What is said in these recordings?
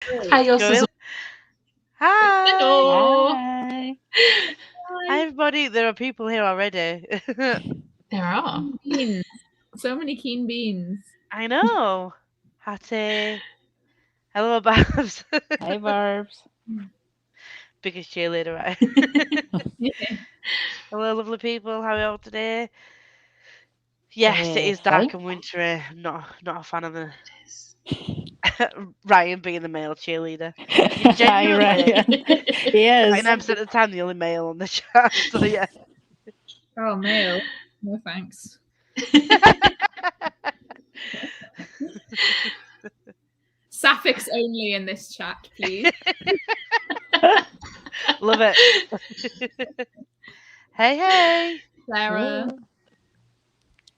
Chaos is. Hi. Hello. Hi. Hi, everybody. There are people here already. There are. Beans. So many keen beans. I know. Hattie. Hello, Babs. Hi, Barbs. Biggest cheerleader, right? Yeah. Hello, lovely people. How are you all today? Yes, it is dark and wintry. Not a fan of the Ryan being the male cheerleader. Hi, Genuinely, Ryan. Yes. 99% of the time, the only male on the chat. So yeah. Oh, male. No thanks. Sapphics only in this chat, please. Love it. Hey. Sarah.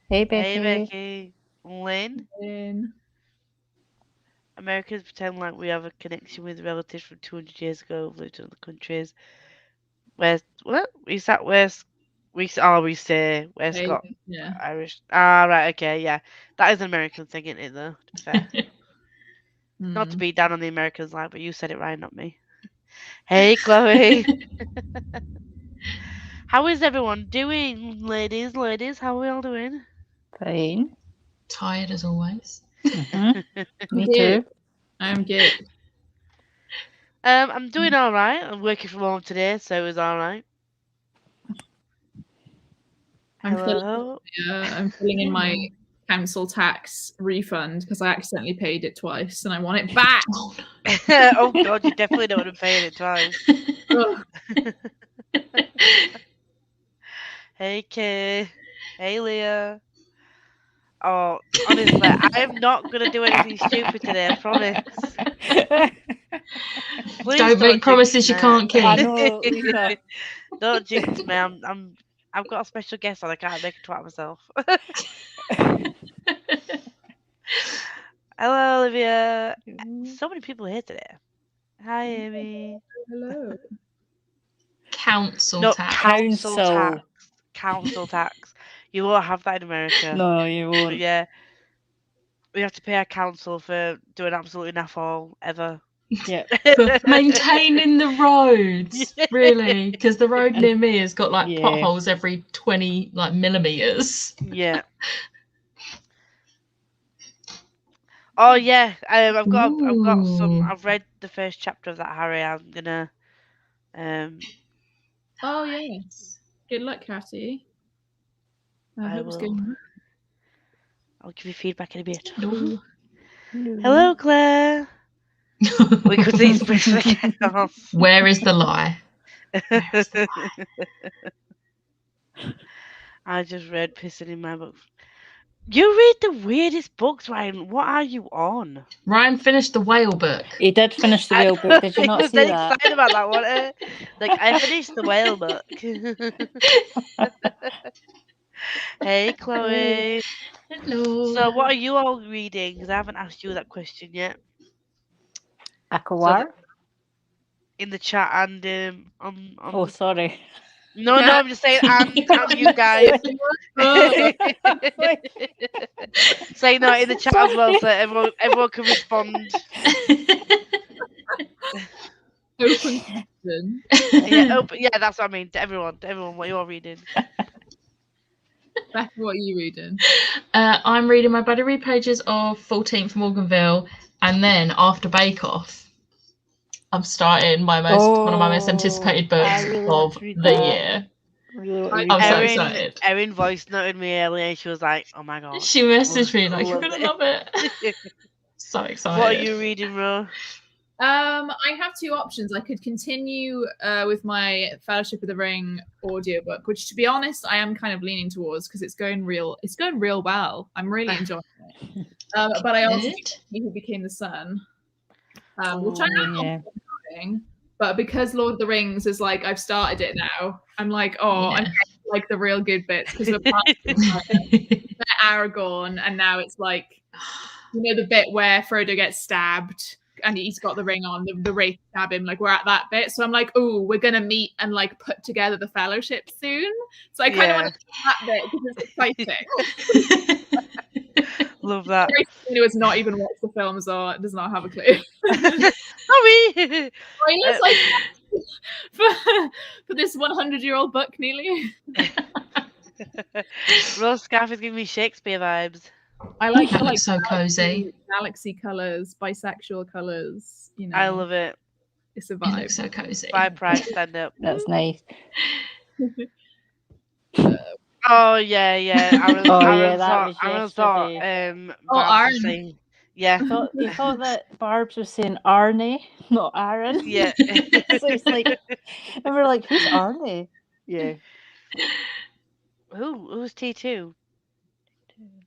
Hey, Becky. Hey, Becky. Lynn. Lynn. Americans pretend like we have a connection with relatives from 200 years ago who've lived in other countries. Where's what? Is that where's we say where's Hey, Scott yeah. Irish? Ah, right, okay, yeah. That is an American thing, isn't it? Though, to be fair. Not to beat down on the Americans, like, but you said it right, not me. Hey, Chloe. How is everyone doing, ladies? How are we all doing? Fine. Tired as always. Me too. I'm good. I'm doing all right. I'm working from home today, so it was all right. I'm Hello. filling in my council tax refund because I accidentally paid it twice and I want it back. Oh God, you definitely don't want to pay it twice. Hey, Kay. Hey, Leah. Oh, honestly, I'm not gonna do anything stupid today. I promise. Please don't make promises you can't keep. I know, Lisa. Don't jinx me. I've got a special guest on. I can't make a twat myself. Hello, Olivia. So many people here today. Hi, Amy. Hello. Council tax. Council tax. You won't have that in America. No, you won't. But yeah, we have to pay our council for doing absolutely naff all ever. Yeah. For maintaining the roads, really, because the road near me has got like potholes every 20 millimeters. Yeah. Oh yeah, I've got some. I've read the first chapter of that, Harry. I'm gonna. Oh yes. Good luck, Catty. I will. I'll give you feedback in a bit. No. Hello, Claire. We could see specific. Where is the lie? I just read pissing in my book. You read the weirdest books, Ryan. What are you on? Ryan finished the whale book. He did finish the whale book. Did you not see that? He was excited about that one. Like, I finished the whale book. Hey, Chloe. Hello. So, what are you all reading? Because I haven't asked you that question yet. Aquawar? In the chat and on. Oh, sorry. No, I'm just saying, and you guys. Say no in the chat as well, so everyone can respond. Open question. Yeah, that's what I mean. To everyone, what you're reading. Becky, what are you reading? I'm reading my buddy read pages of 14th Morganville, and then after Bake Off, I'm starting one of my most anticipated books of the year. I'm so excited. Erin voice noted me earlier and she was like, oh my God. She messaged me like, you're going to love it. So excited. What are you reading, Ro? I have two options. I could continue with my Fellowship of the Ring audiobook, which, to be honest, I am kind of leaning towards because it's going real well. I'm really enjoying it. But I also think He Who Became the Sun, which I am enjoying. But because Lord of the Rings is like, I've started it now, I'm like, I'm getting like the real good bits because we're Aragorn, and now it's like, the bit where Frodo gets stabbed and he's got the ring on, the wraith stab him, like we're at that bit. So I'm like, we're gonna meet and like put together the Fellowship soon. So I kind of want to see that bit because it's exciting. Love that. Who has not even watched the films or does not have a clue. Sorry. It looks like for this 100-year-old book, Neely. Rose scarf is giving me Shakespeare vibes. I like That the, looks so cozy. galaxy colors, bisexual colors. You know, I love it. it's a It vibe. looks so cozy. Bye, Pride, stand up. That's nice. Oh yeah, yeah. Aaron, Oh, Aaron yeah, that thought, was Aaron thought, yesterday. Barb's Aaron. was saying, yeah, He thought that Barb's was saying Arnie, not Aaron. yeah. So he's like, and we're like, who's Arnie? Yeah. Who's T2?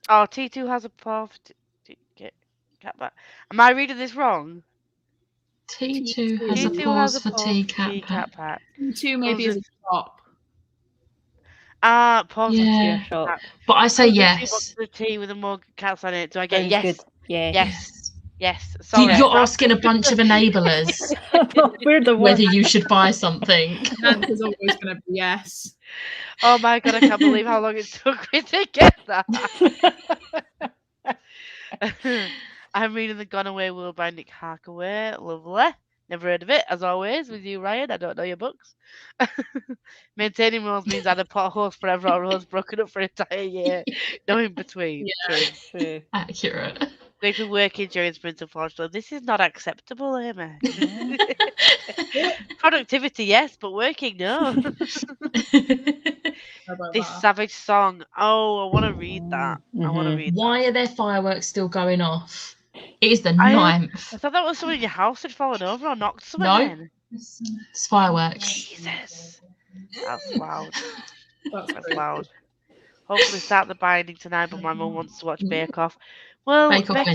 Oh, T2 has a paw. Cat back. Am I reading this wrong? T2 has a T2 pause for paw T-Cat Cat Pack. Pack. 2 maybe is a top. Pause Yeah. for Cat. But I say Pause yes. The T with more cats on it. Do I get Sounds yes? good. Yeah. Yes. Yes. Sorry. You're asking a bunch of enablers We're the whether worst. you should buy something. The answer's always going to be yes. Oh my god, I can't believe how long it took me to get that. I'm reading The Gone Away World by Nick Harkaway. Lovely. Never heard of it, as always, with you, Ryan. I don't know your books. Maintaining rules means either pot a horse forever or a horse broken up for an entire year. No in between. Yeah. True. Accurate. Going to working during sprints and fortunately. This is not acceptable, Amy. Productivity, yes, but working, no. How about This that? savage song. Oh, I want to read that. I want to Mhm. read that. Why are there fireworks still going off? It is the I 9th. thought that was someone in your house had fallen over or knocked someone No. in. It's fireworks. Jesus. That's loud. That's That's great. loud. Hopefully start the binding tonight, but my mum wants to watch Bake Off. Well, Bake Off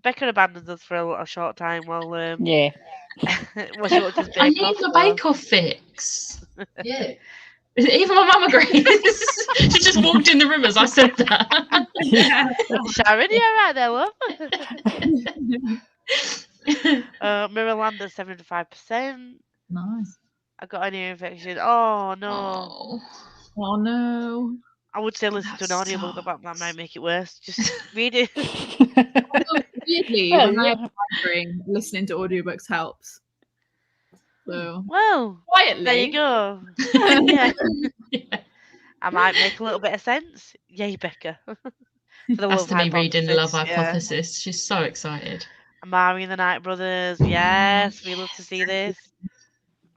Becca abandons us for a short time while Yeah. while she watches I Bake need Off. the Bake Off fix. Yeah. Even my mum agrees. She just walked in the room as I said that. Sharon, you alright there, love? Miralanda 75%. Nice. I got an ear infection. Oh no. Oh. Oh no. I would say listen to an That audiobook, that sucks. might make it worse. Just read it. Weirdly, Well, when yeah. I'm wondering, listening to audiobooks helps. So Well, quietly. there you go. Yeah. Yeah. I might make a little bit of sense. Yay, Becca. For the Has Love to be reading the Love Hypothesis, yeah. Hypothesis. She's so excited. Amari and the Night Brothers. Yes, we love to see this.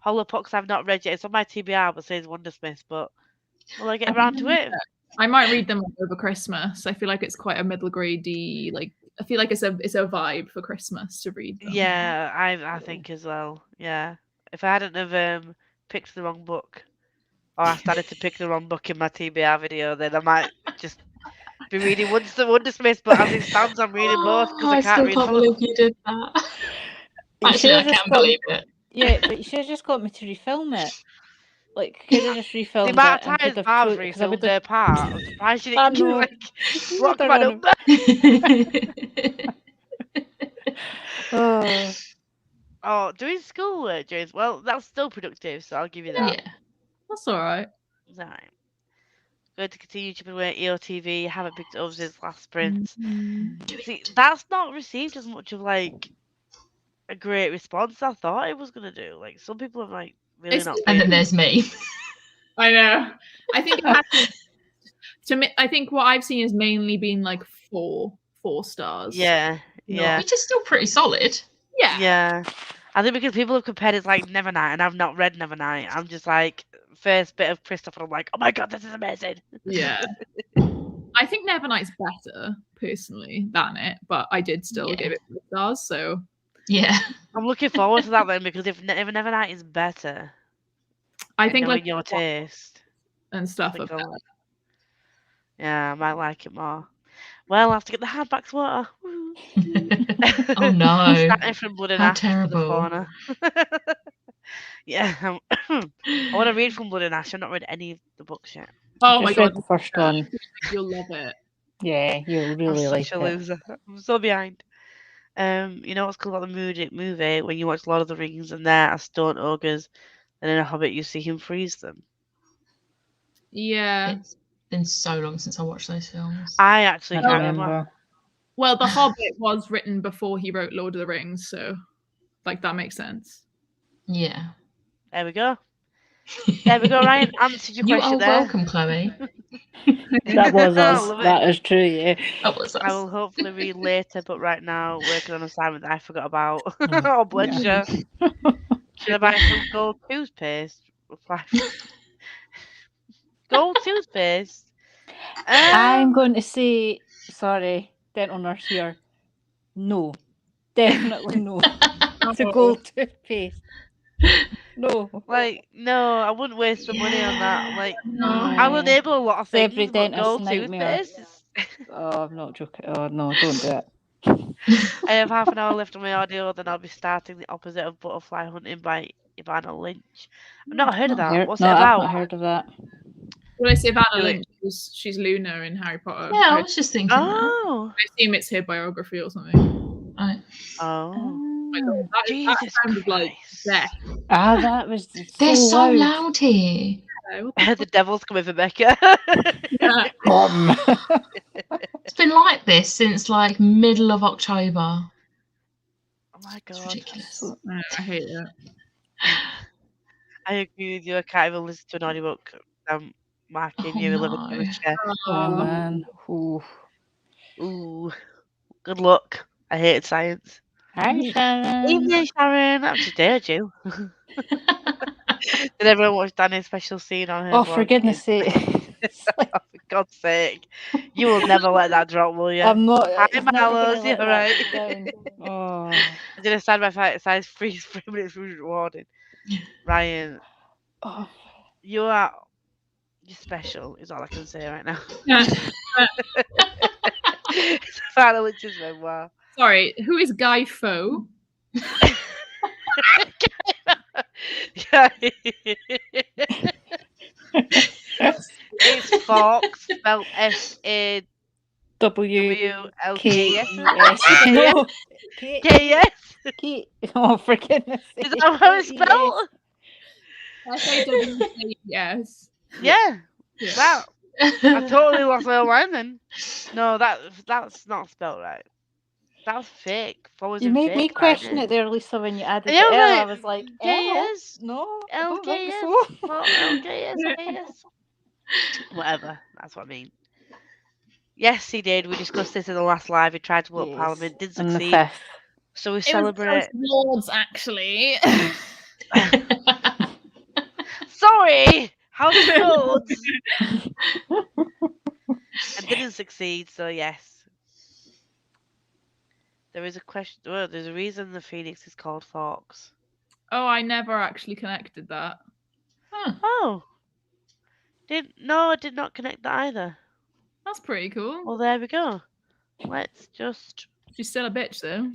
Holopox I've not read yet. It's on my TBR, but says Wondersmith. But will I get around to it? I might read them over Christmas. I feel like it's quite a middle gradey, like I feel like it's a vibe for Christmas to read them. Yeah, I think as well. Yeah. If I hadn't have picked the wrong book, or I started to pick the wrong book in my TBR video, then I might just be reading Wondersmith. But as it stands, I'm reading both because I can't read. can't believe you did that. You Actually, I should've just can't got- believe it. Yeah, but you should have just got me to refilm it. Like, could have just The refilmed amount it. of times Barb's refilled her part, I'm surprised she I didn't know. like block don't my know. number. Oh, Oh, doing schoolwork, James. Well, that's still productive, so I'll give you that. Yeah. That's all right. It's alright. Going to continue chipping away at EOTV. Haven't picked it up since last sprint. See, that's not received as much of like a great response as I thought it was gonna do. Like some people have like really It's- not. And then been- there's me. I know. I think it has to me. I think what I've seen has mainly been like four stars. Yeah, yeah, Which is still pretty solid. Yeah. yeah. I think because people have compared it to, like Nevernight, and I've not read Nevernight. I'm just like first bit of Christopher. I'm like, oh my god, this is amazing. Yeah. I think Nevernight's better personally than it, but I did still Yeah. give it 4 stars. So Yeah. I'm looking forward to that then because if Nevernight is better, I think knowing like your taste, and stuff I think are I'll- better. yeah, I might like it more. Well, I have to get the hardbacks water. Oh no. Starting from Blood and How Ash for the terrible. corner. Yeah, I want to read from Blood and Ash. I've not read any of the books yet. Oh my just read god, the first one. you'll love it. Yeah, you'll really I'm like such a it. loser. I'm so behind. You know what's cool about the movie? When you watch Lord of the Rings and there are stone ogres, and in a Hobbit you see him freeze them. Yeah. It's been so long since I watched those films. I actually I can't don't remember. remember. Well, The Hobbit was written before he wrote Lord of the Rings, so like that makes sense. Yeah. There we go. There we go, Ryan. Answered your You question are there. welcome, Chloe. That was I us. love it. That is true, yeah. That was I us. will hopefully read later, but right now working on an assignment that I forgot about. Mm. Oh, bless Yeah. you. Should I buy some gold toothpaste? Gold toothpaste? I'm going to say, sorry, dental nurse here. No. Definitely no. To Oh, gold toothpaste. No. Like, no, I wouldn't waste the money on that. Like, I'll No. enable a lot of It's every things, but dentist's gold nightmare. toothpaste is... Oh, I'm not joking. Oh, no, don't do it. I have half an hour left on my audio, then I'll be starting the opposite of butterfly hunting by Ivana Lynch. I've not heard of that. What's it I've about? not heard of that. What did I say about Do it. Lynch? She's Luna in Harry Potter. Yeah, I I was just thinking that. Oh. assume it's her biography or something. Right. Oh. My God, that Jesus sounded like Christ. death. That was They're so loud. loud here. The devil's coming for Becca. Yeah. Mom. It's been like this since like middle of October. Oh my It's God. ridiculous. I hate it. I agree with you. I can't even listen to an audiobook. I'm marking Oh, you 11 no. in the chair. Oh, man. Ooh. Ooh. Good luck. I hated science. Hi, Sharon. Evening, Sharon. I've just dared you. Did everyone watch Danny's special scene on her Oh, blog? for goodness sake. Oh, for God's sake. You will never let that drop, will you? I'm not. Hi, it's never Mallows. gonna You're let that right. down. Oh. I did a side by size freeze 3 minutes rewarding. Ryan, Oh. you're special, is all I can say right now. Yeah. It's a final Lynch's memoir. Sorry, who is Guy Faux? It's Fox, spelled FAWLKS. WKS. No. KS? K. Oh, for goodness sake. Is that how it's spelled? FAWKS. Yeah. Yeah. That. I totally lost my mind then. No, that's not spelled right. That's fake. Forwards You and made me fake, question Ryan. it there, Lisa, when you added Yeah, the L. I right. was like, KS? L? No, I don't think LKS? so. Well, LKS, KS. Whatever. That's what I mean. Yes, he did. We discussed this in the last live. He tried to vote Yes, Parliament, didn't and the succeed. fifth. So we It was celebrate. House of Lords, actually. Sorry! House of Lords! And didn't succeed, so yes. There is a question. Well, there's a reason the Phoenix is called Fox. Oh, I never actually connected that. Oh. No, I did not connect that either. That's pretty cool. Well, there we go. Let's just. She's still a bitch, though.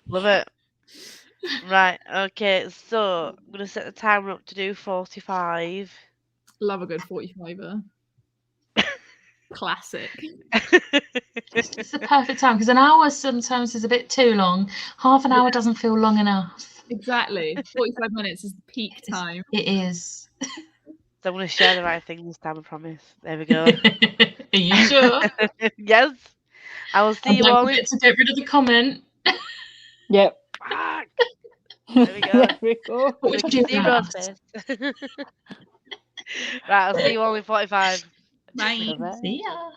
Love it. Right, okay, so I'm going to set the timer up to do 45. Love a good 45er. Classic. It's the perfect time because an hour sometimes is a bit too long. Half an hour doesn't feel long enough. Exactly. 45 minutes is the peak time. It is. So I'm going to share the right thing this time, I promise. There we go. Are you sure? Yes. I will see you Don't all forget to get rid of the comment. Yep. Fuck. There we go. There we go. What would you do Zero that? space. Right, I'll see you all in 45. Bye. Bye-bye. See ya.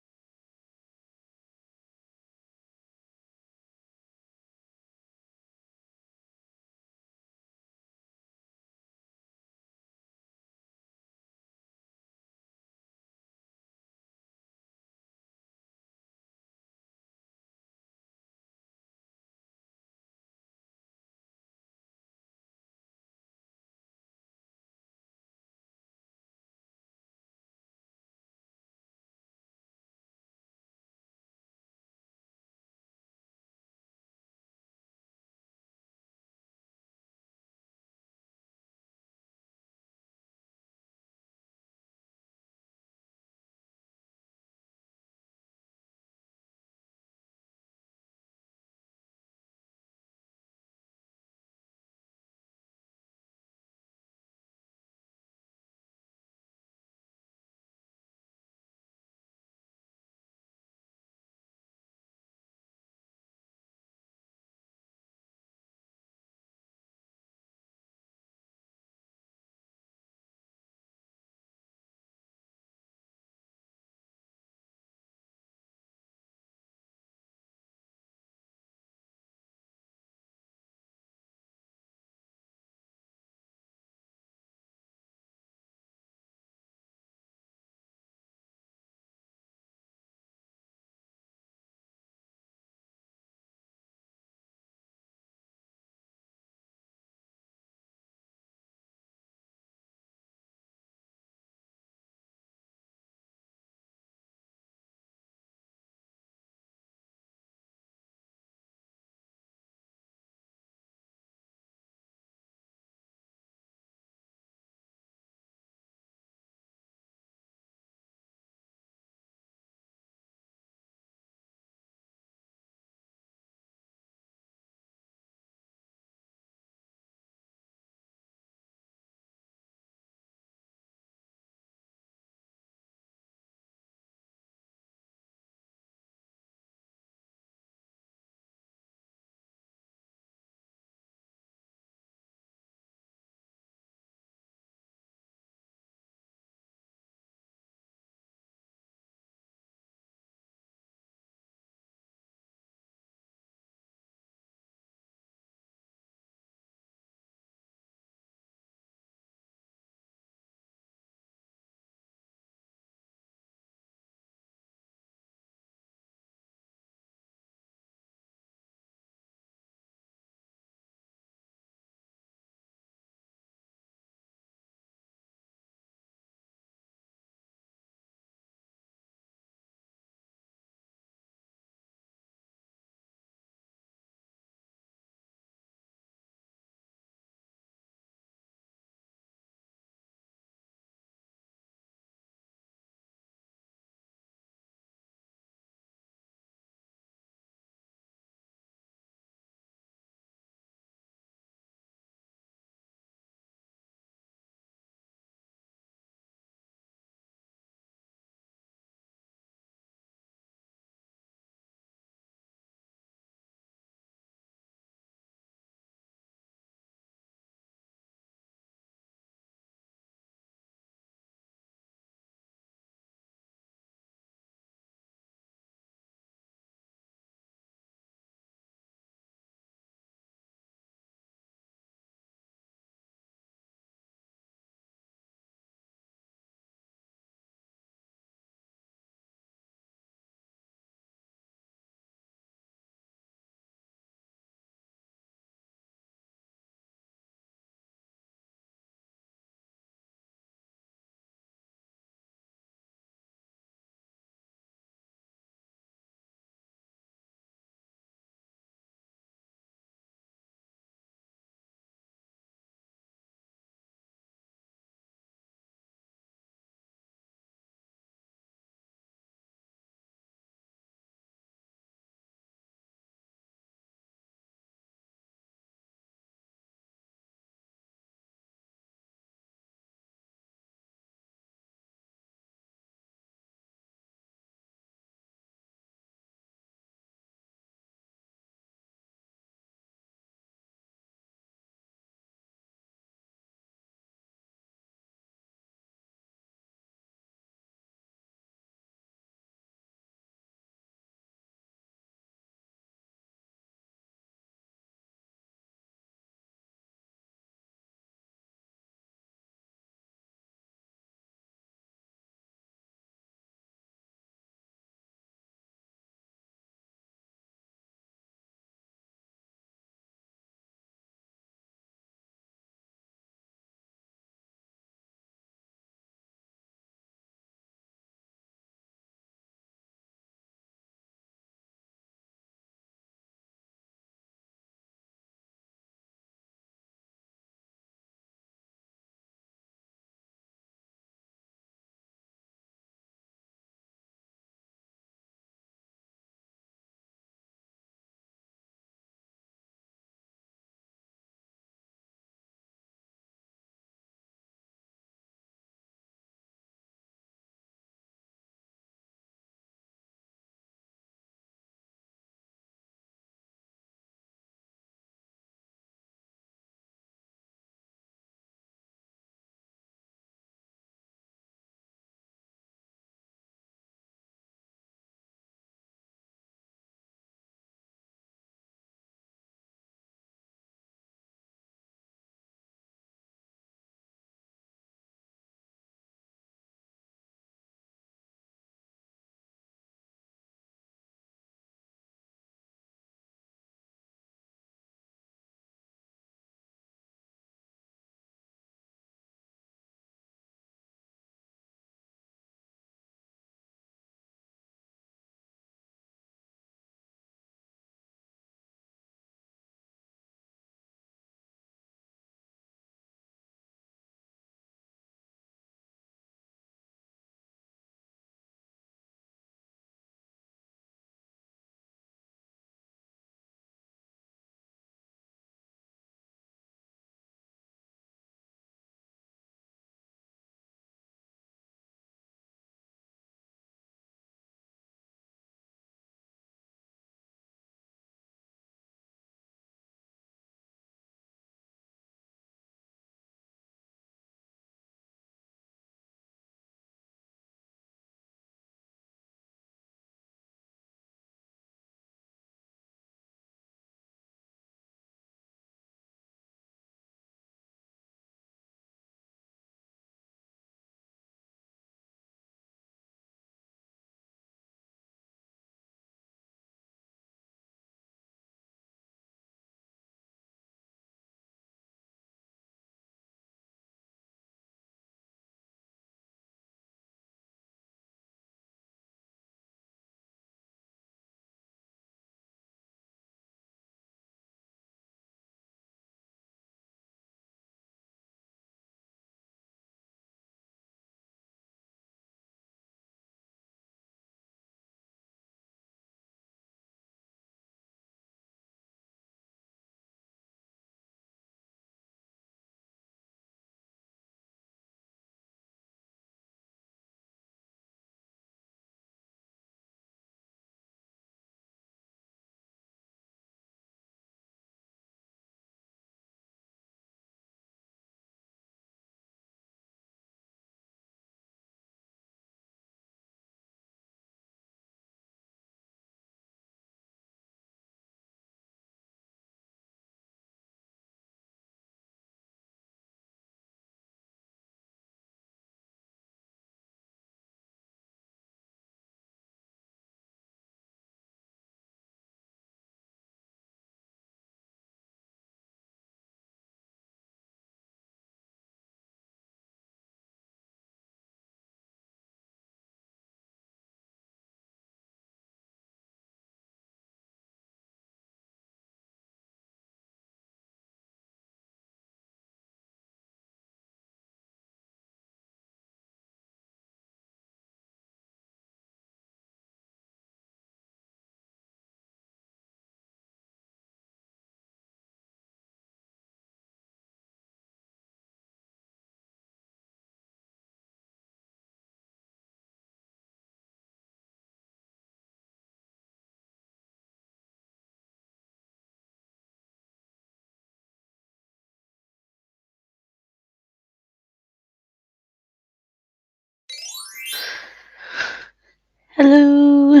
Hello.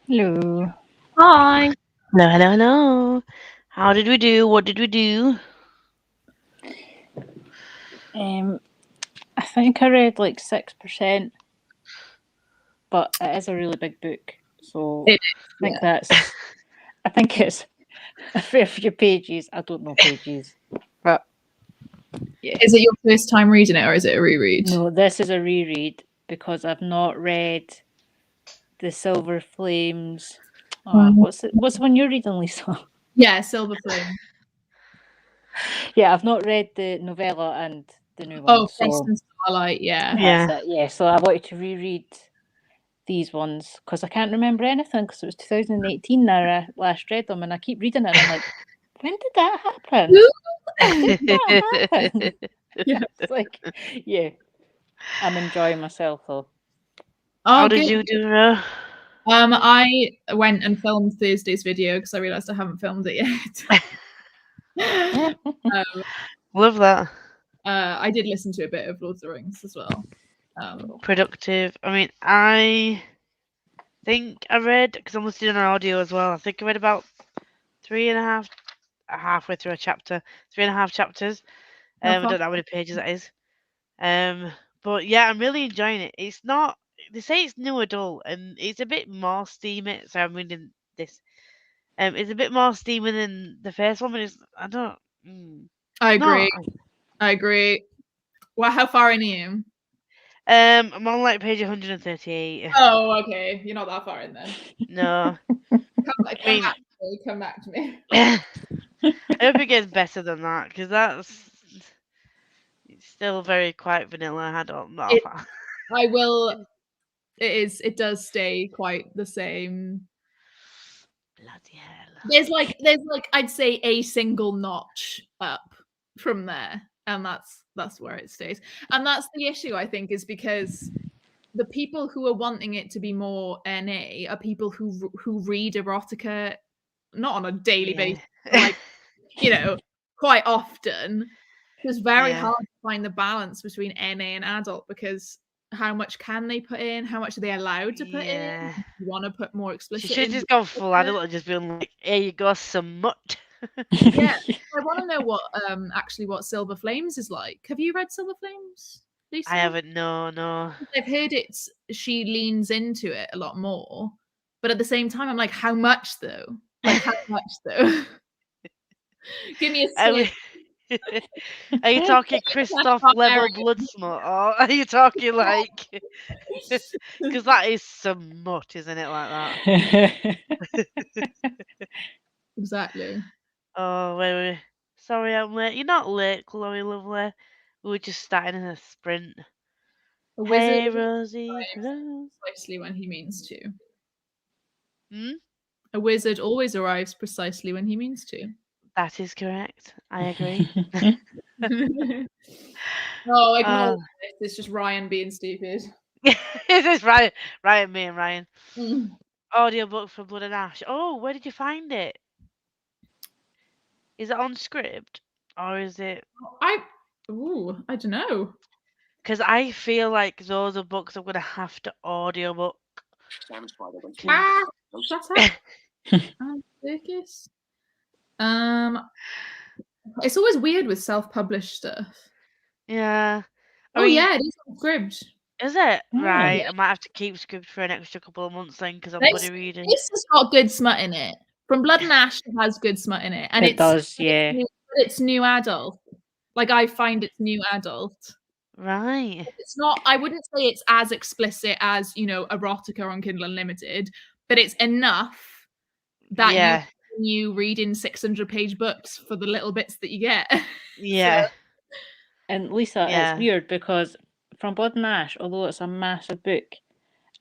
Hello. Hi. Hello, hello, hello. How did we do? What did we do? I think I read like 6%, but it is a really big book, so It I think it's a fair few pages. I don't know pages, but yeah. Is it your first time reading it, or is it a reread? No, this is a reread because I've not read the Silver Flames. What's the one you're reading, Lisa? Yeah, Silver Flame. Yeah, I've not read the novella and the new one. Oh, so Frost and Starlight. Yeah. that's it. Yeah, so I wanted to reread these ones because I can't remember anything because it was 2018 now I last read them, and I keep reading it and I'm like, when did that happen? When did that happen? Yeah. It's like, yeah, I'm enjoying myself though. How did you do, Ro? I went and filmed Thursday's video because I realised I haven't filmed it yet. Love that. I did listen to a bit of Lord of the Rings as well. Productive. I mean, I think I read, because I'm listening on audio as well, I think I read about halfway through a chapter, 3.5 chapters. I don't know how many pages that is. But yeah, I'm really enjoying it. It's not, they say it's new adult, and it's a bit more steamy, so I'm reading this. It's a bit more steamy than the first one, but it's, I don't... I agree. Well, how far in are you? I'm on like page 138. Oh, okay. You're not that far in then. No. Come back to me. I hope it gets better than that, because it's still very quite vanilla. I don't know. I will. It does stay quite the same. Bloody hell. There's like I'd say a single notch up from there, and that's where it stays. And that's the issue, I think, is because the people who are wanting it to be more NA are people who read erotica not on a daily basis, like, quite often. It's very hard to find the balance between NA and adult, because how much can they put in? How much are they allowed to put in? You want to put more explicit. She should just go full adult and just be like, "Here you go, some mutt." Yeah, I want to know what what Silver Flames is like. Have you read Silver Flames, Lisa? I haven't. No. I've heard she leans into it a lot more, but at the same time, I'm like, how much though? Like, how much though? Give me a snip. Are you talking Christoph level Bloodsmut, or are you talking like? Because that is some mutt, isn't it? Like that. Exactly. Oh, wait. Sorry, I'm late. You're not late, Chloe, lovely. We were just starting in a sprint. Hey, Rosie. Precisely when he means to. A wizard always arrives precisely when he means to. That is correct. I agree. Oh, ignore this. It's just Ryan being stupid. It is Ryan, me and Ryan. Audiobook for Blood and Ash. Oh, where did you find it? Is it on Scribd, or is it? I don't know. Because I feel like those are books I'm gonna have to audiobook. Shut up. Circus. It's always weird with self-published stuff. Yeah. Yeah, it is on Scribd. Is it? Right. I might have to keep Scribd for an extra couple of months then, because I'm bloody reading. This has got good smut in it. From Blood and Ash, it has good smut in it, and it does. Yeah. It's new adult. Like, I find it's new adult. Right. It's not. I wouldn't say it's as explicit as erotica on Kindle Unlimited, but it's enough that you reading 600-page books for the little bits that you get. Yeah. So. And Lisa, it's weird because from Blood and Ash, although it's a massive book,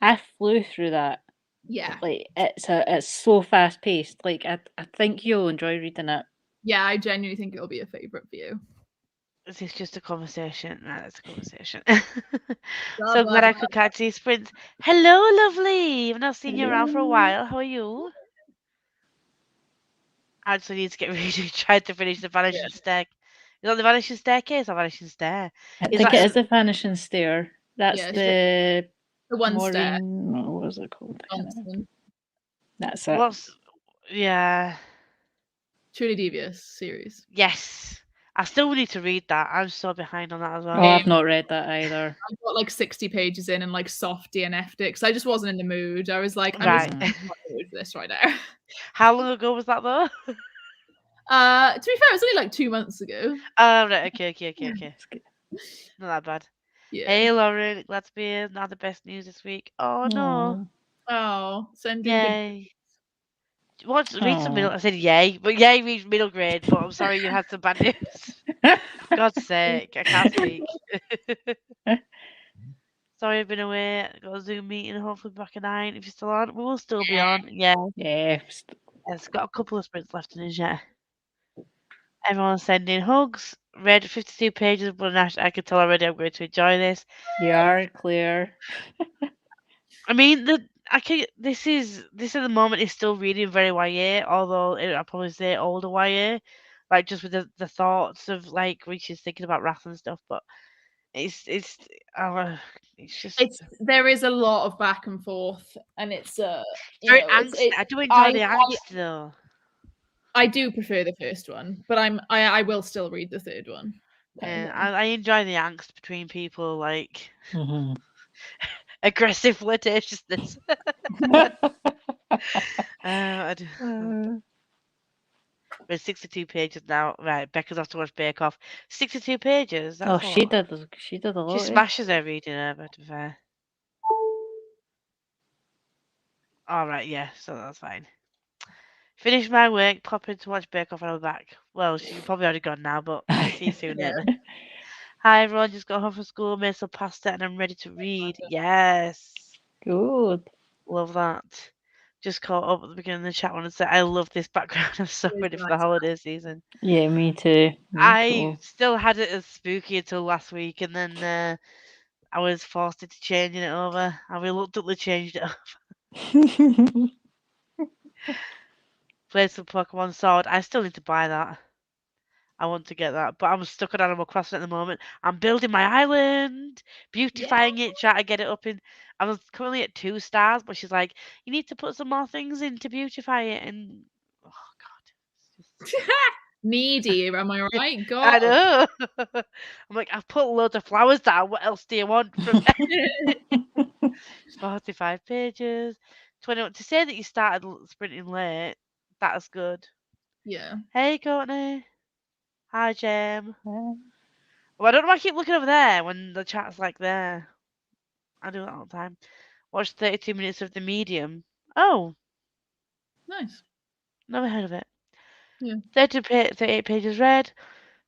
I flew through that. Yeah. Like, it's so fast paced. Like, I think you'll enjoy reading it. Yeah, I genuinely think it'll be a favourite for you. This is just a conversation. Right, that's a conversation. So glad I could catch these sprints. Hello, lovely. I've not seen you around for a while. How are you? I actually need to get ready. Tried to finish the Vanishing Stair. Is that the Vanishing Staircase or Vanishing Stair? I think it is the Vanishing Stair. That's the The one stare. Maureen, what was it called? Johnson. That's it. Yeah. Truly Devious series. Yes. I still need to read that. I'm so behind on that as well. Oh, I've not read that either. I got like 60 pages in and like soft DNF'd it because I just wasn't in the mood. I was like, I'm Right. just not in the mood for this right now. How long ago was that though? To be fair, it was only like 2 months ago. Oh, right. Okay. That's good. Not that bad. Yeah. Hey, Lauren. Glad to be here. Not the best news this week. Oh, no. Oh, sending Yay. Read some middle. I said yay, but yay reads middle grade. But I'm sorry you had some bad news. God's sake, I can't speak. Sorry I've been away. I got a Zoom meeting. Hopefully back at 9. If you're still on, we will still be on. Yeah. Yeah. It's got a couple of sprints left in us yet. Everyone's sending hugs. Read 52 pages, but I can tell already I'm going to enjoy this. You are clear. I mean, this is at the moment is still reading very YA, although I'd probably say older YA, like just with the thoughts of like when she's thinking about wrath and stuff. But it's just there is a lot of back and forth, and it's very angsty. I do enjoy the angst though. I do prefer the first one, but I will still read the third one. Yeah, I enjoy the angst between people, like aggressive flirtatiousness. We're 62 pages now. Right, Becca's have to watch Bake Off. 62 pages. That's she did a lot. She smashes her reading her, but to be fair. All right, yeah, so that's fine. Finish my work, pop in to watch Bake Off, and I'll be back. Well, she's probably already gone now, but see you soon. Yeah. Hi everyone, just got home from school, made some pasta, and I'm ready to read. Yes. Good. Love that. Just caught up at the beginning of the chat and said I love this background. I'm so ready for the holiday season. Yeah, me too. I still had it as spooky until last week, and then I was forced into changing it over. I reluctantly changed it over. Played some Pokemon Sword. I still need to buy that. I want to get that, but I'm stuck on Animal Crossing at the moment. I'm building my island, beautifying it, trying to get it up in. I was currently at 2 stars, but she's like, "You need to put some more things in to beautify it." And oh god, needy, am I right? God, I know. I'm like, I've put loads of flowers down. What else do you want from me? 45 pages, 21. To say that you started sprinting late, that's good. Yeah. Hey, Courtney. Hi, Jem. Well, I don't know why I keep looking over there when the chat's like there. I do that all the time. Watch 32 minutes of The Medium. Oh. Nice. Never heard of it. Yeah. 38 pages read,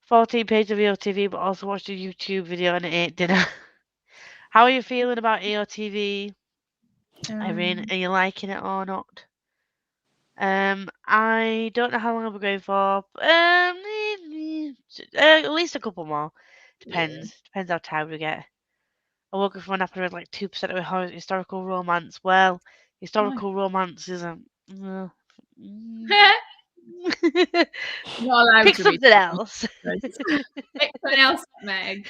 14 pages of EOTV, but also watched a YouTube video and ate dinner. How are you feeling about EOTV? Irene, are you liking it or not? I don't know how long I'll be going for. At least a couple more. Depends. Yeah. Depends how tired we get. I woke up from a nap and read like 2% of historical romance. Well, historical romance isn't. Pick something else. Pick something else, Meg.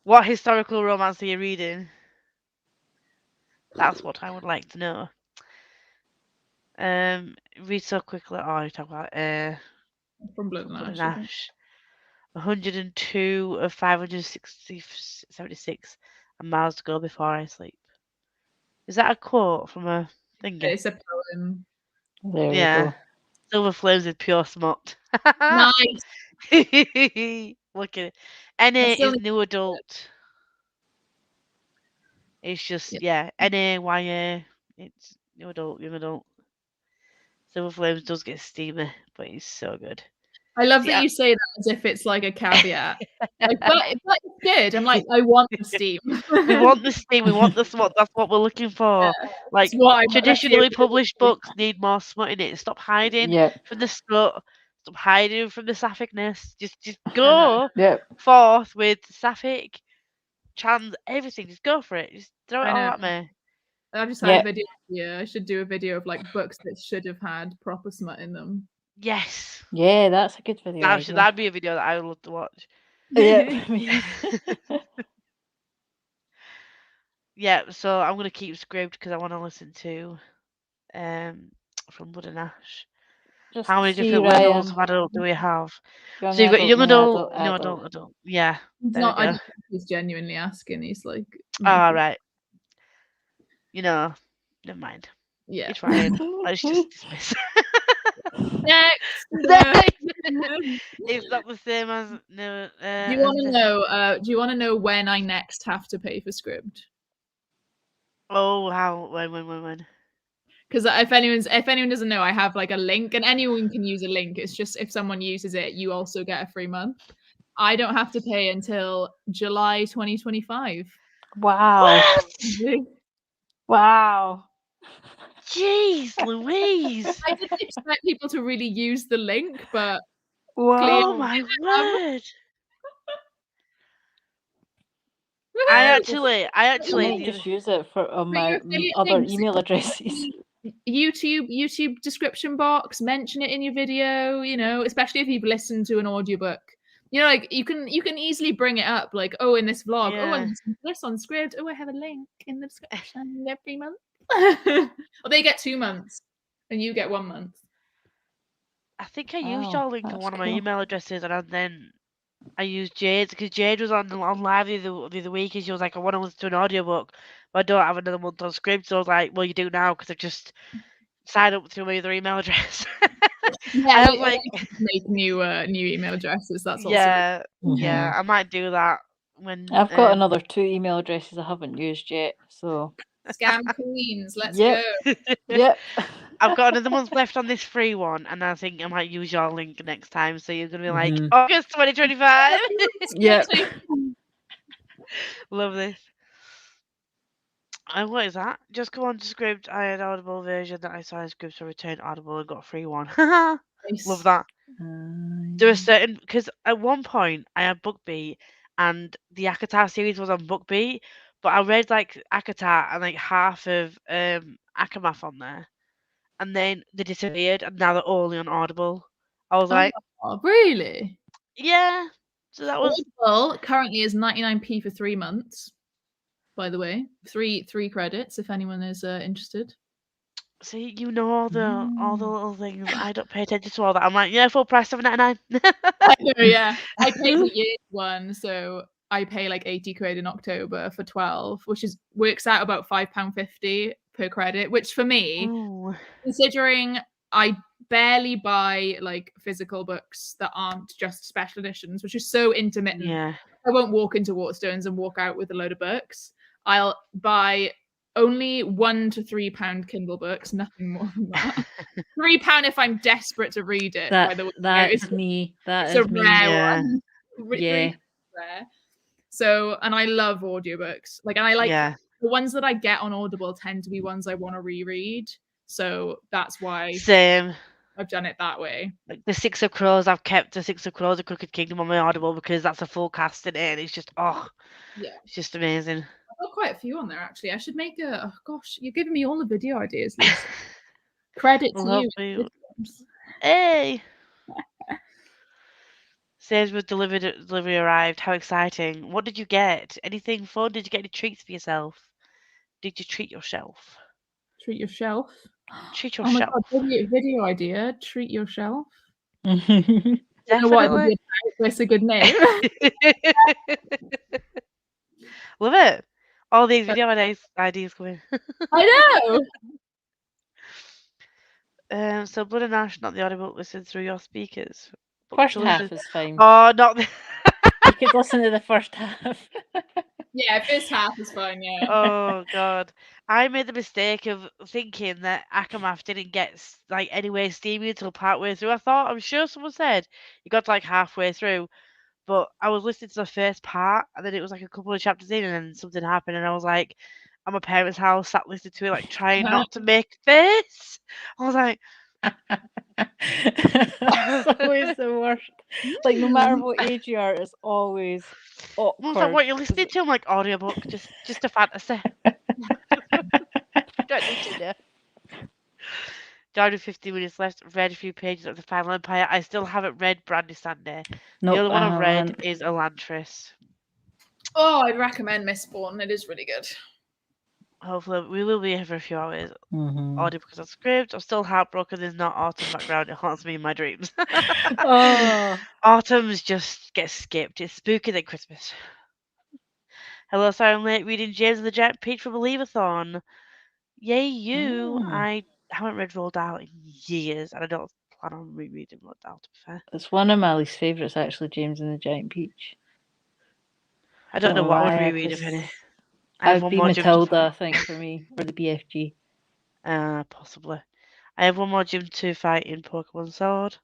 What historical romance are you reading? That's what I would like to know. Read so quickly. Oh, you talk about from Blood and Ash. 102 of 576 and miles to go before I sleep. Is that a quote from a thing? It's a poem. There we go. Silver Flames with pure smut. Nice. Look at it. NA is new adult. It's just NA, YA. It's new adult, young adult. Silver Flames does get steamy, but it's so good. I love that you say that as if it's like a caveat. Like, but it's good. I'm like, I want the steam. We want the steam. We want the smut. That's what we're looking for. Yeah, like traditionally published books need more smut in it. Stop hiding from the smut. Stop hiding from the sapphicness. Just go forth with sapphic, trans, everything. Just go for it. Just throw it all at me. I just had a video. Yeah, I should do a video of like books that should have had proper smut in them. Yes. Yeah, that's a good video. That'd be a video that I would love to watch. Yeah. yeah, so I'm gonna keep Scribd because I want to listen to from Blood and Ash. Just How to many see different levels Ryan. of adult do we have? Young So you've got adult, young no adult, adult, no adult. adult. Yeah, He's there not. we I go. don't think he's genuinely asking. He's like, All right. Never mind. yeah. It's Ryan. Let's just dismiss. Next. It's not the same as no. Do you want to know? Do you want to know when I next have to pay for Scribd? Oh, how? When? Because if anyone doesn't know, I have like a link, and anyone can use a link. It's just if someone uses it, you also get a free month. I don't have to pay until July 2025. Wow. Wow. Jeez, Louise. I didn't expect people to really use the link, but Oh my word. I actually I might just use it for my other email addresses. YouTube description box, mention it in your video, you know, especially if you've listened to an audiobook. You know, like you can easily bring it up, like, oh, in this vlog, oh, I listened to this on Scribd, oh, I have a link in the description every month. Or they get 2 months and you get 1 month. I think I used your link to one of my email addresses, and then I used Jade's because Jade was on live the other week, and she was like, I want to listen to an audiobook, but I don't have another month on Scribd. So I was like, well, you do now because I've just signed up through my other email address. Yeah, I was like, make new email addresses. That's also yeah. I might do that when I've got another 2 email addresses I haven't used yet. So scam queens, let's go. Yep. I've got another month left on this free one, and I think I might use your link next time. So you're gonna be like August 2025. Yep. Love this. And what is that? Just go on to Scribd. I had Audible version that I saw in Scribd, so returned Audible and got a free one. Love that. There are certain because at one point I had BookBeat and the ACOTAR series was on BookBeat, but I read like ACOTAR and like half of ACOMAF on there, and then they disappeared, and now they're only on Audible. I was like, oh, really? Yeah. So that was Audible currently is 99p for 3 months. By the way, three credits if anyone is interested. See, you know all the little things. I don't pay attention to all that. I'm like, yeah, full price $7.99. I know, yeah. I pay the year one, so I pay like 80 quid in October for 12, which works out about £5.50 per credit, which for me, considering I barely buy like physical books that aren't just special editions, which is so intermittent. Yeah. I won't walk into Waterstones and walk out with a load of books. I'll buy only £1 to £3 Kindle books, nothing more than that. £3 if I'm desperate to read it. By the way, that's me. That is me. Rare one. Yeah. Rare. So, and I love audiobooks. Like, and I like the ones that I get on Audible tend to be ones I want to reread. So that's why. Same. I've done it that way. Like the Six of Crows, I've kept the Six of Crows, the Crooked Kingdom on my Audible because that's a full cast in it, and it's just it's just amazing. I've got quite a few on there actually. I should make a. Oh gosh, you're giving me all the video ideas, Lisa. Credit to you. Hey. Says with delivery arrived. How exciting! What did you get? Anything fun? Did you get any treats for yourself? Did you treat yourself? Treat yourself. Treat yourself. Oh my God, video idea. Treat yourself. Definitely. That's a good name. Love it. All these video ideas coming. I know. So Blood and Ash, not the audiobook, listen through your speakers. First half is fine. Oh, not the... You could listen to the first half. Yeah, first half is fine, yeah. Oh God. I made the mistake of thinking that ACOMAF didn't get like anywhere steamy until partway through. I'm sure someone said you got to like halfway through, but I was listening to the first part and then it was like a couple of chapters in and then something happened and I was like at my parents' house sat listening to it like trying not to make face. I was like it's always the worst. Like no matter what age you are, it's always awkward. I was like, what you're listening to? I'm like audiobook, just a fantasy. Don't need to know. Down to 50 minutes left. Read a few pages of the Final Empire. I still haven't read Brandy Sandy. Nope, the other one I've read is Elantris. Oh, I'd recommend Mistborn. It is really good. Hopefully, we will be here for a few hours. Mhm. Audio because of script. I'm still heartbroken. There's not autumn background. It haunts me in my dreams. Oh. Autumn's just gets skipped. It's spookier than Christmas. Hello, sorry I'm late reading James and the Giant Peach from Believathon. Yay, you! Mm. I haven't read Roald Dahl in years, and I don't plan on rereading Roald Dahl, to be fair. It's one of my least favourites, actually, James and the Giant Peach. I don't know what I would why, reread, if any. 'cause I have I'd one be more Jim to Matilda, I think, for me, or the BFG. possibly. I have one more Gym to fight in Pokemon Sword.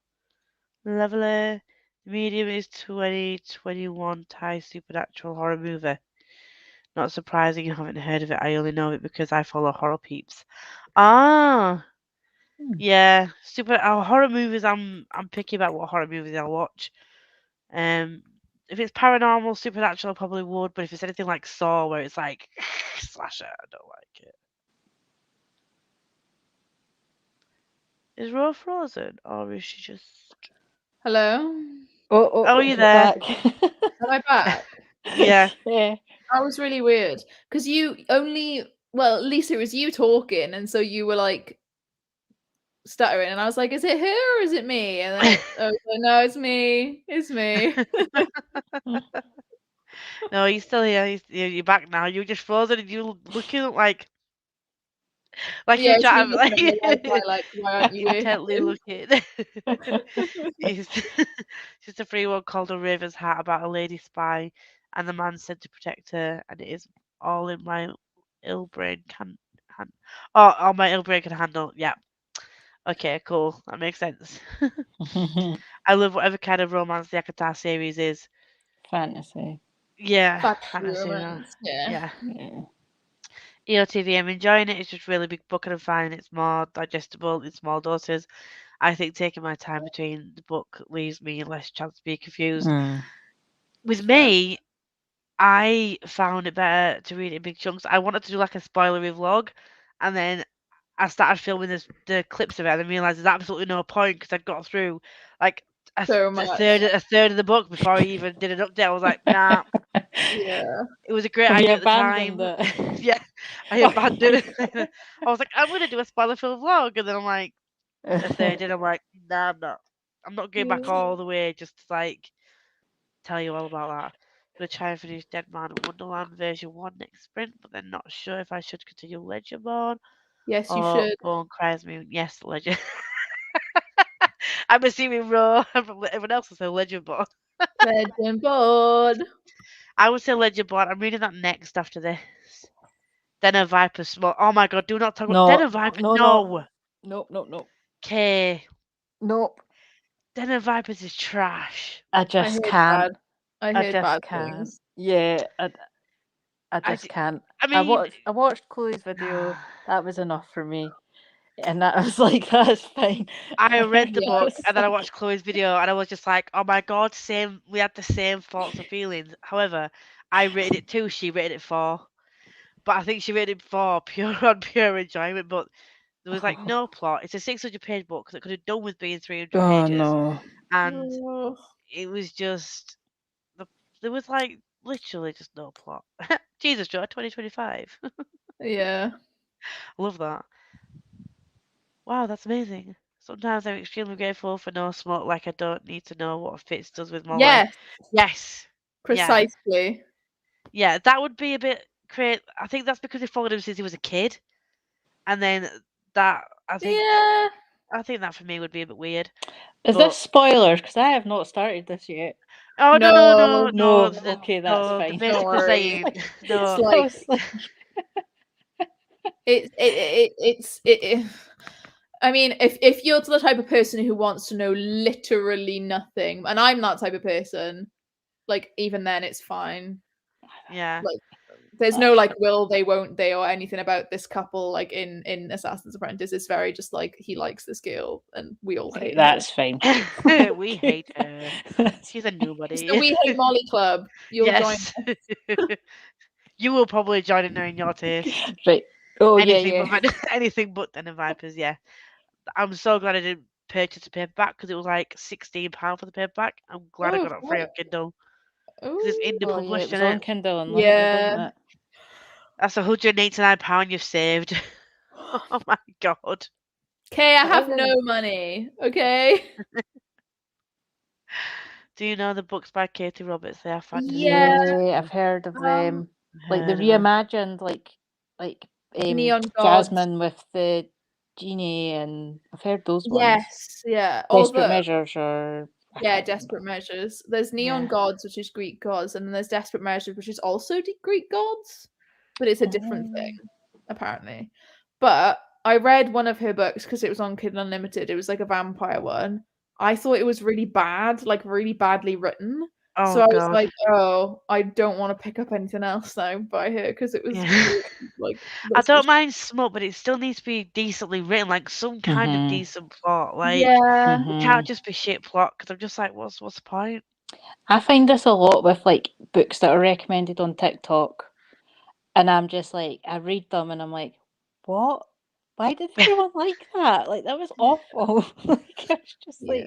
Lovely. The medium is 2021 Thai supernatural horror movie. Not surprising you haven't heard of it. I only know it because I follow horror peeps. Ah, yeah. Horror movies. I'm picky about what horror movies I'll watch. If it's paranormal, supernatural, I probably would. But if it's anything like Saw, where it's like slasher, I don't like it. Is Ro frozen, or is she just? Hello. Oh, you there? Back. Am I back? Yeah. Yeah. That was really weird because you only, well, at least it was you talking, and so you were like stuttering, and I was like, "Is it her or is it me?" And then I was like, "No, it's me. It's me." No, he's still here. You're back now. You're just frozen, and you looking like Yeah, you're it's me trying looking at your like Wi-Fi, like, why aren't you intently working? looking. It's just a free one called A Raven's Heart about a lady spy, and the man said to protect her, and it is all in my ill brain can all my ill brain can handle. Yeah. Okay, cool. That makes sense. I love whatever kind of romance the Akatar series is. Fantasy. Yeah, Fantasy fantasy. romance. Yeah. Yeah. EOTV, I'm enjoying it. It's just really big book, and I'm finding it's more digestible in small doses. I think taking my time between the book leaves me less chance to be confused. Mm. With me, I found it better to read it in big chunks. I wanted to do like a spoilery vlog, and then I started filming the clips of it, and then realised there's absolutely no point because I'd got through like a third of the book before I even did an update. I was like, nah. Yeah. It was a great Have you idea at the time. abandoned it? Yeah, I abandoned it. I was like, I'm gonna do a spoiler-filled vlog, and then I'm like, a third in, I'm like, nah, I'm not. I'm not going back all the way just to like tell you all about that. I'm gonna try and finish Dead Man Wonderland version 1 next sprint, but then not sure if I should continue Legendborn Yes, you or should. Bone Cries Moon. Yes, Legend. I'm assuming Raw. Everyone else will say Legendborn. Legendborn. I would say Legendborn. I'm reading that next after this. Den of Vipers small. Oh my god, do not talk about Den of Vipers. No. Nope. Okay. Nope. Den of Vipers is trash. I just can't. I heard just bad can't. things. Yeah, I just can't. I mean, I watched Chloe's video. That was enough for me. And I was like, that's fine. I read the book Yes. and then I watched Chloe's video and I was just like, oh my god, same. We had the same thoughts and feelings. However, I rated it 2, she rated it 4. But I think she rated it 4 pure enjoyment. But there was like no plot. It's a 600-page book that could have done with being 300 pages. No. And it was just there was like literally just no plot. Jesus, Joe, 2025. Yeah. Love that. Wow, that's amazing. Sometimes I'm extremely grateful for no smoke, like I don't need to know what Fitz does with my life. Yes. Precisely. Yeah, that would be a bit crazy. I think that's because he followed him since he was a kid. And then that, I think that for me would be a bit weird. Is this spoilers? Because I have not started this yet. Oh, no. Okay, that's fine. Basically saying, no. It's like it's I mean, if you're the type of person who wants to know literally nothing, and I'm that type of person, like even then it's fine. Yeah. Like there's no like will they, won't they, or anything about this couple like in Assassin's Apprentice. It's very just like he likes this girl and we all hate her. That's fine. We hate her. She's a nobody. So we hate Molly Club. You'll join us. You will probably join in knowing your taste. Right. Oh, anything but Den of Vipers, yeah. I'm so glad I didn't purchase the paperback because it was like £16 for the paperback. I'm glad I got it free on Kindle. Because it's indie published, it was on Kindle and yeah. That's £189 you've saved. Oh my god. Okay, I have no money. Okay. Do you know the books by Katie Roberts? They are fantasy. Yeah. I've heard of them. Like the Heard of them. reimagined, like Neon Gods. Jasmine with the genie, and I've heard those ones. Yes, yeah. All Desperate the Measures, or yeah, Desperate Measures. There's Neon Yeah. Gods, which is Greek gods, and then there's Desperate Measures, which is also Greek gods, but it's a different thing, apparently. But I read one of her books because it was on Kindle Unlimited. It was like a vampire one. I thought it was really bad, like really badly written. Oh So I was god. like, oh, I don't want to pick up anything else now by her because it was Yeah. really, like. I don't mind smut, but it still needs to be decently written, like some kind of decent plot. Like Yeah. it can't just be shit plot. Because I'm just like, what's the point? I find this a lot with like books that are recommended on TikTok, and I'm just like, I read them and I'm like, what? Why did everyone like that? Like that was awful. Like I was just like,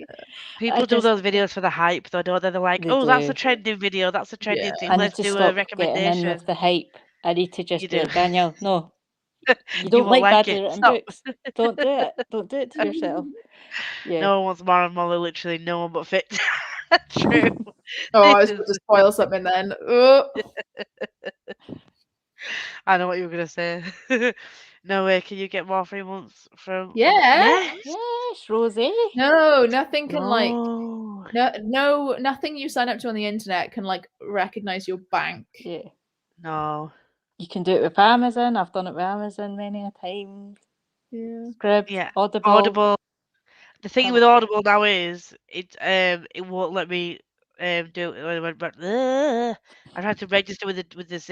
People do those videos for the hype, though, don't they? They're like, They oh, that's a do. trending video. That's a trending thing. I need Let's to do a stop recommendation. getting in with the hype. I need to just You be do. like, Danielle, no, you don't won't like badly it. written Stop. books. Don't do it. Don't do it to yourself. Yeah. No one wants Mara and Molly. Literally, no one but Fitz. True. Oh, I was going to spoil something then. I know what you were gonna say. No way. Can you get more 3 months from? Yeah. Yes, Rosie. No, nothing can like No. nothing you sign up to on the internet can like recognize your bank. Yeah. No. You can do it with Amazon. I've done it with Amazon many a time. Yeah. Scribd, Yeah. Audible. The thing with Audible now is it won't let me do it. I tried to register with this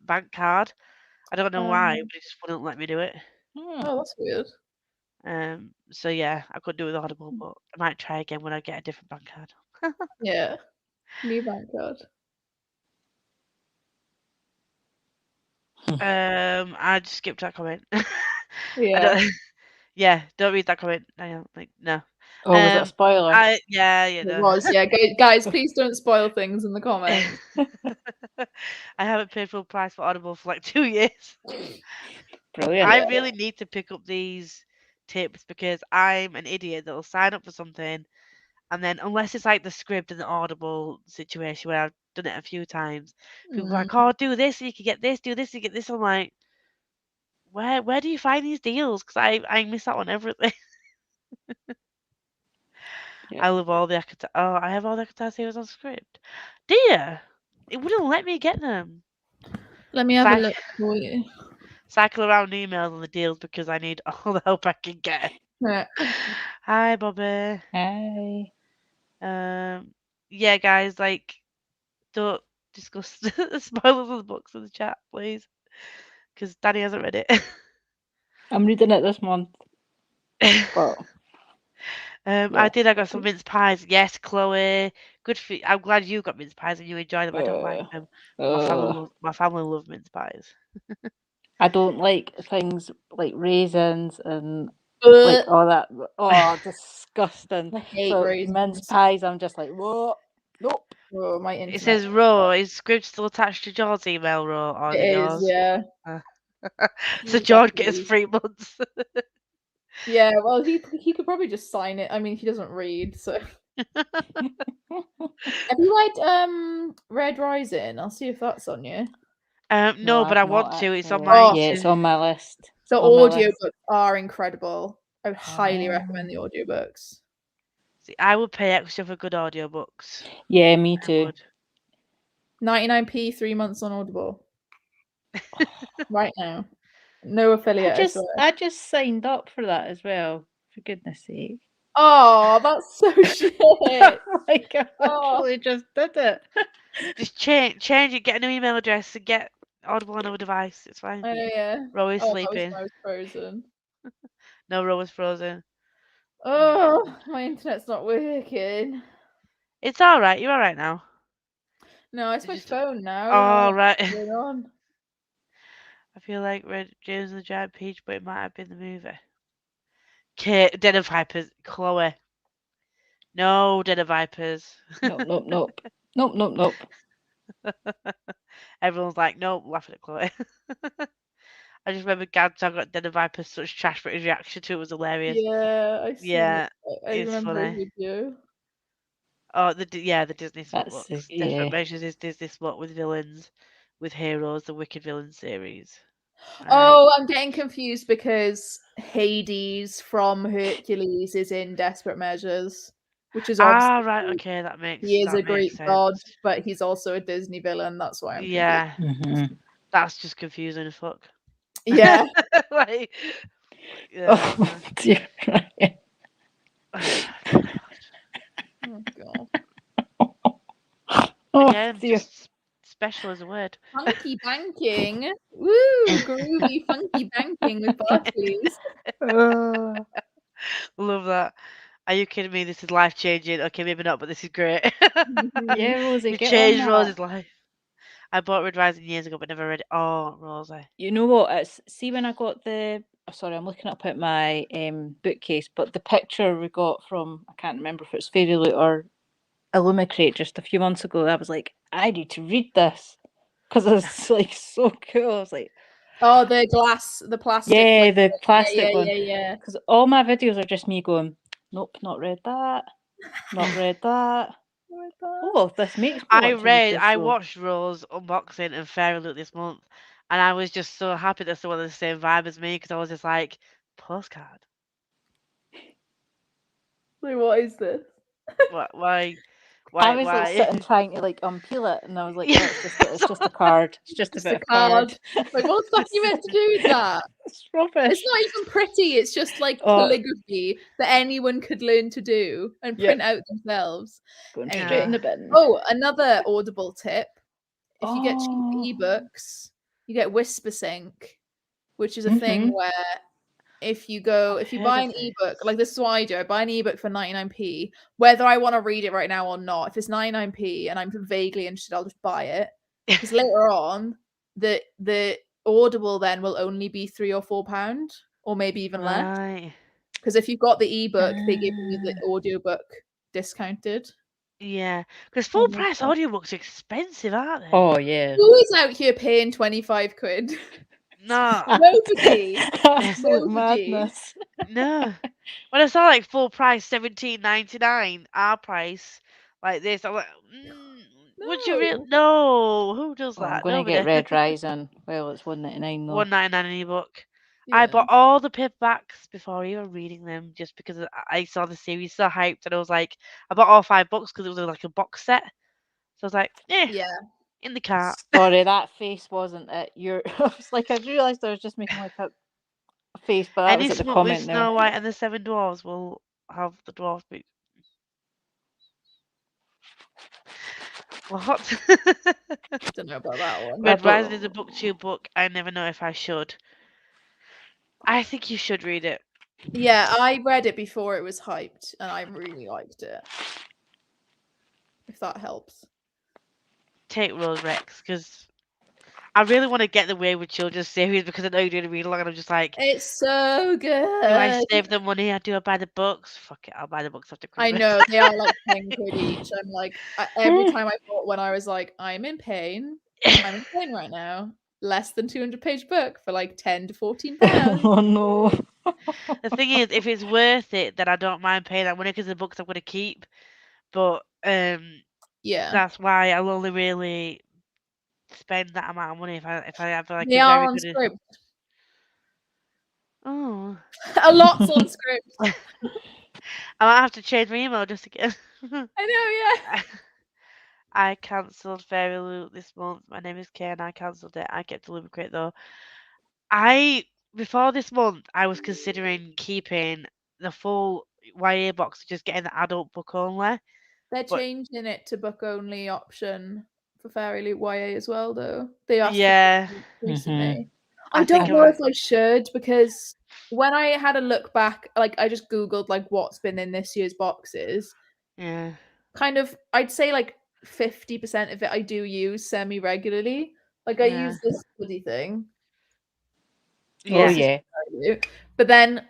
bank card. I don't know why, but it just wouldn't let me do it. Oh, that's weird. So yeah, I couldn't do it with Audible, but I might try again when I get a different bank card. Yeah. New bank card. I just skipped that comment. Yeah. Yeah, don't read that comment. Like no. Oh, was it a spoiler? Yeah, It no. was, yeah. Guys, please don't spoil things in the comments. I haven't paid full price for Audible for like 2 years. Brilliant. I really need to pick up these tips because I'm an idiot that'll sign up for something and then unless it's like the script and the Audible situation where I've done it a few times, people are like, oh, do this and you can get this, do this and you get this. I'm like, where do you find these deals? Because I miss out on everything. I love all the I have all the Akatar series on script. Dear, it wouldn't let me get them. Let me have a look for you. Cycle around emails on the deals because I need all the help I can get. Yeah. Hi, Bobby. Hi. Yeah, guys, like, don't discuss the spoilers of the books in the chat, please, because Danny hasn't read it. I'm reading it this month. But I got some mince pies. Yes, Chloe. Good for you. I'm glad you got mince pies and you enjoy them. I don't like them. My family love mince pies. I don't like things like raisins and like all that. Oh, disgusting. I hate so raisins. Mince pies, I'm just like, whoa, nope. Oh, my internet. It says Ro. Is script still attached to George's email, Ro? Or It yours? is, yeah. So George gets 3 months. Yeah, well, he could probably just sign it. I mean, he doesn't read, so. Have you read Red Rising? I'll see if that's on you. No, but I want to. It's on my my it's on my list. The audiobooks are increndble. I would highly recommend the audiobooks. See, I would pay extra for good audiobooks. Yeah, me too. 99p, 3 months on Audible. Right now. No affiliate. I just signed up for that as well, for goodness sake. Oh, that's so shit. Like I literally just did it. Just change it, get a new email address and get Audible on a device. It's fine. Oh yeah. Ro is sleeping. I was frozen. No, Ro was frozen. Oh, my internet's not working. It's alright, you're alright now. No, it's my phone now. Oh, right. What's going on? I feel like Red James and the Giant Peach, but it might have been the movie. Kate, Den of Vipers, Chloe. No, Den of Vipers. Nope. everyone's like, nope, laughing at Chloe. I just remember Gantog got Dead of Viper such trash, but his reaction to it was hilarious. Yeah, I see. Yeah, I it's remember a funny. video. Oh, the Disney Smut That's books. yeah. Desperate Measures is Disney Smut with villains, with heroes, the Wicked Villain series. Right. Oh, I'm getting confused because Hades from Hercules is in Desperate Measures, which is obviously right, okay, that makes he is that a Greek makes god, sense. but he's also a Disney villain. That's why I'm Yeah, Mhm. that's just confusing as fuck. confused. Yeah. Like, yeah. Oh dear. Ryan. Oh god. Oh Again, dear. just special as a word. Funky banking. Woo! Groovy funky banking with Barclays. Oh. Love that. Are you kidding me? This is life changing. Okay, maybe not, but this is great. Yeah, Rosie, You get changed on that. Rose's life. I bought Red Rising years ago, but never read it. Oh, Rosie. You know what? It's see when I got the. Oh, sorry, I'm looking up at my bookcase, but the picture we got from I can't remember if it's Fairy Loot or Illumicrate just a few months ago. I was like, I need to read this because it's like so cool. I was like, Oh, the plastic. yeah, like, the plastic yeah, one. yeah. Because all my videos are just me going, nope, not read that, not read that. Oh, this makes me want to read this, I though. watched Rose unboxing and Fairy Loot this month, and I was just so happy that someone had the same vibe as me because I was just like, postcard. Like, what is this? Why? I was like sitting trying to like unpeel it, and I was like, Yeah. oh, it's just a card. It's just a bit of card. Like, what the fuck are you meant to do with that? It's rubbish. It's not even pretty. It's just like Oh. calligraphy that anyone could learn to do and Yep. print out themselves. Going Anyway. straight in the bin. Oh, another Audible tip. If you get Oh. cheap ebooks, you get WhisperSync, which is a thing where if you buy an ebook, like this is what I do, I buy an ebook for 99p, whether I want to read it right now or not. If it's 99p and I'm vaguely interested, I'll just buy it. Because later on, the Audible then will only be £3 or £4, or maybe even less. Right. Because if you've got the ebook, they give you the audiobook discounted. Yeah, because full price audiobooks are expensive, aren't they? Oh yeah. Who is out here paying 25 quid? No. Nobody. Absolute Nobody. madness. No. When I saw like full price $17.99, our price like this, I'm like, would you really? No, who does Oh, I'm that? going Nobody. to get Red Rising. Well, it's $1.99 though. $1.99 an ebook. Yeah. I bought all the paperbacks before even reading them, just because I saw the series so hyped, and I was like, I bought all 5 books because it was like a box set. So I was like, Yeah. in the cart. Sorry, that face wasn't it. I was like, I realised I was just making like a face, but that Any was at the Smut with comment Snow now. White and the 7 Dwarves will have the dwarf book. What? Don't know about that one. Red Rising is a booktube book. I never know if I should. I think you should read it. Yeah, I read it before it was hyped, and I really liked it. If that helps. Take Rose Rex, because I really want to get the Wayward Children series because I know you're doing a read along, and I'm just like, it's so good. Do I save the money? Do I buy the books? Fuck it, I'll buy the books after Christmas. I know they are like 10 quid each. I'm like, every time I bought one, I was like, I'm in pain. I'm in pain right now. Less than 200-page book for like £10 to £14. Oh no. The thing is, if it's worth it, then I don't mind paying that money because the books I'm going to keep. But yeah, that's why I'll only really spend that amount of money if I have like they a are very on good. script. Oh, A lot's on script. I might have to change my email just again. I know, yeah. I cancelled Fairy Loot this month. My name is Kay and I cancelled it. I kept Illumicrate though. Before this month, I was considering keeping the full YA box, just getting the adult book only. They're changing it to book only option for Fairy Loot YA as well, though. They asked recently. I don't know if I should, because when I had a look back, like I just Googled like what's been in this year's boxes. Yeah. Kind of, I'd say like 50% of it I do use semi-regularly. Like I use this bloody thing. Oh yeah. But then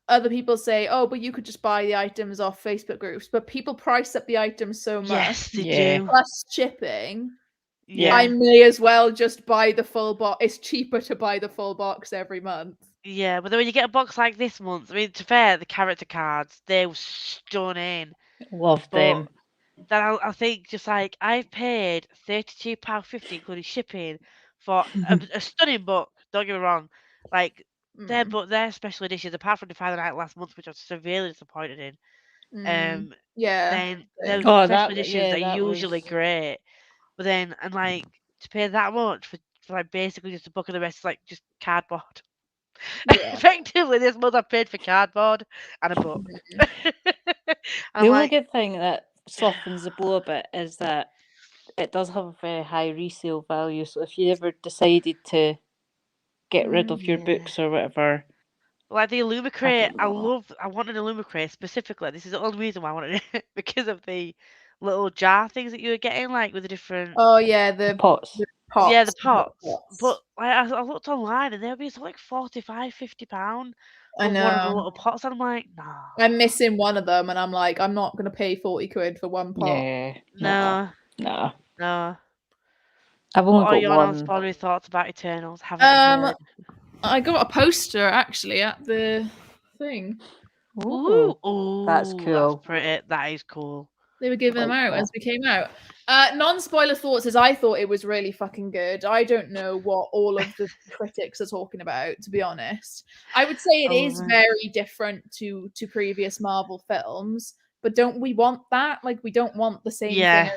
other people say, oh, but you could just buy the items off Facebook groups. But people price up the items so much. Yes, they do. Plus shipping. Yeah. I may as well just buy the full box. It's cheaper to buy the full box every month. Yeah, but then when you get a box like this month, I mean, to be fair, the character cards, they were stunning. Love But them. then I think just like I've paid £32.50 including shipping for a stunning book. Don't get me wrong, like their special editions, apart from Defy the Night last month, which I was severely disappointed in. Yeah. Then those Oh, special that editions yeah, are that usually was great, but then and like to pay that much for like basically just a book and the rest is like just cardboard. Yeah. Effectively, this month I paid for cardboard and a book. the I'm only like, good thing that softens the blow a bit is that it does have a very high resale value. So if you ever decided to get rid of your yeah. books or whatever, Like the Illumicrate, I lot. wanted an Illumicrate specifically. This is the only reason why I wanted it because of the little jar things that you were getting, like with the different. Oh yeah, the the pots. pots. Yeah, the pots. pots. But like, I looked online and they'll be like £45-50 I for one of the know. little pots, and I'm like, nah, I'm missing one of them, and I'm like, I'm not gonna pay 40 quid for one pot. Yeah, no, no. no. I've What only are got your one. non-spoilery thoughts about Eternals? Haven't heard. I got a poster actually at the thing. Ooh, that's That's cool. pretty. That is cool. They were giving them Like out that. as we came out. Non-spoiler thoughts is I thought it was really fucking good. I don't know what all of the critics are talking about, to be honest. I would say it is very different to previous Marvel films, but don't we want that? Like, we don't want the same thing over.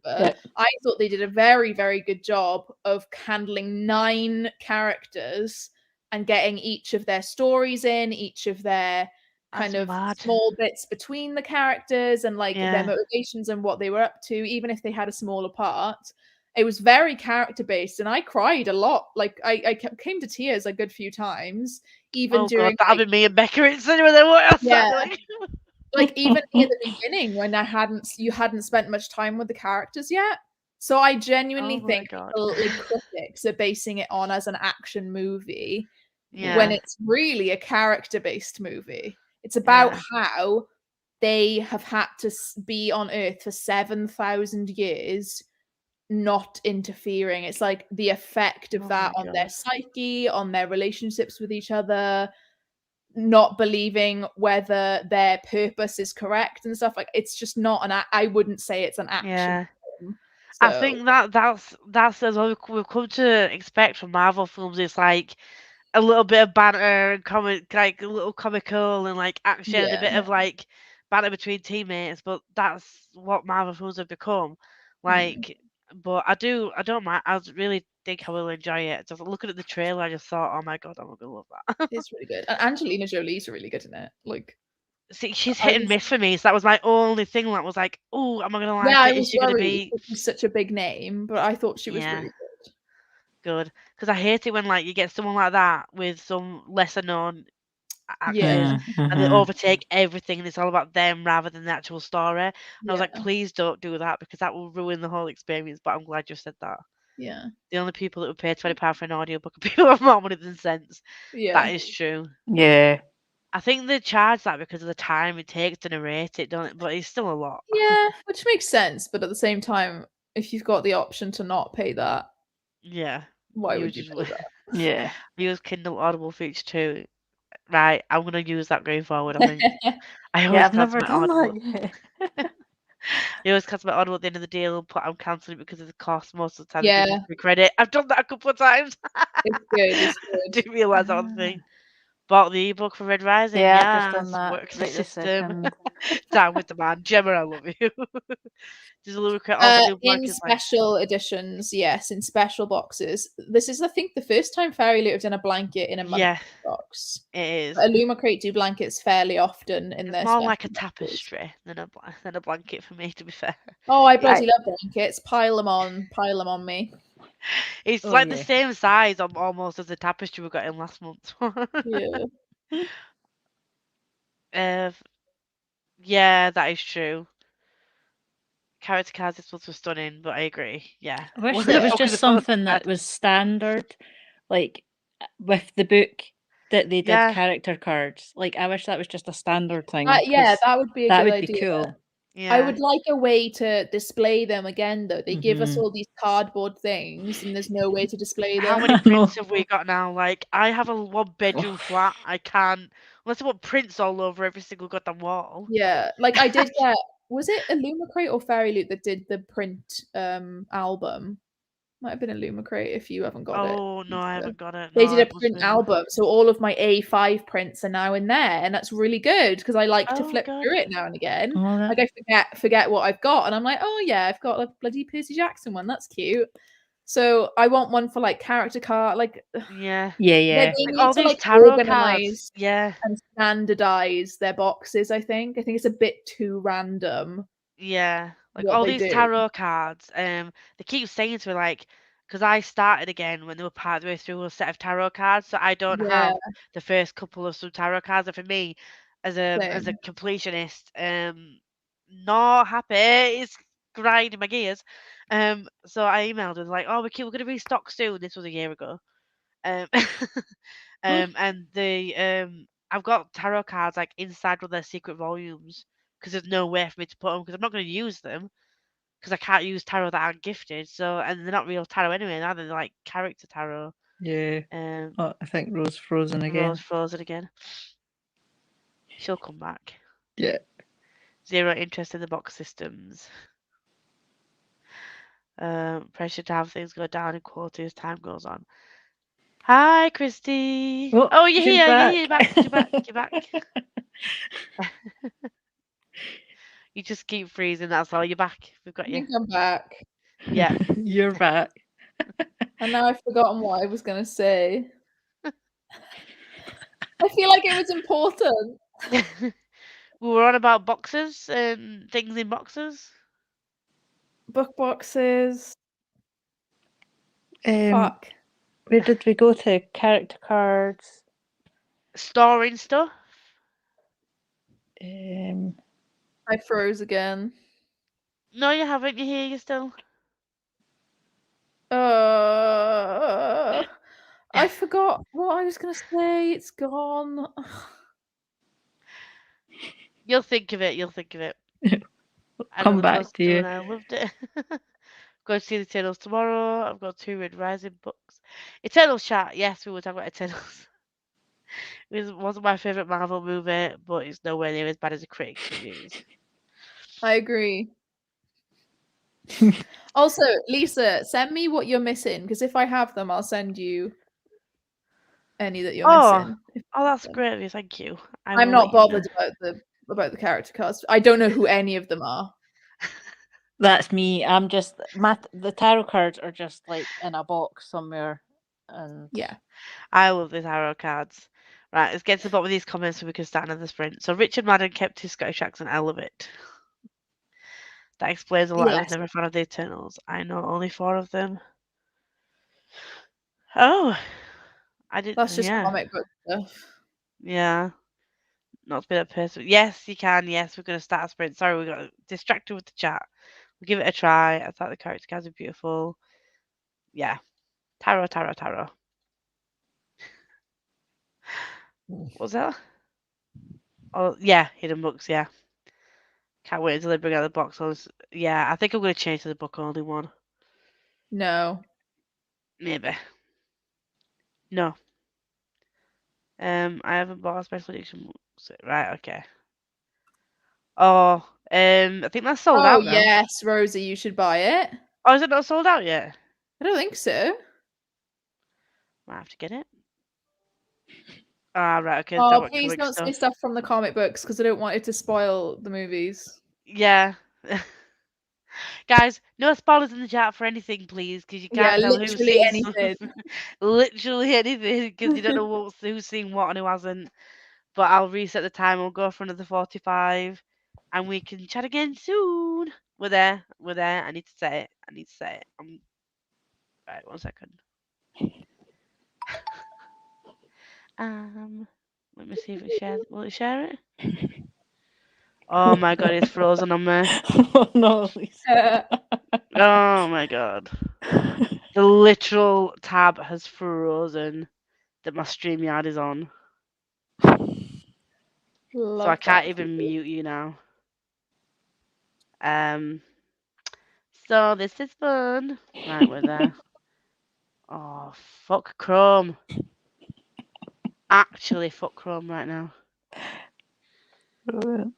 Yeah. I thought they did a very, very good job of handling 9 characters and getting each of their stories in, each of their kind That's of mad. small bits between the characters and like Yeah. their motivations and what they were up to, even if they had a smaller part. It was very character based, and I cried a lot. Like I came to tears a good few times, even Oh during god, that'll be me and Becca in cinema. Then what else? Yeah. Like, like even near the beginning when you hadn't spent much time with the characters yet. So I genuinely Oh my think God. people, like, critics are basing it on as an action movie yeah. when it's really a character based movie. It's about how they have had to be on Earth for 7,000 years, not interfering. It's like the effect of that on their psyche, on their relationships with each other, not believing whether their purpose is correct and stuff. Like, it's just not I wouldn't say it's an action film. So. I think that's as we've come to expect from Marvel films. It's like a little bit of banter and comic, like a little comical and like action and a bit of like banter between teammates. But that's what Marvel films have become. Like, but I don't mind. I really think I will enjoy it. Just looking at the trailer, I just thought, oh my god, I'm gonna love that. It's really good. And Angelina Jolie's really good in it. Like, see, she's hit and miss for me. So that was my only thing that was like, oh, am I gonna like it? I Is was she gonna worried be because she's such a big name, but I thought she was really good? Because I hate it when like you get someone like that with some lesser known actors and they overtake everything and it's all about them rather than the actual story. And I was like, please don't do that because that will ruin the whole experience. But I'm glad you said that. Yeah. The only people that would pay £20 for an audiobook are people who have more money than sense. Yeah. That is true. Yeah. I think they charge that because of the time it takes to narrate it, don't it? But it's still a lot. Yeah, which makes sense. But at the same time, if you've got the option to not pay that, why would you pay that? Yeah. Use Kindle Audible feature too. Right, I'm gonna use that going forward. I think. I've never done that yet. You always cancel my Audible at the end of the deal, but I'm cancelling it because of the cost most of the time. Yeah. Credit. I've done that a couple of times. It's good. It's good. Didn't realise that was the thing. Bought the ebook for Red Rising. Yeah, I've just done that. Works the Right this system. second. Down with the man. Gemma, I love you. Does Illumicrate in special editions, yes, in special boxes. This is, I think, the first time Fairyloot have done a blanket in a money box. It is. Illumicrate do blankets fairly often in their more like a tapestry than a blanket for me, to be fair. Oh, I bloody love blankets. Pile them on me. It's like the same size almost as the tapestry we got in last month. Yeah, that is true. Character cards this month were stunning, but I agree. Yeah. I wish there was just something that was standard, like with the book that they did character cards. Like, I wish that was just a standard thing. Yeah, that would be a good idea. Cool. Yeah. I would like a way to display them again, though. They give us Mhm. all these cardboard things, and there's no way to display How them. many I prints know. have we got now? Like, I have a one-bedroom flat. I can't, unless I want prints all over every single goddamn wall. Yeah, like I did get. Was it Illumicrate or Fairy Loot that did the print album? Might have been Illumicrate if you haven't got it. Oh no, I haven't got it. They No, did a it must print be- album, so all of my A5 prints are now in there, and that's really good because I like to Oh, flip God. through it now and again. All Like right. I forget what I've got, and I'm like, oh yeah, I've got a bloody Percy Jackson one. That's cute. So I want one for like character card, like Yeah. Yeah, yeah. they Like need all to these like tarot organize cards. Yeah. and standardize their boxes. I think it's a bit too random. Yeah. Like What all they these do. tarot cards. They keep saying to me like, because I started again when they were part of the way through a set of tarot cards, so I don't Yeah, have the first couple of some tarot cards. And for me, as a same. completionist, not happy. It's grinding my gears. So I emailed her like, oh, we're going to restock soon. This was a year ago. Um, and I've got tarot cards like inside one of their secret volumes because there's no way for me to put them because I'm not going to use them because I can't use tarot that aren't gifted. So and they're not real tarot anyway. Now they're like character tarot. Yeah. Um, Oh, I think Rose frozen again. Rose frozen again. She'll come back. Yeah. Zero interest in the box systems. Pressure to have things go down in quality as time goes on. Hi, Christy. Oh, you're she's here. back. You're back. You're back. You're back. You just keep freezing. That's all. You're back. We've got I you. think I'm back. Yeah. You're back. And now I've forgotten what I was gonna say. I feel like it was important. We were on about boxes and things in boxes. Book boxes. Um, Fuck. Where did we go to? Character cards. Storing stuff. I froze again. No, you haven't. You're here. You're still. I forgot what I was gonna say. It's gone. You'll think of it. You'll think of it. Come back to you. And I loved it. Going to see the Eternals tomorrow. I've got 2 Red Rising books. Eternals chat. Yes, we will talk about Eternals. It wasn't my favourite Marvel movie, but it's nowhere near as bad as the critics' reviews. I agree. Also, Lisa, send me what you're missing because if I have them, I'll send you any that you're missing. Oh, that's great of you. Thank you. I'm not bothered about the character cards. I don't know who any of them are. That's me. I'm just the tarot cards are just like in a box somewhere, and Yeah. I love the tarot cards. Right, let's get to the bottom of these comments so we can start another sprint. So Richard Madden kept his Scottish accent. I love it. That explains a lot. I was never a fan of the Eternals. I know only 4 of them. Oh, I didn't. That's just comic book stuff. Yeah. Not to be that person. Yes, you can. Yes, we're going to start a sprint. Sorry, we got distracted with the chat. We'll give it a try. I thought the character cards are beautiful. Yeah. Tarot. What's that? Oh, yeah. Hidden books, yeah. Can't wait until they bring out the box. Yeah, I think I'm going to change to the book only one. No. Maybe. No. I haven't bought a special edition. Right, okay. Oh, I think that's sold out now. Oh, yes, Rosie, you should buy it. Oh, is it not sold out yet? I don't think so. Might have to get it. Ah, right, okay. Oh, please don't say stuff from the comic books because I don't want it to spoil the movies. Yeah. Guys, no spoilers in the chat for anything, please, because you can't tell who's literally anything. Literally anything, because you don't know who's seen what and who hasn't. But I'll reset the time. We'll go for another 45, and we can chat again soon. We're there. I need to say it. Right, 1 second. Let me see if it shares. Will it share it? Oh my god, it's frozen on me. Oh no, Lisa. Oh my god. The literal tab has frozen that my StreamYard is on. So I can't even mute you now. So this is fun. Right, we're there. Oh, fuck Chrome. Actually, fuck Chrome right now. Brilliant.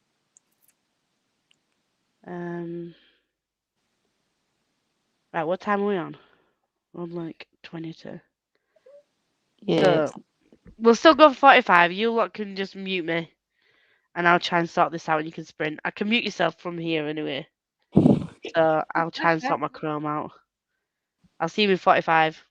Right, what time are we on? We're on like 22. Yeah. So, we'll still go for 45. You lot can just mute me. And I'll try and sort this out and you can sprint. I can mute yourself from here anyway. So, I'll try and sort my Chrome out. I'll see you in 45.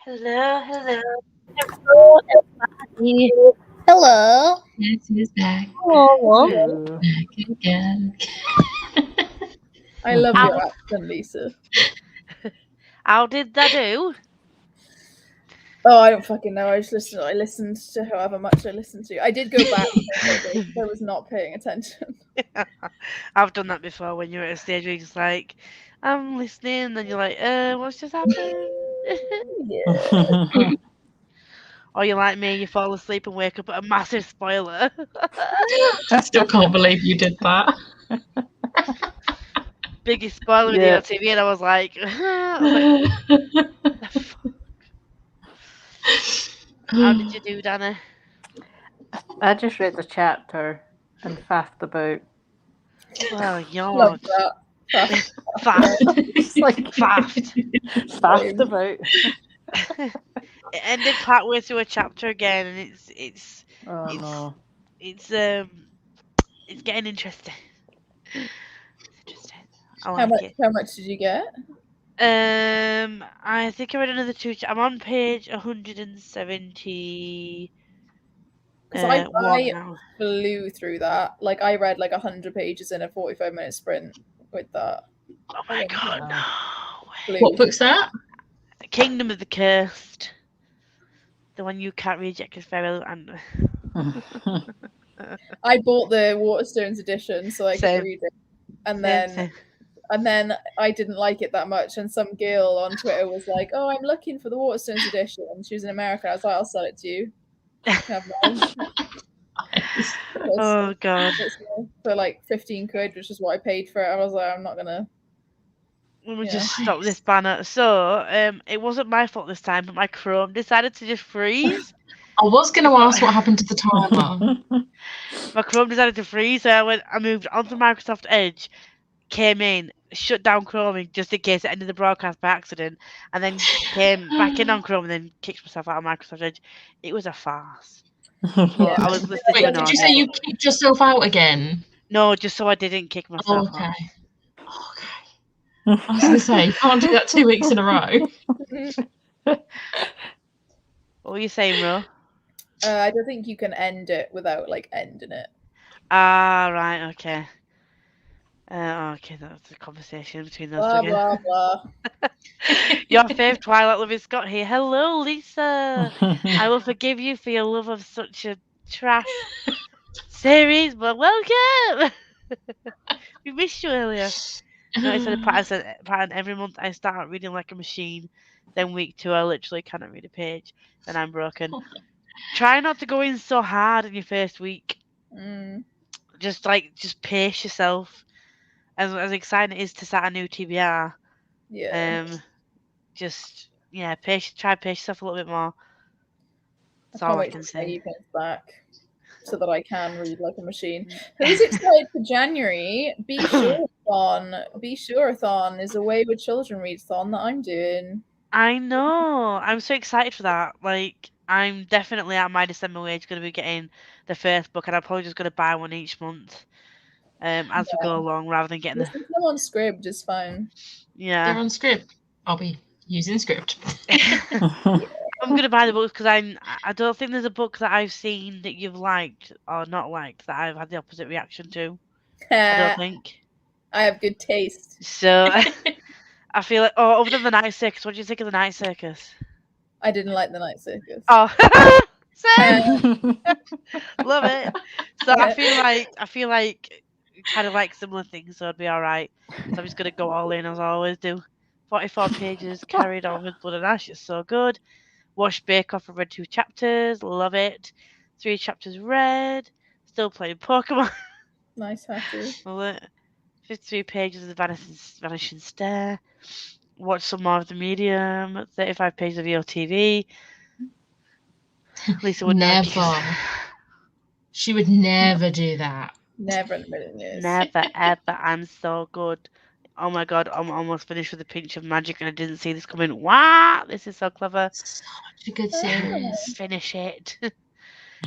Hello, hello. Hello. Yes, he's back. Hello. Back again. I love Ow. your accent, Lisa. How did that do? Oh, I don't fucking know. I listened to however much I listened to. I did go back because I was not paying attention. I've done that before when you're at a stage where you're just like, I'm listening, and then you're like, what's just happened? Yeah. Or you're like me, you fall asleep and wake up at a massive spoiler. I still can't believe you did that. Biggest spoiler with Yeah. the TV, and I was like, the fuck? How did you do, Danny? I just read the chapter and faffed about. Well, Love you're that. faffed. It's like Faffed. faffed about. It ended partway through a chapter again, and it's Oh no. it's getting interesting. It's interesting. I How like it. much did you get? I think I read another two. I'm on page 170. Because I now. flew through that. Like I read like 100 pages in a 45-minute sprint with that. Oh my god, Wow. no way. Flew. What book's that? Kingdom of the Cursed. The one you can't read yet because very and I bought the Waterstones edition so I Same. could read it, and then I didn't like it that much. And some girl on Twitter was like, "Oh, I'm looking for the Waterstones edition." And she was in America. I was like, "I'll sell it to you." You can have mine. Oh god. For like 15 quid, which is what I paid for it. I was like, I'm not gonna. Let me Yeah. just stop this banner. So, it wasn't my fault this time, but my Chrome decided to just freeze. I was going to ask what happened to the timer. My Chrome decided to freeze, so I moved onto Microsoft Edge, came in, shut down Chrome just in case it ended the broadcast by accident, and then came back in on Chrome and then kicked myself out of Microsoft Edge. It was a farce. Yeah. I was listening to Wait, an did you say you kicked yourself out again? No, just so I didn't kick Oh, myself okay. out. Okay. I was going to say, you can't do that 2 weeks in a row. What were you saying, Ro? I don't think you can end it without like ending it. Ah, right, okay. Okay, that was a conversation between those Blah two blah blah. Your fave Twilight Loving Scott here. Hello, Lisa. I will forgive you for your love of such a trash series, but welcome. We missed you earlier. No, it's a pattern. Every month I start reading like a machine. Then week 2, I literally cannot read a page. Then I'm broken. Try not to go in so hard in your first week. Mm. Just pace yourself. As exciting it is to start a new TBR. Yeah. Try pace yourself a little bit more. That's all I can say. You get back so that I can read like a machine. Who's excited for January? Be Sure-a-thon is a Way with Children read-thon that I'm doing. I know. I'm so excited for that. Like, I'm definitely at my December wage going to be getting the first book, and I'm probably just going to buy one each month as we go along, rather than getting Listen to them on Scribd is fine. They're on Scribd. I'll be using Scribd. I'm going to buy the books because I don't think there's a book that I've seen that you've liked or not liked that I've had the opposite reaction to. I don't think. I have good taste. So I feel like, other than the Night Circus, what do you think of the Night Circus? I didn't like the Night Circus. Oh, same. Love it. So I feel like kind of like similar things, so I'd be all right. So I'm just gonna go all in as I always do. 44 pages carried on with Blood and Ash. It's so good. Watched Bake Off. I've read 2 chapters. Love it. 3 chapters read. Still playing Pokemon. Nice, happy. Love it. 53 pages of the Vanishing Stare. Watch some more of The Medium. 35 pages of EOTV. Lisa would never. She would never do that. Never in a million years. Never, ever. I'm so good. Oh my god, I'm almost finished with A Pinch of Magic and I didn't see this coming. Wow, this is so clever. Such a good series. Finish it.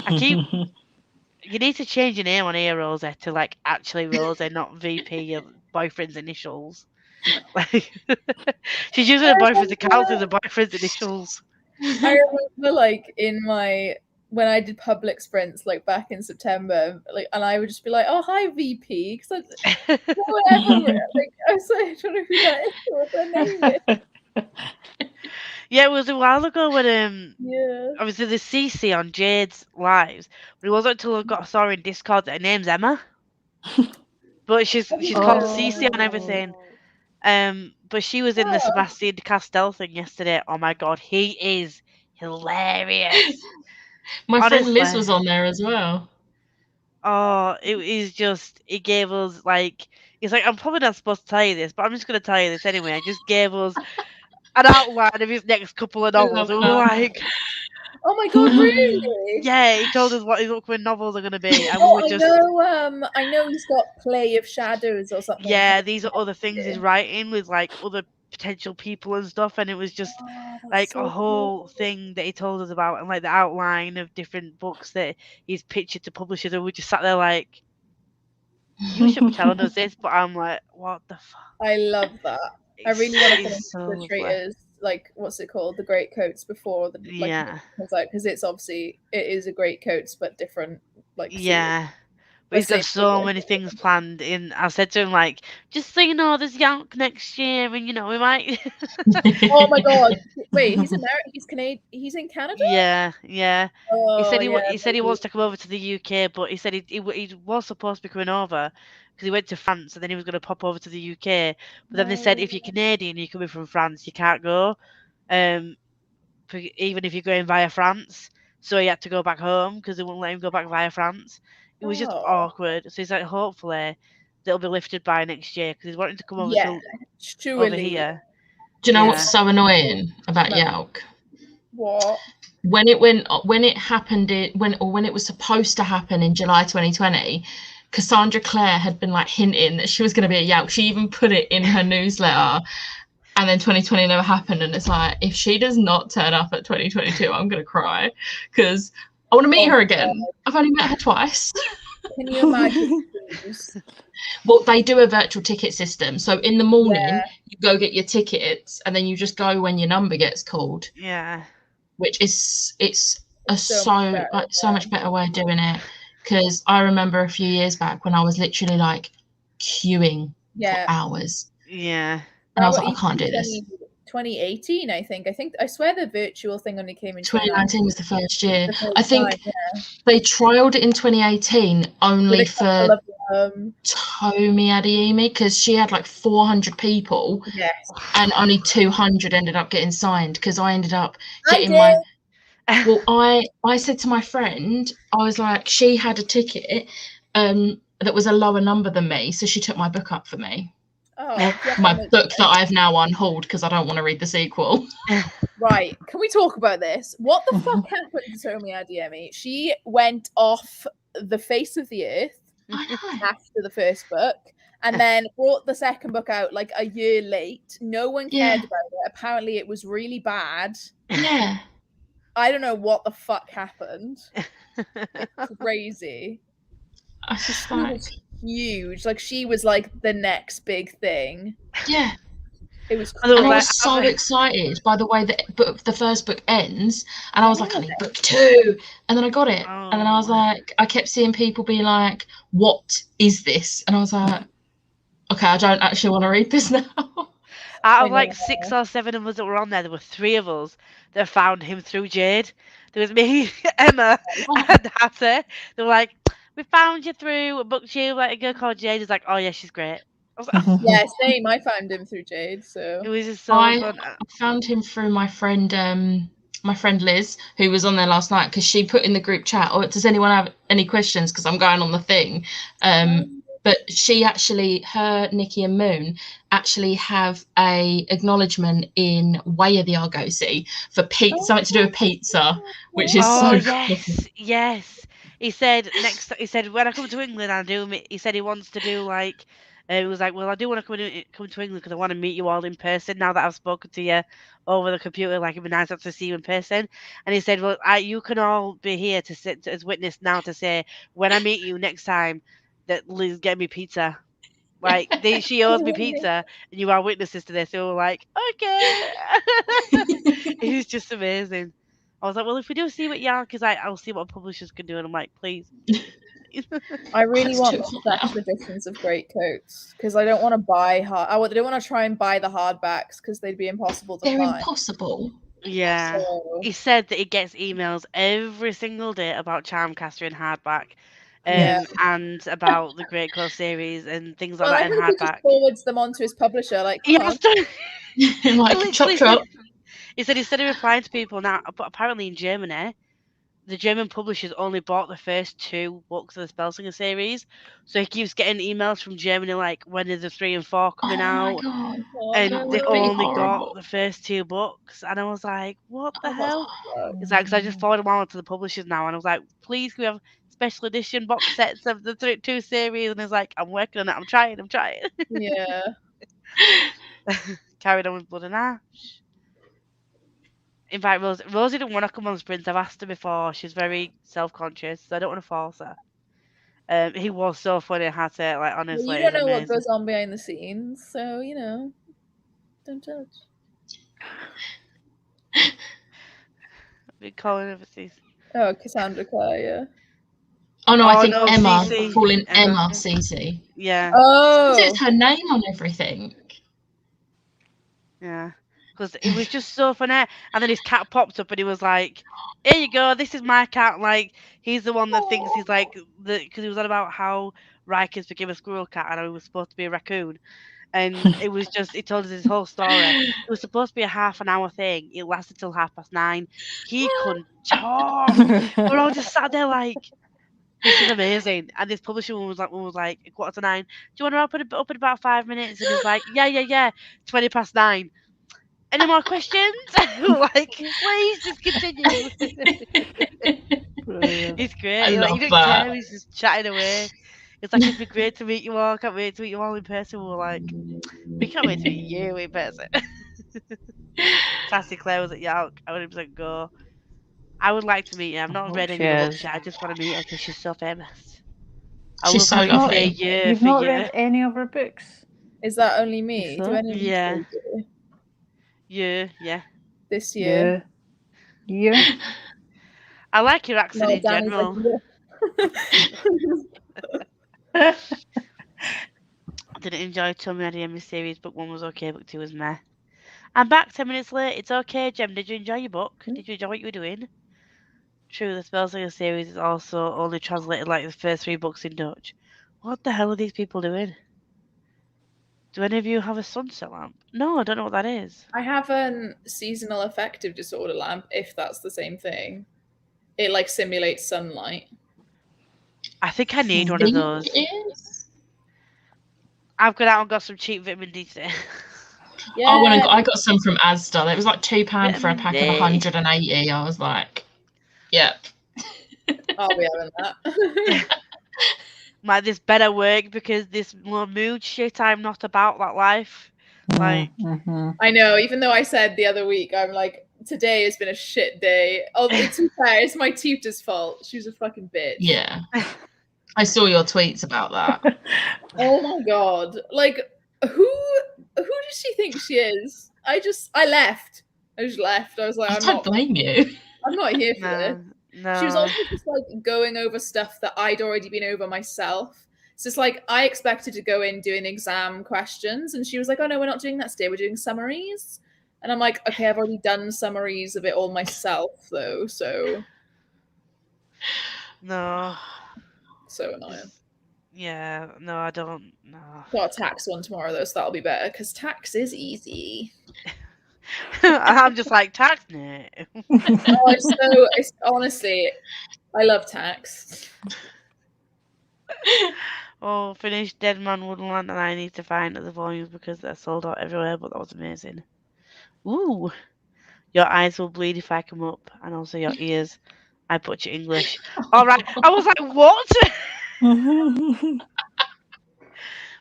You need to change your name on here, Rosa, to like actually Rosa, not VP, your boyfriend's initials. Like, she's using her boyfriend's account as her boyfriend's initials. I remember like when I did public sprints like back in September, like, and I would just be like, "Oh, hi VP," because whatever. Like, I don't know who that is or what their name is. Yeah, it was a while ago when Yeah. obviously the CC on Jade's lives, but it wasn't until I saw her in Discord that her name's Emma. But she's called CC on everything. But she was in the Sebastian Castell thing yesterday. Oh my god, he is hilarious. My friend Liz was on there as well. Oh, it gave us like, it's like, I'm probably not supposed to tell you this, but I'm just going to tell you this anyway. It just gave us an outline of his next couple of novels. And we were like, oh my god, really? Yeah, he told us what his upcoming novels are going to be. And I know he's got Play of Shadows or something. Yeah, these are other things he's writing with like other potential people and stuff, and it was just like a whole thing that he told us about, and like the outline of different books that he's pictured to publishers, and we just sat there like, you should be telling us this, but I'm like, what the fuck? I love that. I really want to finish the Traitors, like, what's it called, the Great Coats before the because it's obviously it is a Great Coats but different, like series. But he's got so many things planned in. I said to him, like, just so you know, there's Yank next year, and you know, we might. Oh my god! Wait, he's American. He's Canadian. He's in Canada. Yeah. He said he wants to come over to the UK, but he said he was supposed to be coming over because he went to France, and then he was going to pop over to the UK. But then they said if you're Canadian, you're coming from France, you can't go, even if you're going via France. So he had to go back home because they wouldn't let him go back via France. It was just awkward. So he's like, hopefully they'll be lifted by next year because he's wanting to come over over here. Do you know what's so annoying about Yelk? What? When it happened when it was supposed to happen in July 2020, Cassandra Clare had been like hinting that she was going to be at Yelk. She even put it in her newsletter. And then 2020 never happened. And it's like, if she does not turn up at 2022, I'm going to cry because I want to meet her again. I've only met her twice. Can you imagine? Well, they do a virtual ticket system. So in the morning, you go get your tickets and then you just go when your number gets called. Yeah. Which is, so much better way of doing it. Because I remember a few years back when I was literally like queuing for hours. Yeah. And I was like, I can't do this. 2018, I swear the virtual thing only came in 2019 was the first year. I think they trialed it in 2018 only for Tomi Adeyemi because she had like 400 people and only 200 ended up getting signed because I ended up getting well, I said to my friend, I was like, she had a ticket that was a lower number than me, so she took my book up for me. My book that I've now unhauled because I don't want to read the sequel. Right. Can we talk about this? What the fuck happened to Tomi Adeyemi? She went off the face of the earth after the first book and then brought the second book out like a year late. No one cared about it. Apparently it was really bad. Yeah. I don't know what the fuck happened. It's crazy. I just like huge. Like she was like the next big thing. Yeah. It was crazy. And I was so excited by the way that the first book ends and I was like, I need book 2 and then I got it. And then I was like, I kept seeing people be like, what is this? And I was like, okay, I don't actually want to read this now. Out of like 6 or 7 of us that were on there were 3 of us that found him through Jade. There was me, Emma, and Hattie. They were like, we found you through a book you, like a girl called Jade. Is like, oh yeah, she's great. I was like, yeah, same. I found him through Jade, so it was just so fun. I found him through my friend Liz, who was on there last night because she put in the group chat, "Oh, does anyone have any questions?" Because I'm going on the thing. But she actually, her, Nikki and Moon actually have a acknowledgement in Way of the Argosy for something to do with pizza, which is so cool. Yes. He said when I come to England, he said he wants to do like, he was like, well, I do want to come to England because I want to meet you all in person now that I've spoken to you over the computer. Like, it'd be nice to see you in person. And he said, well, you can all be here to sit as witness now to say when I meet you next time that Liz get me pizza. Like she owes me pizza, and you are witnesses to this. So we're like, okay. It was just amazing. I was like, well, if we do see what Yank is like, I'll see what publishers can do. And I'm like, please. I really That's want too the hot now. special editions of Great Coats because I don't want to buy I don't want to try and buy the hardbacks because they'd be impossible to They're find. impossible. Yeah. So, He said that he gets emails every single day about Charmcaster in hardback, Yeah. and about the Great Coat series and things like well, I that in hope he just hardback. forwards them on to his publisher. Like, come on. Yes, Like, chop chop. He said instead of replying to people now, but apparently in Germany, the German publishers only bought the first 2 books of the Spellslinger series, so he keeps getting emails from Germany like, when are the 3 and 4 coming out? God. And no. they That would be only horrible. got the first 2 books, and I was like, what the Oh, hell? It's like, because I just forwarded them on to the publishers now, and I was like, please, can we have special edition box sets of the 2 series? And he's like, I'm working on it, I'm trying. Yeah. Carried on with Blood and Ash. In fact, Rosie didn't want to come on sprints. I've asked her before. She's very self-conscious, so I don't want to force her. He was so funny, I had to, like, honestly. Well, you don't know what goes on behind the scenes, so, don't judge. I've been calling overseas. Oh, Cassandra Clare, yeah. Oh no, I think no, Emma. Cece. Calling Emma. Emma Cece. Yeah. Oh. It's her name on everything. Yeah. Because it was just so funny. And then his cat popped up and he was like, here you go, this is my cat. Like, he's the one that thinks he's like, because he was on about how Rikers became a squirrel cat and he was supposed to be a raccoon. And it was just, he told us his whole story. It was supposed to be a half-an-hour thing. It lasted till 9:30. He couldn't talk. We're all just sat there like, this is amazing. And this publisher one was like, 9:15. Do you want to open it up in about 5 minutes? And he's like, yeah, 9:20. Any more questions? Like, please just continue. He's great. I He love didn't that. care. He's just chatting away. It's like, it'd be great to meet you all. Can't wait to meet you all in person. We were like, we can't wait to meet you in person. Sassy Claire was at York. I would 100% go. I would like to meet her. I've not read any of the books yet. I just want to meet her because she's so famous. She's so lovely. You've not read any of her books? Is that only me? Do any of you Yeah. do? Yeah. This year? Yeah. I like your accent in Danny's general. Like, Didn't enjoy Tommy Adeyemi series. Book 1 was okay. Book 2 was meh. I'm back 10 minutes late. It's okay, Jem. Did you enjoy your book? Did you enjoy what you were doing? True, the Spellslinger series is also only translated like the first 3 books in Dutch. What the hell are these people doing? Do any of you have a sunset lamp? No, I don't know what that is. I have a seasonal affective disorder lamp, if that's the same thing. It like simulates sunlight. I think I need one of those. I've gone out and got some cheap vitamin D today. Yeah. I got some from Asda. It was like £2 for a pack of 180. I was like, yep. I'll be having that. Like, this better work because this more mood shit, I'm not about that life. Like, I know, even though I said the other week, I'm like, today has been a shit day. Oh, to be fair, it's my tutor's fault. She was a fucking bitch. Yeah. I saw your tweets about that. Oh my god. Like, who does she think she is? I left. I just left. I was like, I don't blame you. I'm not here for this. No. She was also just like going over stuff that I'd already been over myself. So it's like I expected to go in doing exam questions, and she was like, "Oh no, we're not doing that today. We're doing summaries." And I'm like, "Okay, I've already done summaries of it all myself, though." So No. so annoying. Yeah, no, I don't. No. Got a tax one tomorrow though, so that'll be better because tax is easy. I'm just like, tax? No. It's honestly, I love tax. Oh, finished Dead Man Woodland, and I need to find other volumes because they're sold out everywhere, but that was amazing. Ooh. Your eyes will bleed if I come up, and also your ears. I butcher English. All right. I was like, what?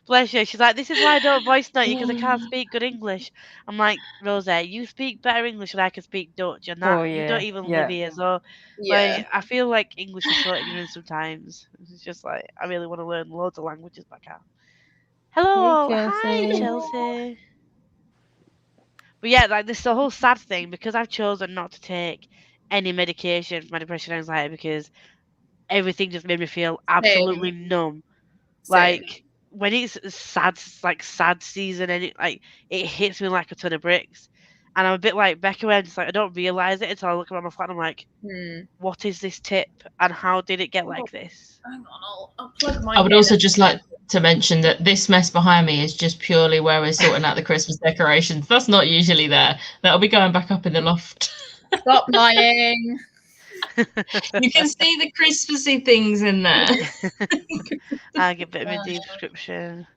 Bless you. She's like, this is why I don't voice note you because I can't speak good English. I'm like, Rosa, you speak better English than I can speak Dutch, and that you don't even live here. So, like, I feel like English is so ignorant sometimes. It's just like I really want to learn loads of languages, but I can't. Hello, Hey, hi Chelsea. Chelsea. But yeah, like this is the whole sad thing because I've chosen not to take any medication for my depression and anxiety because everything just made me feel absolutely numb. Same. Like when it's sad, like sad season, and it hits me like a ton of bricks. And I'm a bit like Becca, where I'm just like I don't realize it until I look around my flat. And I'm like, what is this tip, and how did it get like this? Hang on, I'll plug my. I would also just like to mention that this mess behind me is just purely where we're sorting out the Christmas decorations. That's not usually there. That'll be going back up in the loft. Stop lying. You can see the Christmassy things in there. I get vitamin D prescription.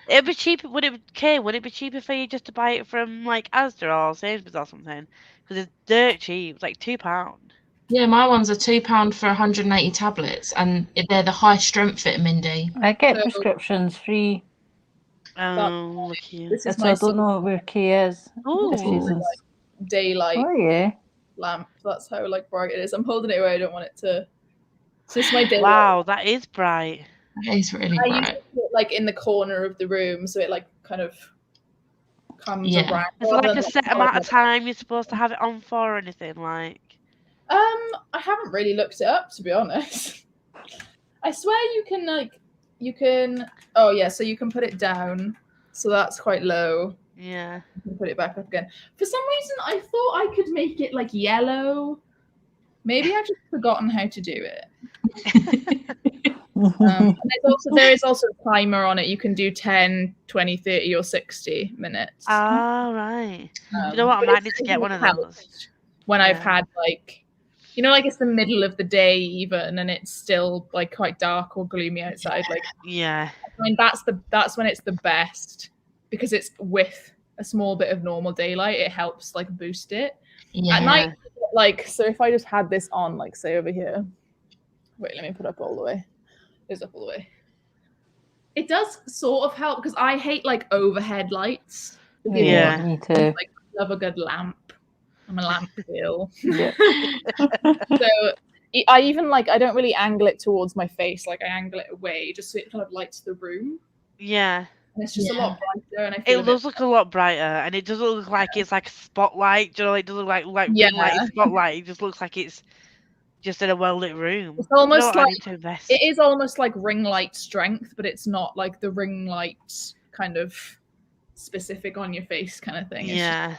It'd be cheaper. Would it be cheaper for you just to buy it from like Asda or Sainsbury's or something? Because it's dirt cheap. It's like £2. Yeah, my ones are £2 for 180 tablets, and they're the high strength vitamin D. I get So- prescriptions free, Oh, look at you. This is so my I don't know where Kay is. Ooh. This season's. daylight Oh yeah. lamp. That's how like bright it is. I'm holding it away. I don't want it to. It's just my daylight. Wow, that is bright. That is really I used bright. to put it like in the corner of the room, so it like kind of comes Yeah. around. Is it rather like than, a set amount of time you're supposed to have it on for or anything? Like, I haven't really looked it up, to be honest. I swear you can. Oh yeah, so you can put it down. So that's quite low. yeah. You can put it back up again. For some reason, I thought I could make it like yellow. Maybe I've just forgotten how to do it. And there is also a timer on it. You can do 10, 20, 30, or 60 minutes. All right. You know what? I But might it's need to get one of helped those. when I've Yeah. had like, like it's the middle of the day even, and it's still like quite dark or gloomy outside. Like, Yeah. I mean, that's when it's the best because it's with a small bit of normal daylight. It helps like boost it. Yeah. At night, like, so if I just had this on, like, say over here. Wait, let me put up all the way. It's up all the way. It does sort of help because I hate like overhead lights. Yeah. Me too. Like, I love a good lamp. I'm a lamp girl. Yeah. So I even like, I don't really angle it towards my face. Like, I angle it away just so it kind of lights the room. Yeah. And it's just a Yeah. lot brighter. And I feel It does look a lot brighter, and it doesn't look like it's like a spotlight. Do you know, it doesn't look like Yeah. ring light spotlight. It just looks like it's just in a well lit room. It's almost You know what, I like need to invest. it is almost like ring light strength, but it's not like the ring light kind of specific on your face kind of thing. It's just Yeah.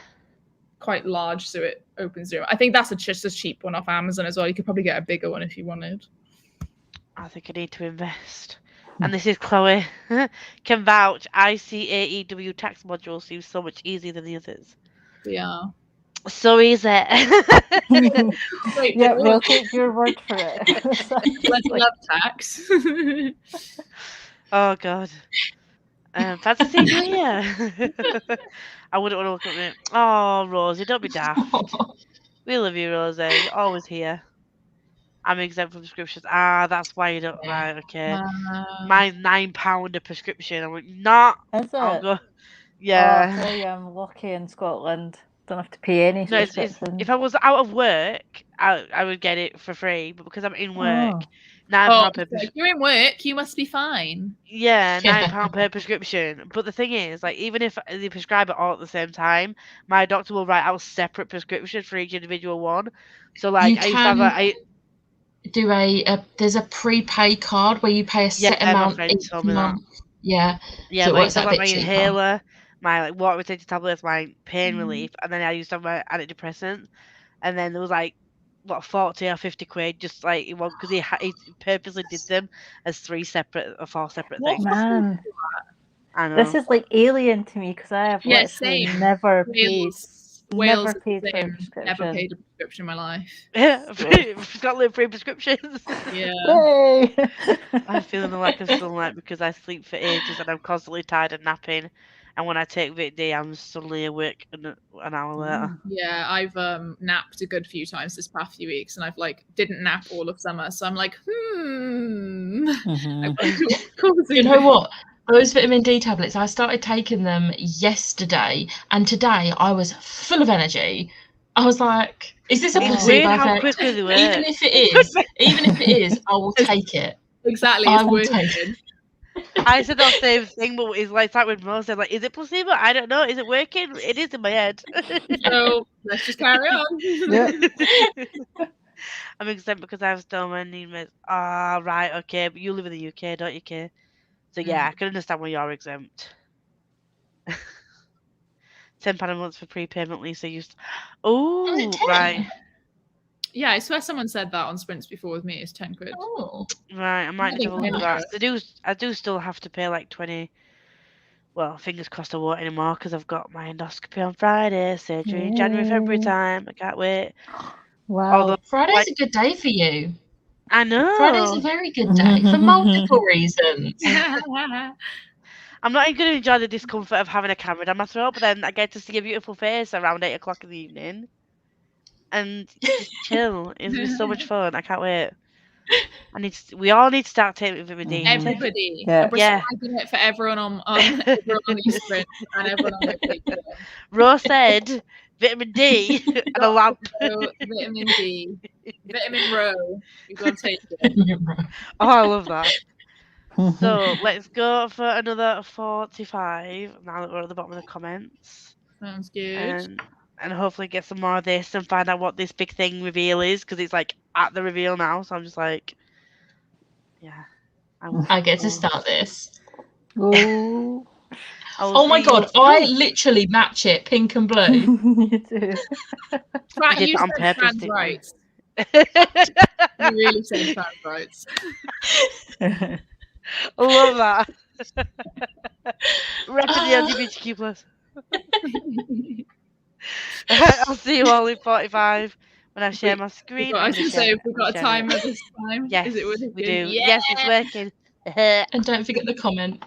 quite large, so it opens the room. I think that's just a cheap one off Amazon as well. You could probably get a bigger one if you wanted. I think I need to invest. And this is Chloe. Can vouch. ICAEW tax module seems so much easier than the others. Yeah. So easy. Wait, Yeah, we'll take your word for it. let's love tax. Oh god. Fancy seeing you here. I wouldn't want to look at me. Oh, Rosie, don't be daft. We love you, Rosie. You're always here. I'm exempt from prescriptions. Ah, that's why you don't. Right, okay. Mine's £9 a prescription. I'm like, nah. Is I'll it? go. Oh, I Yeah. tell you, I'm lucky in Scotland. Don't have to pay any No, subscription. if I was out of work, I would get it for free. But because I'm in work, Oh. £9 per so you're in work, you must be fine. Yeah, £9 per prescription. But the thing is, like, even if they prescribe it all at the same time, my doctor will write out separate prescriptions for each individual one. So, like, You I used to have can do there's a prepaid card where you pay a set my amount friend each told me that. month. Yeah. Yeah, So it like, I works used to out have a like, bit my cheaper. inhaler, my like water retention tablets, my pain relief, and then I used to have my antidepressant, and then there was like what 40 or 50 quid just like it was because he purposely did them as 4 separate things. Man, I know. this is like alien to me because I have Yeah, literally same. never paid. Wales Never is paid the for a same. Never prescription. paid a prescription in my life. Scotland free prescriptions. Yeah. Yay! I'm feeling the lack of sunlight because I sleep for ages and I'm constantly tired and napping. And when I take Vit D, I'm suddenly awake an hour later. Yeah, I've napped a good few times this past few weeks, and I've like didn't nap all of summer, so I'm like, Mhm. You know what? Those vitamin D tablets, I started taking them yesterday, and today I was full of energy. I was like, is this a It's It's placebo weird how effect? quickly they work. Even if it is, I will take it. Exactly. I It's will working. take it. I said the same thing, but it's like that with Mo said, like, is it placebo? I don't know. Is it working? It is in my head. So let's just carry on. Yeah. I'm exempt because I have stolen my meds. Ah, right, okay, but you live in the UK, don't you, Kay? So yeah, I can understand why you're exempt. £10 a month for prepayment, Lisa. Oh, right. Yeah, I swear someone said that on Sprints before with me. It's 10 quid. Oh. Right, I might need to have a look at that. I do still have to pay like 20. Well, fingers crossed I won't anymore because I've got my endoscopy on Friday, surgery in January, February Yay. time. I can't wait. Wow. Although, Friday's like, a good day for you. I know. Friday's a very good day for multiple reasons. I'm not even going to enjoy the discomfort of having a camera down my throat, but then I get to see a beautiful face around 8 o'clock in the evening. And just chill. It's going to be so much fun. I can't wait. We all need to start taking vitamin D. Everybody. Yeah. I'm prescribing it for everyone on everyone on the Sprint and everyone on the Patreon. Rose said vitamin D and a lamp. Vitamin D. Vitamin Row. You've got to take it. Oh, I love that. So let's go for another 45 now that we're at the bottom of the comments. Sounds good. And hopefully get some more of this and find out what this big thing reveal is because it's like at the reveal now. So I'm just like, yeah. I get to start this. Oh. Oh my god, I literally match it pink and blue. You do. Right, you on said purpose, trans rights. You really said trans rights. I love that. Rep the LGBTQ plus. I'll see you all in 45 when I share my screen. I should say, if we've got a timer this time. Yes, is it we do. Yeah! Yes, it's working. And don't forget the comment.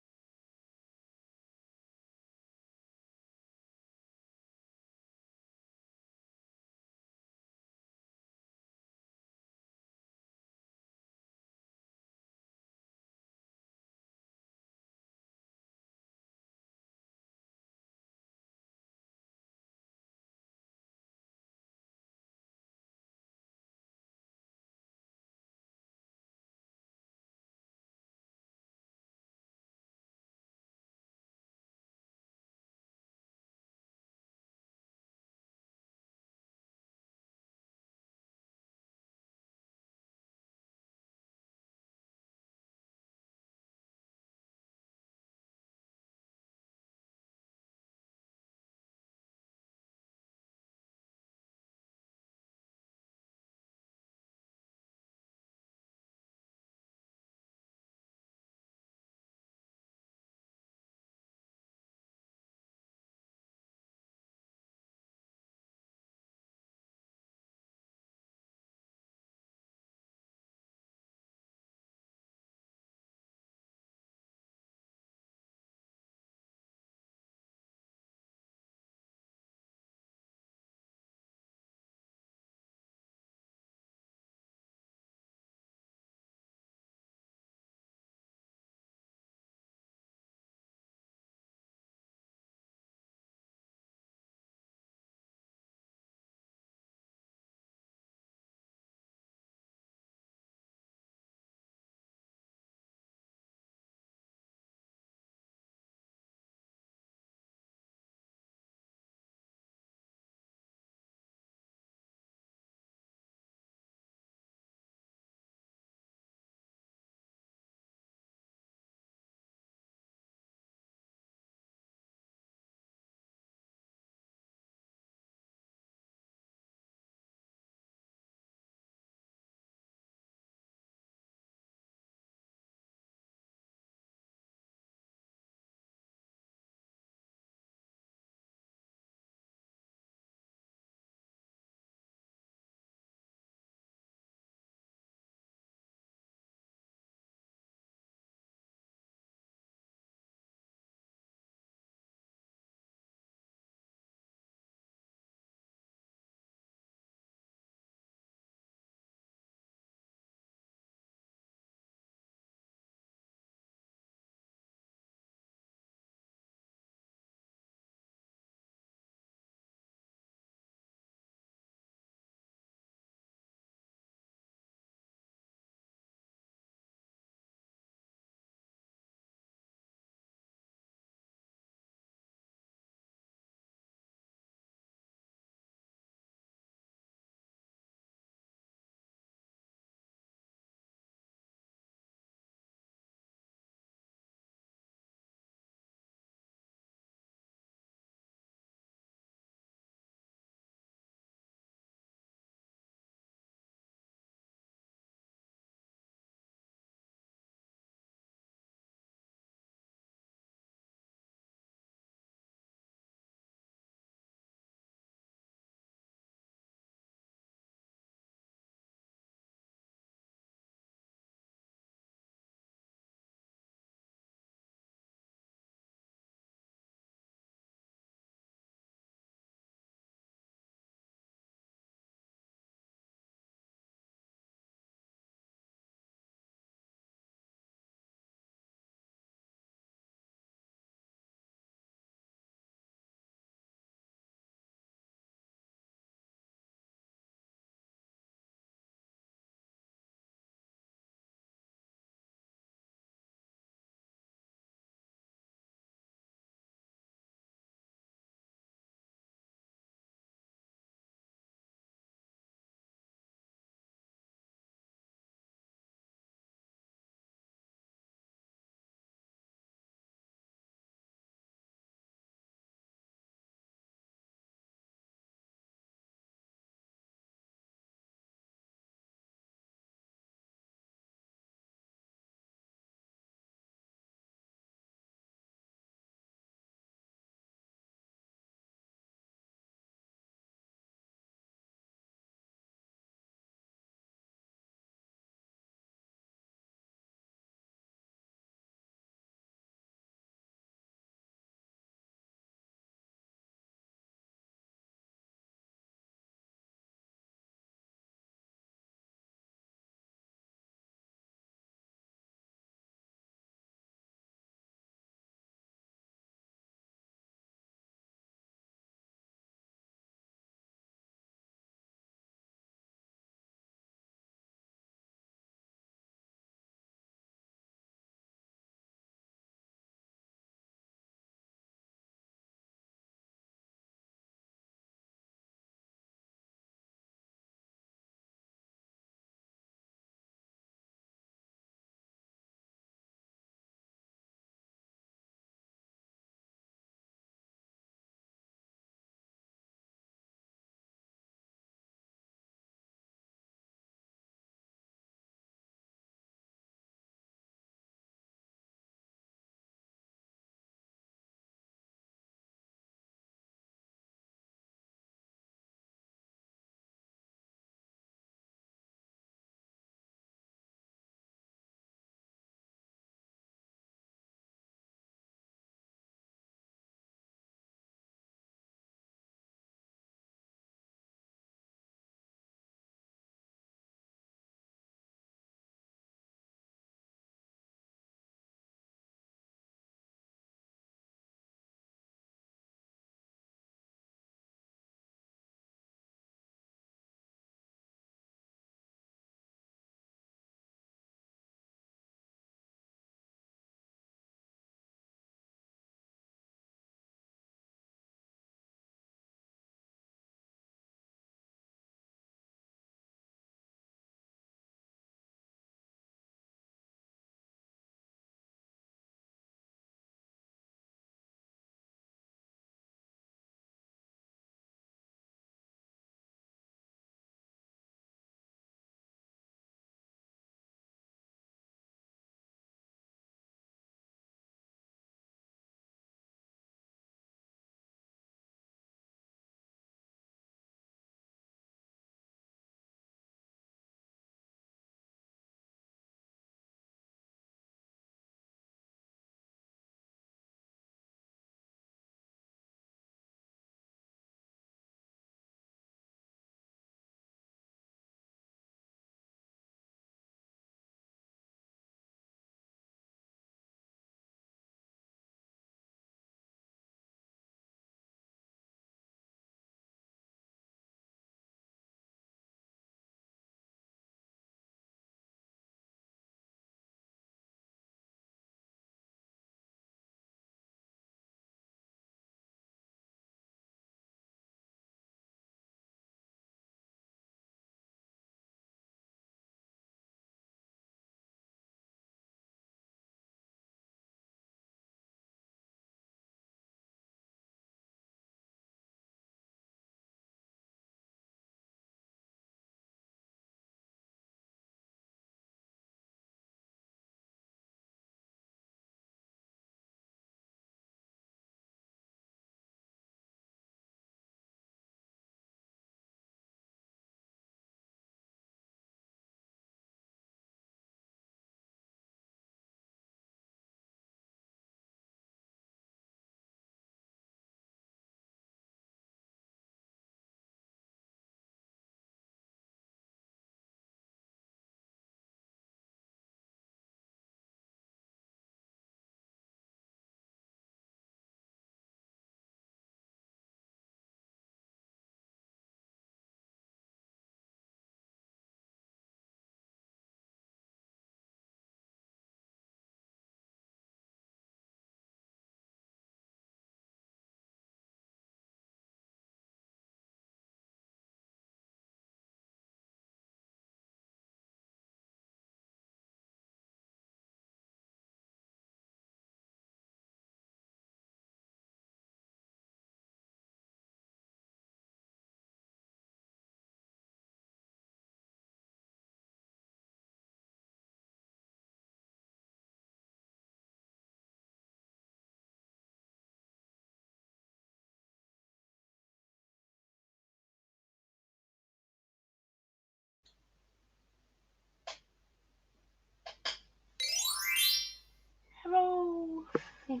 Hello.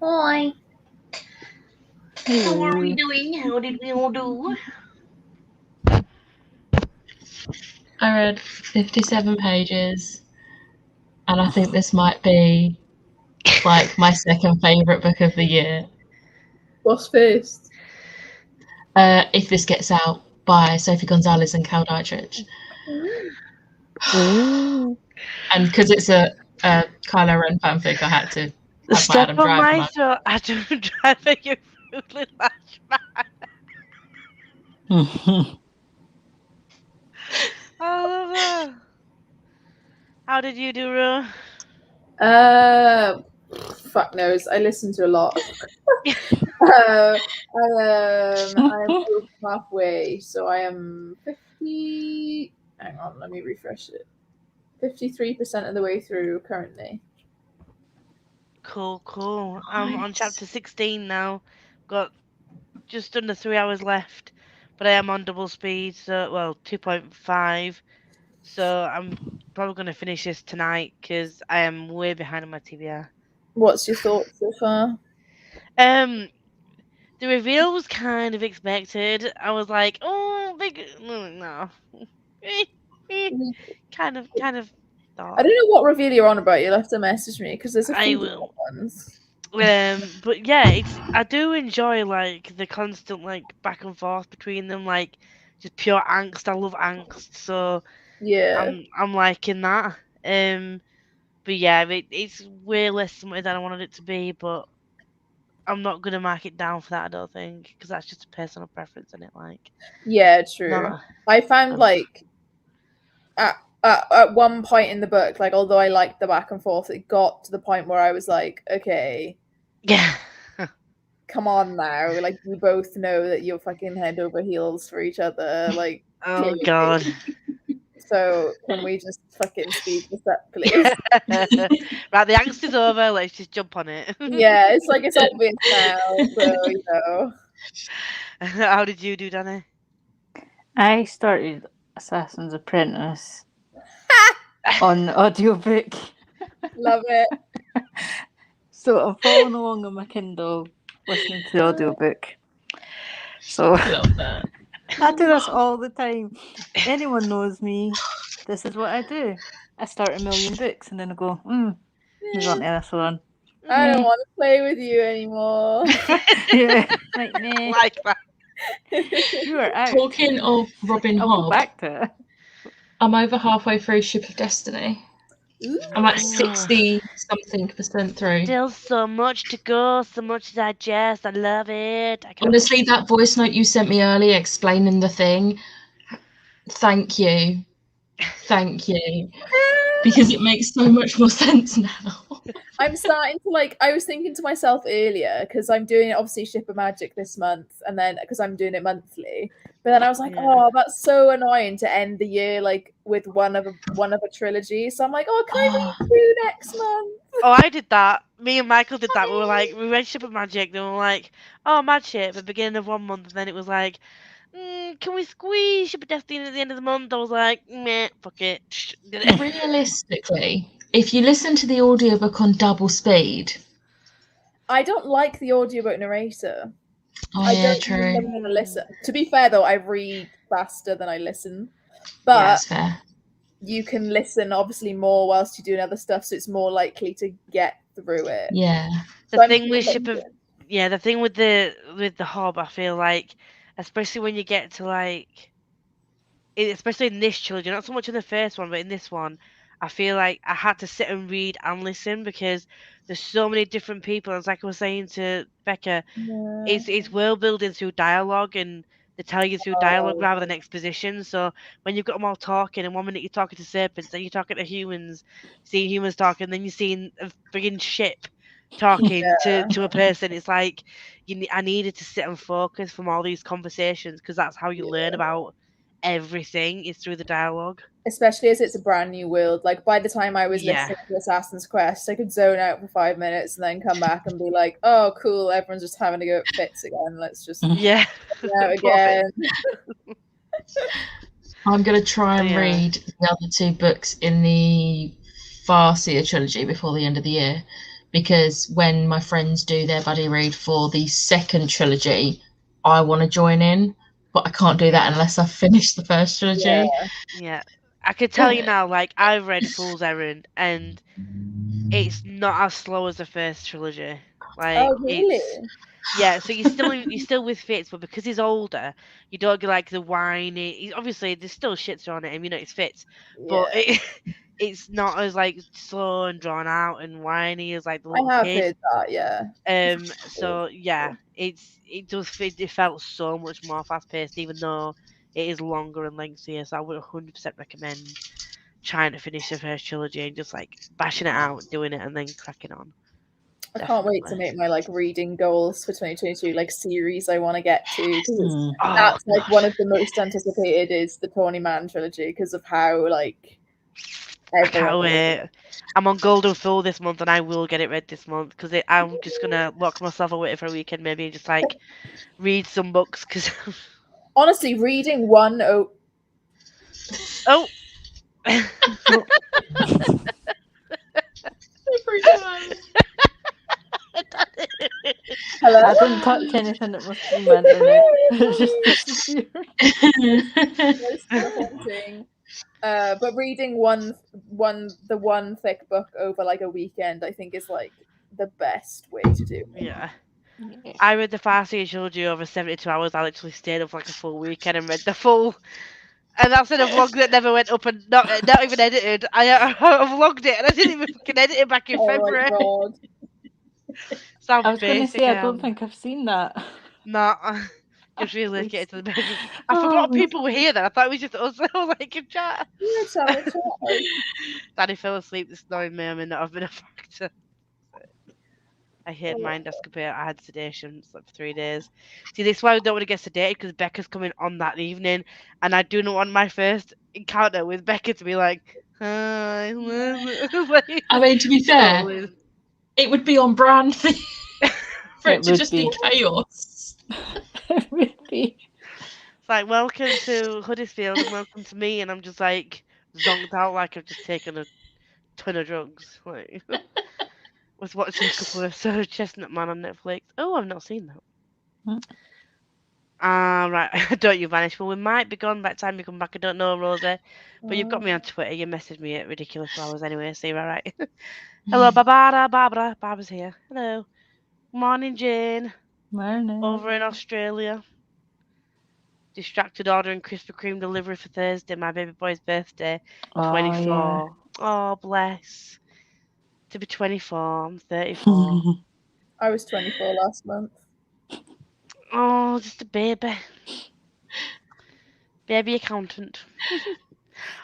Hi. How are we doing? How did we all do? I read 57 pages, and I think this might be like my second favourite book of the year. What's first? If This Gets Out by Sophie Gonzalez and Cal Dietrich. Ooh. And because it's a Kylo Ren fanfic, I had to have my Step Adam on Driver my moment. throat. Adam Driver, you foolish flashback. I love that. How did you do, Ru? Fuck knows. I listen to a lot. I'm over halfway, so I am 50. Hang on, let me refresh it. 53% of the way through currently. Cool. I'm on Nice. chapter 16 now. Got just under 3 hours left, but I am on double speed, so 2.5. So I'm probably going to finish this tonight because I am way behind on my TBR. What's your thoughts so far? The reveal was kind of expected. I was like, oh, big no. kind of thought. I don't know what reveal you're on about. You'll have to message me because there's a I few will. different ones. But yeah, I do enjoy like the constant like back and forth between them, like just pure angst. I love angst, so Yeah. I'm liking that. But yeah, it's way less than what I wanted it to be, but I'm not gonna mark it down for that. I don't think, because that's just a personal preference, isn't it? Like, Yeah, true. no. I found like at one point in the book, like although I liked the back and forth, it got to the point where I was like, okay, Yeah. come on now, like you both know that you're fucking head over heels for each other, like. Oh clearly. God. So can we just fucking speed this up, please? Right, the angst is over. Let's just jump on it. Yeah, it's like it's obvious now, so you know. How did you do, Danny? I started Assassin's Apprentice on audiobook. Love it. So I'm following along on my Kindle, listening to the audiobook. So Love that. I do this all the time. Anyone knows me, this is what I do. I start a million books and then I go, move on to this one. I don't want to play with you anymore. Yeah, like, nah. Like that. You are out. Talking of Robin I'll go Hobb, back to it. I'm over halfway through Ship of Destiny. Ooh. I'm like 60-something% through. Still so much to go, so much to digest. I love it. I can't Honestly, that voice note you sent me earlier explaining the thing, thank you. Because it makes so much more sense now. I'm starting to like. I was thinking to myself earlier because I'm doing obviously Ship of Magic this month, and then because I'm doing it monthly. But then I was like, Yeah. oh, that's so annoying to end the year like with one of a trilogy. So I'm like, oh, can I read two next month? Oh, I did that. Me and Michael did that. We read Ship of Magic, then we were like, oh, Mad Ship at the beginning of one month, and then it was like, can we squeeze Ship of Destiny at the end of the month? I was like, meh, fuck it. Did it. Realistically, if you listen to the audiobook on double speed. I don't like the audiobook narrator. Oh, I yeah, don't true. really want to listen. To be fair though, I read faster than I listen. Yeah, But that's fair. you can listen obviously more whilst you're doing other stuff, so it's more likely to get through it. Yeah. So I'm thing with thinking- Ship of the thing with the Hob, I feel like, especially when you get to like, especially in this trilogy, not so much in the first one, but in this one, I feel like I had to sit and read and listen because there's so many different people. And it's like I was saying to Becca, Yeah. it's world building through dialogue, and they tell you through dialogue Oh. rather than exposition. So when you've got them all talking, and 1 minute you're talking to serpents, then you're talking to humans, seeing humans talking, then you're seeing a friggin' ship talking to a person. It's like I needed to sit and focus from all these conversations because that's how you learn about everything is through the dialogue. Especially as it's a brand new world. Like by the time I was Yeah. listening to Assassin's Quest, I could zone out for 5 minutes and then come back and be like, "Oh, cool! Everyone's just having to go at Fitz again. Let's just Yeah. go out again." I'm going to try and Yeah. read the other two books in the Farseer trilogy before the end of the year, because when my friends do their buddy read for the second trilogy, I want to join in, but I can't do that unless I've finished the first trilogy. Yeah. I can tell you now, like, I've read Fool's Errand, and it's not as slow as the first trilogy. Like, Oh, really? so you're still with Fitz, but because he's older, you don't get like the whiny. Obviously, there's still shit thrown at him, it's Fitz, but it's not as like slow and drawn out and whiny as like the little I have kid. heard that, yeah. So yeah, it felt so much more fast paced, even though it is longer and lengthier. So I would 100% recommend trying to finish the first trilogy and just like bashing it out, doing it, and then cracking on. I can't wait to make my like reading goals for 2022, like series I want to get to. That's like one of the most anticipated is the Tawny Man trilogy because of how like. I can't wait. I'm on Golden Fool this month, and I will get it read this month because I'm just gonna lock myself away for a weekend, maybe, and just like read some books. Because honestly, reading one oh. Every time. Hello? I didn't touch anything that must be meant in it. It just disappeared. But reading the one thick book over like a weekend, I think is like the best way to do it. Yeah. I read the Farseer trilogy over 72 hours. I literally stayed up for like a full weekend and read the full. And that's in a vlog that never went up and not even edited. I vlogged it and I didn't even fucking edit it back in February. My God. I was going to say, I don't think I've seen that. No, just really get into the bedroom. I forgot people were here then. I thought it was just us. I was like, in chat. Daddy fell asleep this morning, may or may not have been a factor. I hate mind escapade. I had sedation, slept for 3 days. See, this is why I don't want to get sedated because Becca's coming on that evening, and I do not want my first encounter with Becca to be like, hi. I mean, to be fair, it would be on brand for it to just be chaos. It would be. It's like, welcome to Huddersfield and welcome to me, and I'm just like zonked out like I've just taken a ton of drugs. Like, was watching a couple of episodes of Chestnut Man on Netflix. Oh, I've not seen that. Right. Don't you vanish? Well, we might be gone by the time you come back. I don't know, Rosie. But you've got me on Twitter. You messaged me at ridiculous hours anyway, so you're all right. Hello, Barbara. Barbara's here. Hello. Morning, Jane. Morning. Over in Australia. Distracted ordering Krispy Kreme delivery for Thursday, my baby boy's birthday. 24. Yeah. Oh, bless. To be 24, I'm 34. I was 24 last month. Oh, just a baby. Baby accountant.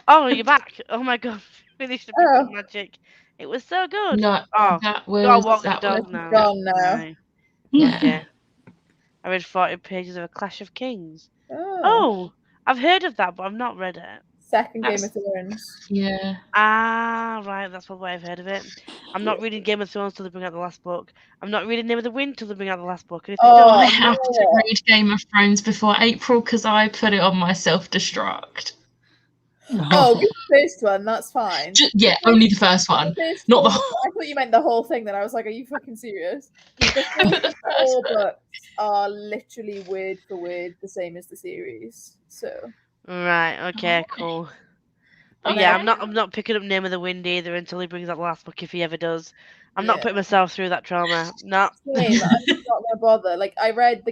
Oh, you're back. Oh my God. Finished the Book of Magic. It was so good. No, oh, that was gotta walk the dog now. Gone now. No. Yeah. Okay. I read 40 pages of A Clash of Kings. Oh, I've heard of that, but I've not read it. Second Game of Thrones. Yeah. Ah, right. That's probably why I've heard of it. I'm not reading Game of Thrones till they bring out the last book. I'm not reading Name of the Wind till they bring out the last book. And if they don't, I have to read Game of Thrones before April because I put it on my self-destruct. Oh, the first one, that's fine. Yeah, only the first one. Not the whole. I thought you meant the whole thing, then I was like, are you fucking serious? The first 4 books are literally word for word the same as the series. So right, okay, cool. But yeah, I'm not picking up Name of the Wind either until he brings out the last book, if he ever does. I'm not putting myself through that trauma. No. Same, I'm not gonna bother. Like I read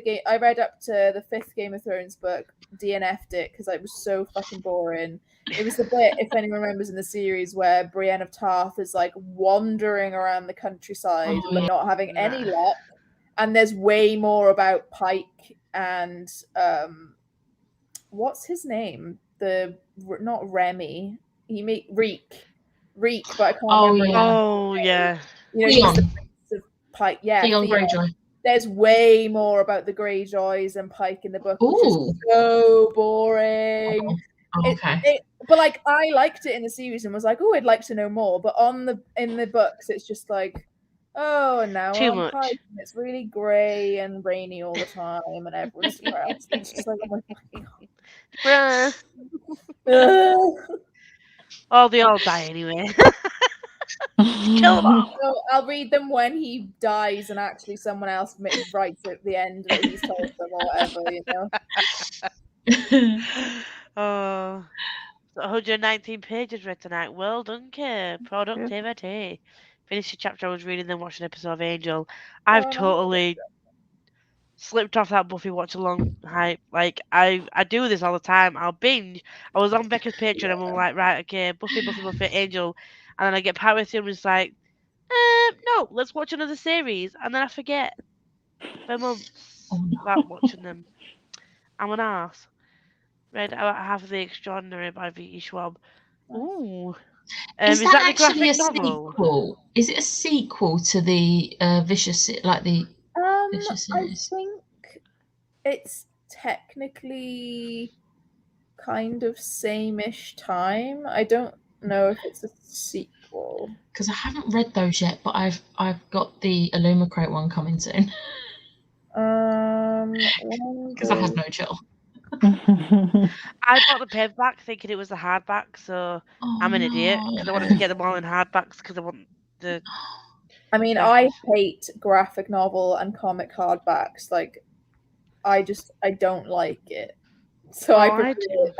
up to the 5th Game of Thrones book, DNF'd it because it was so fucking boring. It was the bit, if anyone remembers in the series, where Brienne of Tarth is like wandering around the countryside but not having any luck. And there's way more about Pike and what's his name? Not Remy. Reek, but I can't remember. Yeah. Oh yeah. You know, Theon. he's the Prince of Pike. Yeah, Theon Greyjoy. There's way more about the Greyjoys and Pike in the book, which is so boring. Okay. But like, I liked it in the series and was like, oh, I'd like to know more. But in the books, it's just like, oh, and now Too I'm much. Pike, and it's really grey and rainy all the time, and everyone's depressed. It's just like, oh my Oh, they all die anyway. Kill them all. So I'll read them when he dies and actually someone else writes at the end that he's told them or whatever, Oh, so 119 pages read tonight. Well done, Kay. Productivity. Finished the chapter I was reading, then watched an episode of Angel. I've totally slipped off that Buffy watch along hype. Like I do this all the time. I'll binge. I was on Becca's Patreon and I'm like, right, okay, Buffy, Angel, and then I get partway through and it's like, no, let's watch another series, and then I forget for months about watching them. I'm an arse. Read about half of The Extraordinary by V.E. Schwab. Ooh. Is that that the actually a graphic novel? sequel? Is it a sequel to the Vicious, like the Vicious I series? think it's technically kind of same-ish time. I don't know if it's a sequel. Because I haven't read those yet, but I've got the Illumicrate one coming soon. Because I had no chill. I bought the paperback thinking it was the hardback, so I'm an idiot because I wanted to get them all in hardbacks because I want the. I mean, I hate graphic novel and comic hardbacks. Like, I don't like it. So I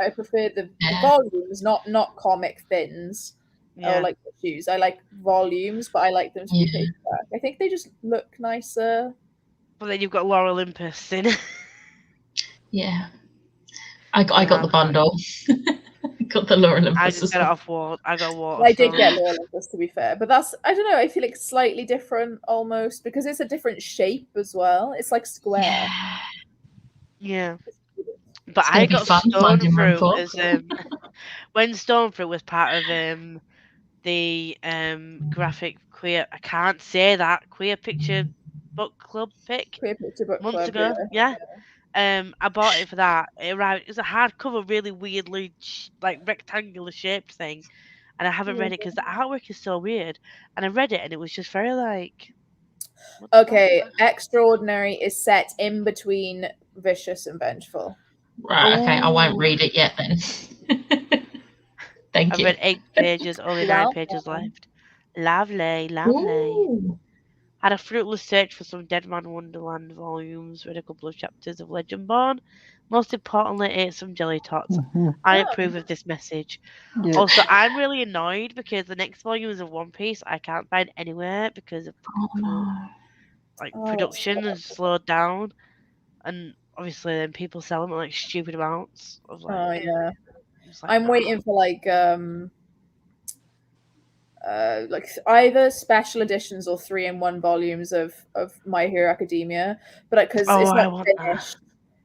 prefer the volumes, not comic thins or like issues. I like volumes, but I like them to be paperback. I think they just look nicer. But then you've got Laura Olympus in. Yeah. I got the bundle. Got the Laura Olympus. I just got it off Ward. I got Ward. I did get Laura Olympus, to be fair, but that's, I don't know, I feel like slightly different almost because it's a different shape as well. It's like square. Yeah. But I got Stonefruit as when Stonefruit was part of the graphic queer. I can't say that queer picture book club pick. Queer picture book months club, ago. Yeah. I bought it for that. It arrived. It's a hardcover, really weirdly like rectangular shaped thing, and I haven't read it because the artwork is so weird. And I read it, and it was just very like. Okay, Extraordinary is set in between Vicious and Vengeful. Right. Okay, I won't read it yet then. Thank you. I've read 8 pages, only 9 pages left. Lovely. Ooh. Had a fruitless search for some Dead Man Wonderland volumes, read a couple of chapters of Legendborn. Most importantly, ate some jelly tots. I approve of this message. Yeah. Also, I'm really annoyed because the next volumes of One Piece I can't find anywhere because of production has slowed down, and obviously then people sell them at like stupid amounts. Of, like, I'm waiting for like either special editions or 3-in-1 volumes of My Hero Academia, but because it's not finished.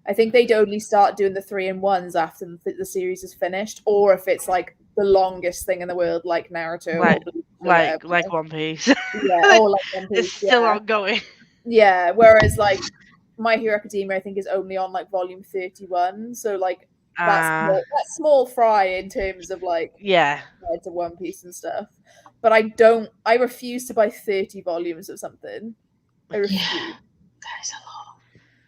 I think they'd only start doing the 3-in-1s after the series is finished, or if it's like the longest thing in the world, like Naruto, like One Piece. Yeah, or like One Piece. It's still ongoing. Yeah, whereas like My Hero Academia, I think is only on like volume 31, so like that's small fry in terms of like compared to One Piece and stuff. But I refuse to buy 30 volumes of something. I refuse. Yeah, that is a lot.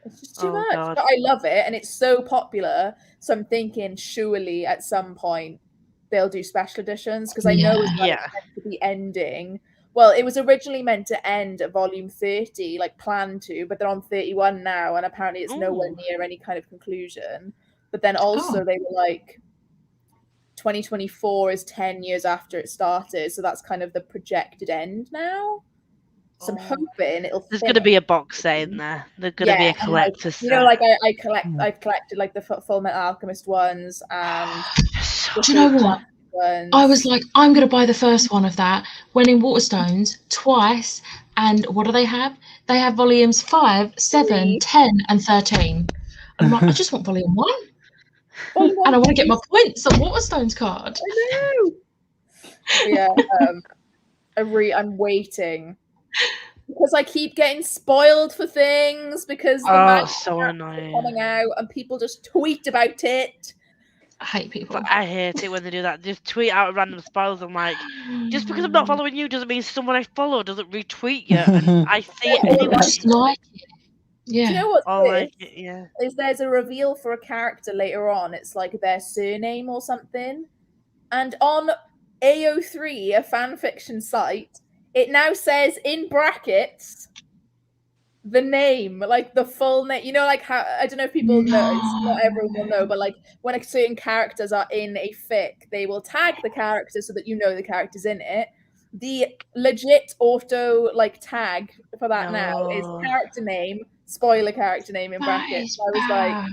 It's just too much. God. But I love it, and it's so popular. So I'm thinking surely at some point they'll do special editions because I know it's meant to be ending. Well, it was originally meant to end at volume 30, like planned to, but they're on 31 now, and apparently it's nowhere near any kind of conclusion. But then also they were like, 2024 is 10 years after it started, so that's kind of the projected end now. So I'm hoping it'll. There's going to be a box set in there. There's going to be a collector's set. You know, like I've collected like the Full Metal Alchemist ones and. Do you know what? I was like, I'm going to buy the first one of that. Went in Waterstones twice, and what do they have? They have volumes 5, 7, 10, and 13. And I'm like, I just want volume 1. And I want to get my points on Waterstones card. I know. Yeah, I'm waiting because I keep getting spoiled for things because the so annoying coming out and people just tweet about it. I hate people. But I hate it when they do that. Just tweet out random spoilers. I'm like, just because I'm not following you doesn't mean someone I follow doesn't retweet you. And I see it anyway. I just like it. Yeah. Do you know what is there's a reveal for a character later on. It's like their surname or something. And on AO3, a fan fiction site, it now says in brackets the name, like the full name. You know, like how I don't know if people know, not everyone will know, but like when certain characters are in a fic, they will tag the character so that you know the character's in it. The legit auto like tag for that now is character name, spoiler character name in brackets. I was like,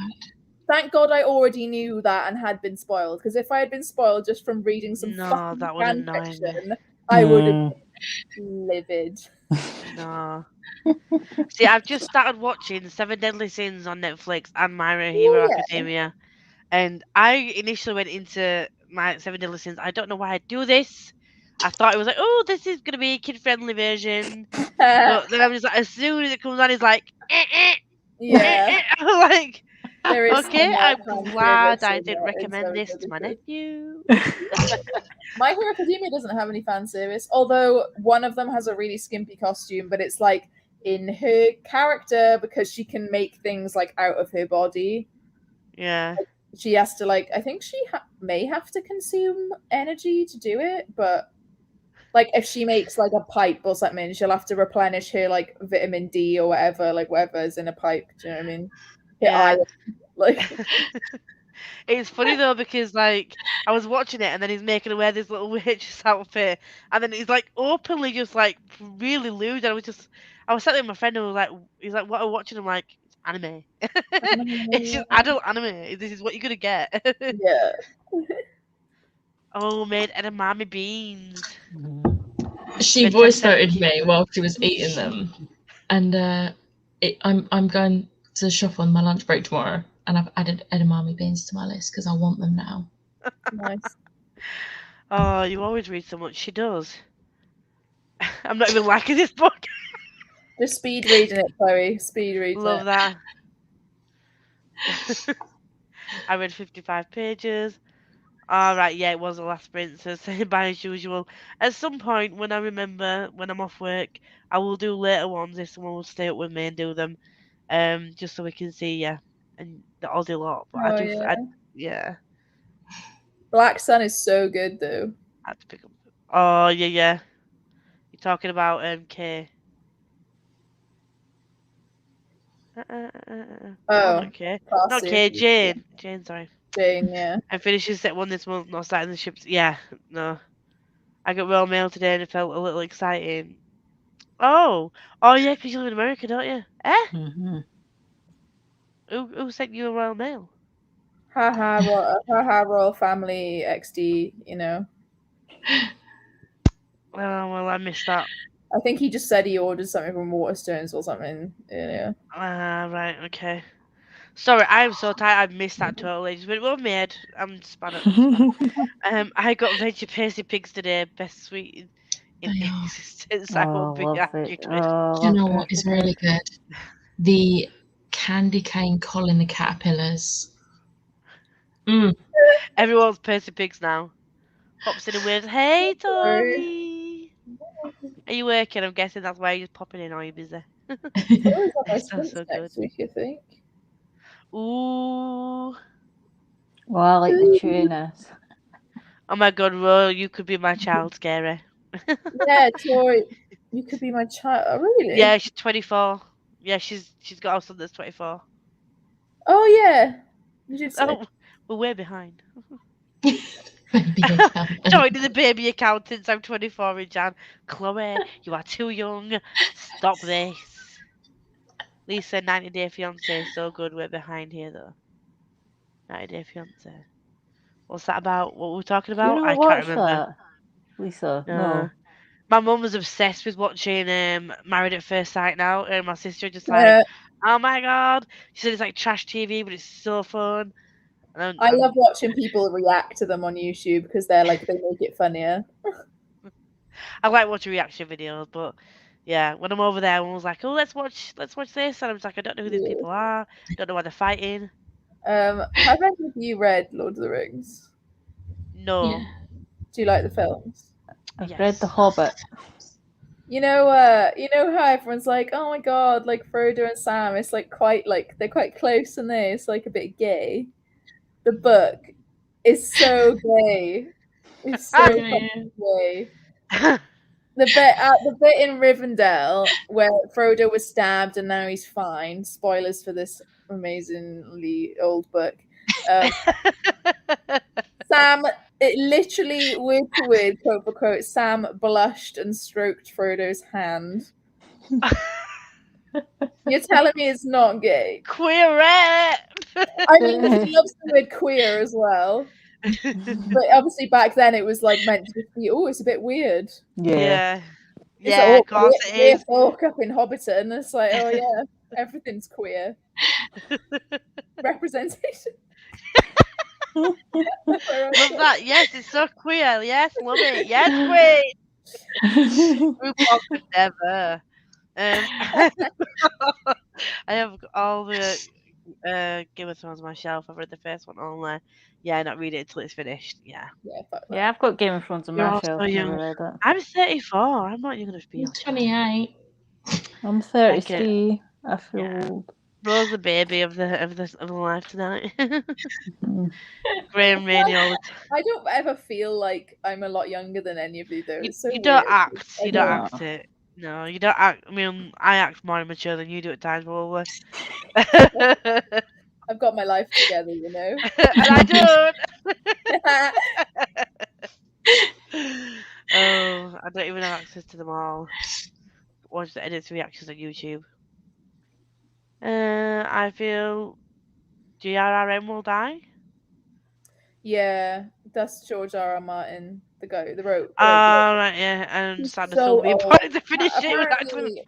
thank God I already knew that and had been spoiled, because if I had been spoiled just from reading some fucking fan fiction, I would have been livid. No. See, I've just started watching Seven Deadly Sins on Netflix and My Hero Academia. And I initially went into my Seven Deadly Sins. I don't know why I do this. I thought it was like, oh, this is going to be a kid-friendly version. But then I'm just like, as soon as it comes on, it's like, yeah. I'm like, okay, I'm glad I didn't recommend this to my nephew. My Hero Academia doesn't have any fan service, although one of them has a really skimpy costume, but it's like in her character because she can make things like out of her body. Yeah. Like, she has to like, I think she may have to consume energy to do it, but like if she makes like a pipe or something, she'll have to replenish her like vitamin D or whatever, like whatever's in a pipe. Do you know what I mean? Yeah. Like it's funny though because like I was watching it and then he's making her wear this little witch's outfit and then he's like openly just like really lewd, and I was sat there with my friend and he's like, what are we watching? I'm like, it's anime. It's just adult anime. This is what you're gonna get. Yeah. Oh, made edamame beans. She voice noted me while she was eating them, and I'm going to the shop on my lunch break tomorrow, and I've added edamame beans to my list because I want them now. Nice. Oh, you always read so much. She does. I'm not even liking this book. Just speed reading it, Chloe. Speed reading Love it. that. I read 55 pages. All right, yeah, it was The Last Princess. By as usual. At some point, when I remember, when I'm off work, I will do later ones if someone will stay up with me and do them, just so we can see, yeah, and the Aussie lot. But yeah. Black Sun is so good, though. I had to pick up. Oh yeah. You're talking about K. Not K. Not K. Jane. Jane, sorry. Jane, yeah. I finished set 1 this month, not starting the ships. Yeah, no. I got Royal Mail today and it felt a little exciting. Oh yeah, because you live in America, don't you? Mm-hmm. Who sent you a Royal Mail? Haha, Royal Family XD, you know. Oh, well, I missed that. I think he just said he ordered something from Waterstones or something. Yeah. Right, okay. Sorry, I'm so tired. I missed that totally. Just went, well made. I'm spun. I got veggie pasty pigs today. Best sweet in existence. I won't be angry. Do you know what is really good? The candy cane Colin the caterpillars. Everyone's pasty pigs now. Pops in and waves. Hey, Tori. Are you working? I'm guessing that's why you're just popping in. Or are you busy? That's so good. Week, I think. Ooh. Well, I like the tunas. Oh my God, Ro, you could be my child, scary. Yeah, Tori, you could be my child. Oh, really? Yeah, she's 24. Yeah, she's got a son that's 24. Oh yeah. You did say. Oh, we're way behind. Joining the baby accountants. I'm 24 in Jan. Chloe, you are too young. Stop this. Lisa, 90 Day Fiancé. So good. We're behind here though. 90 Day Fiancé. What's that about? What were we talking about? You I can't remember. That, Lisa? No. My mum was obsessed with watching Married at First Sight now, and my sister just like, oh my God. She said it's like trash TV, but it's so fun. I love watching people react to them on YouTube because they're like, they make it funnier. I like watching reaction videos, but yeah, when I'm over there, everyone's like, oh, let's watch this, and I'm just like, I don't know who these people are, don't know why they're fighting. Have any of you read Lord of the Rings? No. Yeah. Do you like the films? I've read The Hobbit. You know how everyone's like, oh my God, like Frodo and Sam, it's like quite like they're quite close and it's like a bit gay. The book is so gay. It's so Brilliant. fucking way. The bit in Rivendell where Frodo was stabbed and now he's fine. Spoilers for this amazingly old book. Sam, it literally word to word, quote for quote, Sam blushed and stroked Frodo's hand. You're telling me it's not gay? Queerette. I mean, he loves the word queer as well. But obviously back then it was like meant to be, oh, it's a bit weird. Yeah. It's Yeah, like, of course it is. Folk up in Hobbiton. It's like, oh yeah, everything's queer. Representation. Love that. Yes, it's so queer. Yes, love it. Yes, queen. RuPaul could never. I have all the Game of Thrones on my shelf. I've read the first one only. Yeah, not read it until it's finished. Yeah. Yeah, fuck that. Yeah, I've got Game of Thrones on You're my also shelf. young. Never read it. I'm 34. I'm not young enough to be He's 28. I'm 33. I feel Yeah. old. Bro's the baby of the life tonight. Mm. Graham Rainey all the time. I don't ever feel like I'm a lot younger than any of you though. It's so You don't weird. act. I You don't don't. act it. No, you don't act. I mean, I act more immature than you do at times, probably. I've got my life together, you know. And I don't. Oh, I don't even have access to them all. Watch the edits reactions on YouTube. I feel GRRM will die. Yeah, that's George R.R. Martin, the guy, the wrote. Right, yeah, and He's Sadness so will be old. important to finish it. Apparently,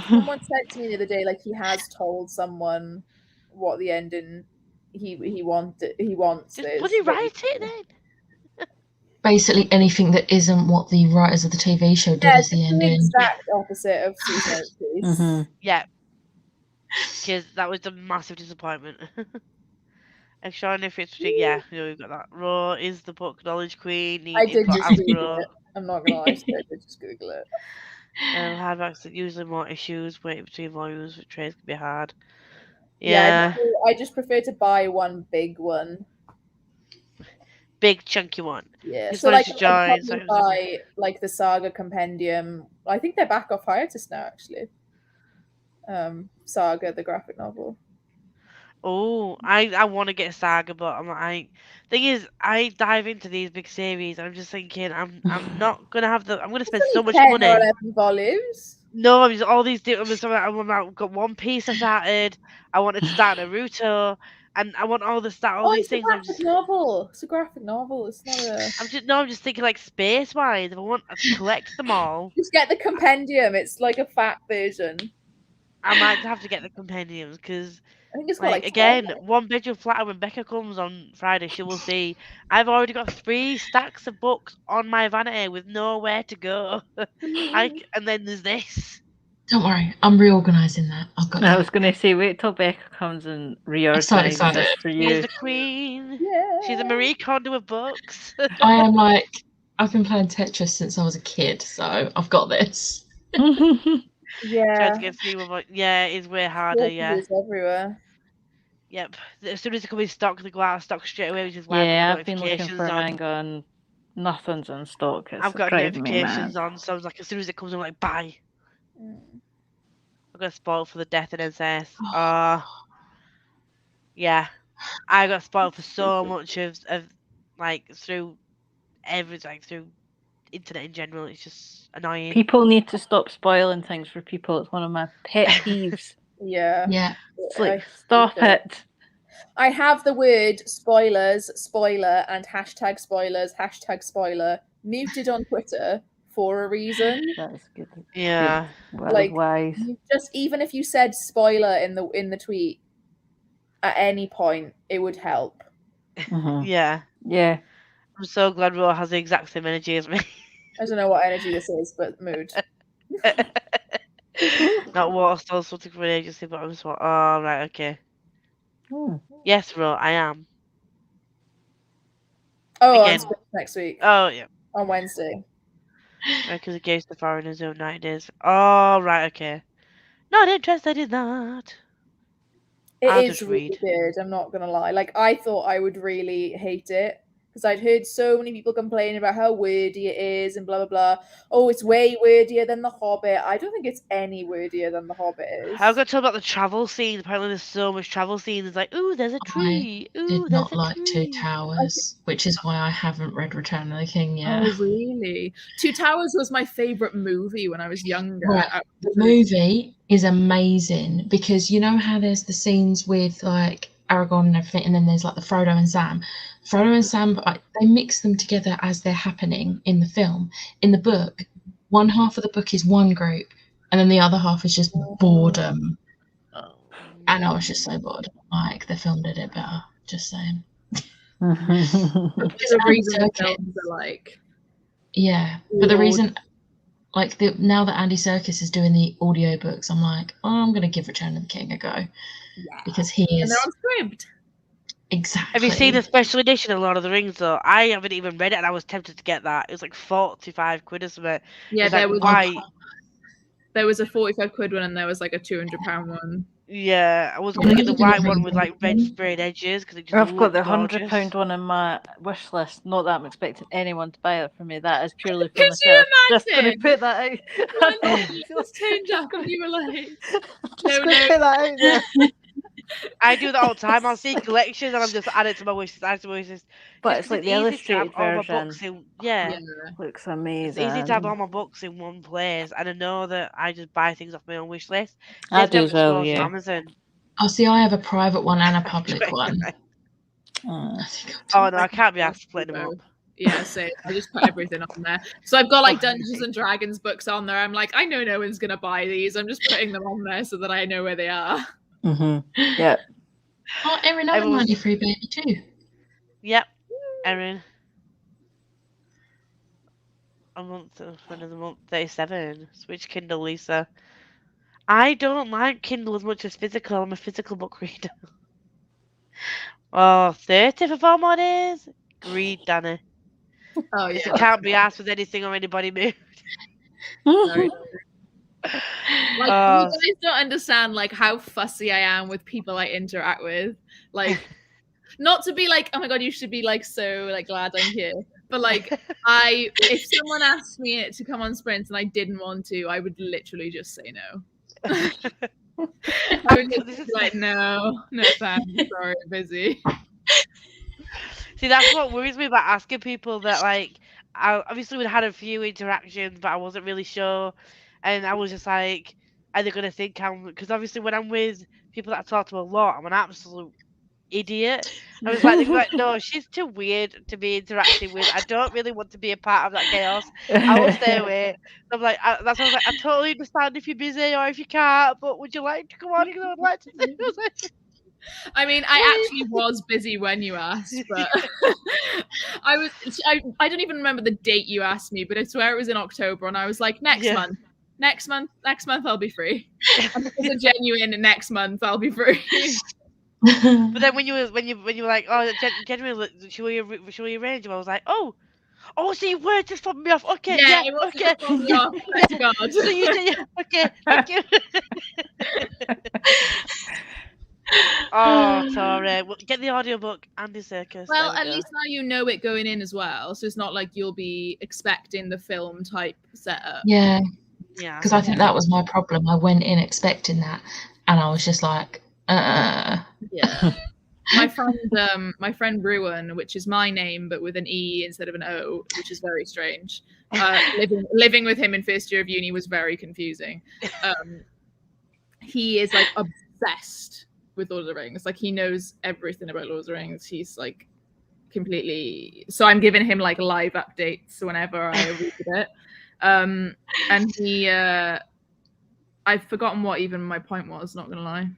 someone said to me the other day, like he has told someone what the ending he wants Just is. bloody write it then. Basically, anything that isn't what the writers of the TV show did Yeah, as the it's the ending. exact opposite of Season 8, please. Mhm. Yeah, because that was a massive disappointment. And Sean, if it's yeah, you know, we've got that. Raw is the book knowledge queen. I did Input just as Google Raw. it. I'm not gonna lie, I did just Google it. Hardbacks that usually more issues, waiting between volumes, which trades can be hard. Yeah, Yeah, I just prefer to buy one big one. big chunky one. Yeah, Just so managed like to join, I'd so probably it was buy like the Saga Compendium. I think they're back off hiatus now, actually. Saga, the graphic novel. Oh, I want to get a Saga, but I'm like, thing is, I dive into these big series, and I'm just thinking, I'm not gonna have I'm gonna spend so much 10 money. or 11 volumes. No, I'm just all these different. I've got One Piece. I started. I wanted to start Naruto, and I want all these It's things. a graphic novel. It's a graphic novel. It's not a. I'm just thinking like space wise. If I want to collect them all, Just get the compendium. It's like a fat version. I might have to get the compendiums because, I think it's got like, like again, 10. one bedroom flat. When Becca comes on Friday, she will see I've already got 3 stacks of books on my vanity with nowhere to go. And then there's this. Don't worry, I'm reorganising that. I've got I that. was going to say, wait till Becca comes and reorganises excited. this for She's you. the queen. Yeah. She's a Marie Kondo of books. I am like, I've been playing Tetris since I was a kid, so I've got this. Trying Yeah. to get 3 more. Yeah, it's way harder. Yeah. It's everywhere. Yep. As soon as they come in stock, they go out of stock straight away, which is why Yeah, I've I've got been looking notifications for on. manga and nothing's in stock. It's I've got driving me notifications mad. on, so I was like, as soon as it comes, I'm like, buy. Mm. I got spoiled for the death in NCIS. Yeah, I got spoiled for so much of like through everything, like through internet in general. It's just annoying. People need to stop spoiling things for people. It's one of my pet peeves. Yeah. Yeah. It's like, I stop hate it. I have the word spoilers, spoiler, and hashtag spoilers, hashtag spoiler muted on Twitter for a reason. That's good. Yeah. Well, Like, wise. You just even if you said spoiler in the tweet at any point, it would help. Mhm. Yeah. Yeah. I'm so glad Ro has the exact same energy as me. I don't know what energy this is, but mood. Not water stole something from an agency, but I'm just like, oh, right, okay. Hmm. Yes, Ro, I am. Oh, Again. on Spin next week Oh, yeah. on Wednesday. Because it goes to Foreigners Zone 9 days. Oh, right, okay. Not interested in that. It I'll is just really read. good. I'm not gonna lie. Like I thought I would really hate it, because I'd heard so many people complain about how wordy it is and blah blah blah. Oh, it's way wordier than The Hobbit. I don't think it's any wordier than The Hobbit is. I got told about the travel scene. Apparently, there's so much travel scene. It's like, ooh, there's a tree. Ooh, Did there's not a like tree. Two Towers, which is why I haven't read Return of the King yet. Oh, really? Two Towers was my favorite movie when I was younger. Right. The movie is amazing because you know how there's the scenes with like Aragorn and everything, and then there's like the Frodo and Sam. Frodo and Sam, they mix them together as they're happening in the film. In the book, one half of the book is one group, and then the other half is just boredom. And I was just so bored. Like, the film did it better. Just saying. There's a reason the films are like. Yeah, but the reason, like, now that Andy Serkis is doing the audiobooks, I'm like, oh, I'm going to give Return of the King a go. Yeah. Because he is. And they're on script. Exactly. Have you seen the special edition of Lord of the Rings, though? I haven't even read it, and I was tempted to get that. It was like 45 quid or something. Yeah, there was a 45 quid one, and there was like a £200 one. Yeah, I was going to get the white one with like red sprayed edges because it just I've got the gorgeous. £100 one on my wish list. Not that I'm expecting anyone to buy it for me. That is purely for Could you myself. Just going to imagine? put that out. You just turned up and you were like, Just no, gonna put that out there. I do that all the time. I'll see collections and I'm just add it to my wish list. But Just it's like 'cause the easy to have illustrated all my version. books in- yeah. yeah. Looks It's amazing. easy to have all my books in one place, and I know that I just buy things off my own wish list. I They've do never as well, scrolled from yeah. Amazon. Oh, see, I have a private one and a public one. Mm. I think Oh no, I can't be asked to split them up. Yeah, so I just put everything on there. So I've got like Dungeons and Dragons books on there. I'm like, I know no one's gonna buy these. I'm just putting them on there so that I know where they are. Yeah. Oh, Erin, I'm a Everyone's- 93 baby too. Yep, Erin. A month of another month, 37. Switch Kindle, Lisa. I don't like Kindle as much as physical. I'm a physical book reader. Oh, 30 for 4 more days? Greed, Danny. Oh, you I can't be asked with anything or anybody moved. Sorry. Like Oh. you guys don't understand like how fussy I am with people I interact with. Like, not to be like, oh my god, you should be like so like glad I'm here. But like, if someone asked me to come on Sprints and I didn't want to, I would literally just say no. I would just be like, no thanks, sorry, I'm busy. See, that's what worries me about asking people that, like, obviously we'd had a few interactions, but I wasn't really sure. And I was just like, are they going to think because obviously when I'm with people that I talk to a lot, I'm an absolute idiot. I was like, no, she's too weird to be interacting with. I don't really want to be a part of that chaos. I will stay away. I'm like, that's why I was like, I totally understand if you're busy or if you can't, but would you like to come on? Because I would like to. I mean, I actually was busy when you asked, but I don't even remember the date you asked me, but I swear it was in October, and I was like, next month I'll be free. And it was a genuine next month I'll be free. But then when you were like, oh, genuinely, should we arrange? I was like, oh, so you were just fobbing me off. Okay, yeah, it was okay. just fobbing me off, thank God. So you did, okay, thank you. Oh, sorry. Well, get the audiobook, Andy Serkis. Well, at least now you know it going in as well, so it's not like you'll be expecting the film type setup. Yeah, yeah, because I think that was my problem. I went in expecting that, and I was just like, Yeah. My friend Ruin, which is my name but with an E instead of an O, which is very strange. Living with him in first year of uni was very confusing. He is like obsessed with Lord of the Rings. Like, he knows everything about Lord of the Rings. He's like completely. So I'm giving him like live updates whenever I read it. And he, I've forgotten what even my point was. Not gonna lie.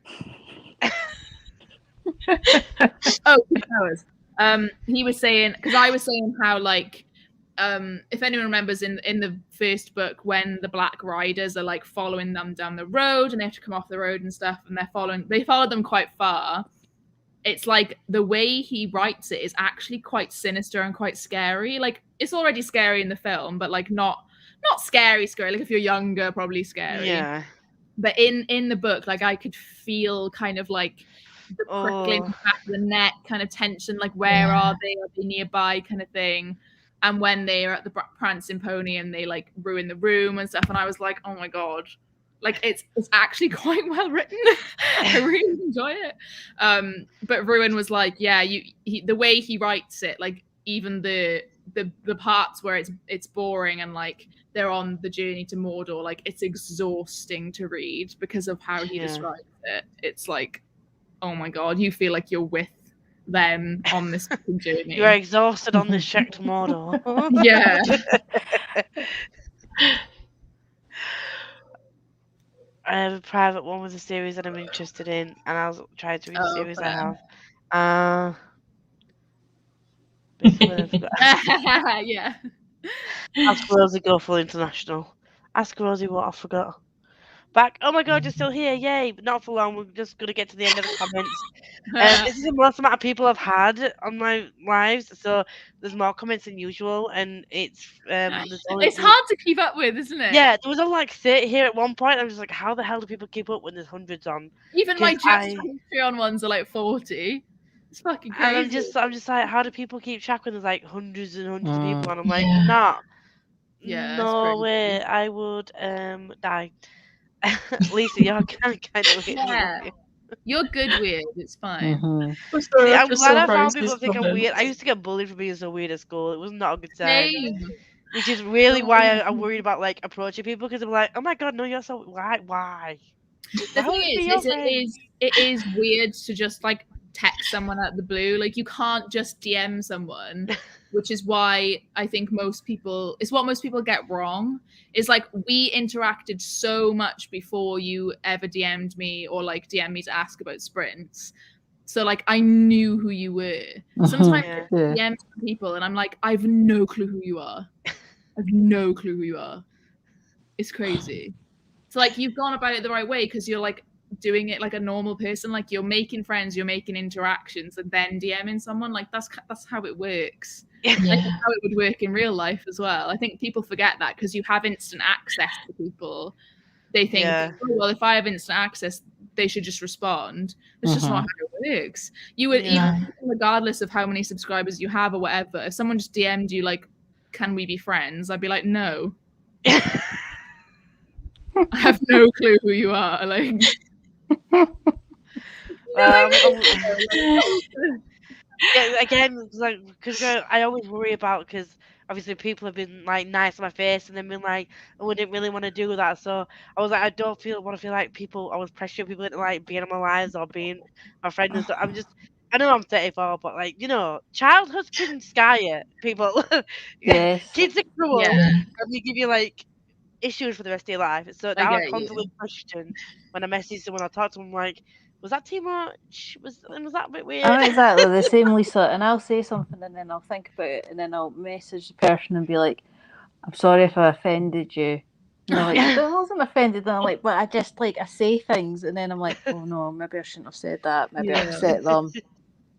Oh, he was saying, because I was saying how like if anyone remembers in the first book when the Black Riders are like following them down the road and they have to come off the road and stuff, and they followed them quite far. It's like the way he writes it is actually quite sinister and quite scary. Like, it's already scary in the film, but like not scary like if you're younger, probably scary. Yeah. But in the book, like, I could feel kind of like the prickling Oh. back of the neck kind of tension, like where are they nearby kind of thing. And when they're at the prancing pony and they like ruin the room and stuff, and I was like, oh my god, like it's actually quite well written. I really enjoy it. But Ruin was like, yeah, the way he writes it, like even the parts where it's boring and like they're on the journey to Mordor, like it's exhausting to read because of how he describes it. It's like, oh my god, you feel like you're with them on this journey. You're exhausted on this trek to Mordor. Yeah. I have a private one with a series that I'm interested in, and I'll try to read the series I have. Yeah. Ask Rosie go full international. Ask Rosie what I forgot. Back. Oh my god, you're still here. Yay. But not for long. We're just going to get to the end of the comments. This is the most amount of people I've had on my lives. So there's more comments than usual. And it's it's hard to keep up with, isn't it? Yeah, there was only like 30 here at one point. I was just like, how the hell do people keep up when there's hundreds on? Even my Patreon ones are like 40. It's fucking crazy. And I'm just like, how do people keep track when there's like hundreds and hundreds of people? And I'm like, nah. Yeah. No way. I would die. Lisa, you're kind of weird. Yeah. You're good weird. It's fine. I'm glad I found people think I'm weird. I used to get bullied for being so weird at school. It was not a good time. Same. Which is really why I'm worried about like approaching people, because I'm like, oh my god, no, you're so why? The thing is, it is weird to just like text someone out the blue. Like you can't just DM someone, which is why I think most people get wrong. Is like we interacted so much before you ever DM'd me or like DM me to ask about sprints. So like I knew who you were. Sometimes I DM people and I'm like, I have no clue who you are. I have no clue who you are. It's crazy. So like you've gone about it the right way because you're like doing it like a normal person. Like you're making friends, you're making interactions, and then DMing someone. Like that's how it works. Like how it would work in real life as well. I think people forget that because you have instant access to people. They think, oh, well, if I have instant access, they should just respond. It's just not how it works. You would even regardless of how many subscribers you have or whatever. If someone just DM'd you like, "Can we be friends?" I'd be like, no. I have no clue who you are. Like, again, like because I always worry about, because obviously people have been like nice to my face and then been like, oh, I didn't really want to do that. So I was like, I don't want to feel like I was pressuring people into like being in my lives or being my friend and stuff. I know I'm 34, but like, you know, childhood can scar you, people. Kids are cruel and they give you like issues for the rest of your life. So now I constantly question when I message someone or talk to them, like, was that too much? Was that a bit weird? Oh, exactly the same, Lisa. And I'll say something and then I'll think about it and then I'll message the person and be like, I'm sorry if I offended you. And they're like, I wasn't offended. And I'm like, but I say things and then I'm like, oh no, maybe I shouldn't have said that. Maybe I upset them.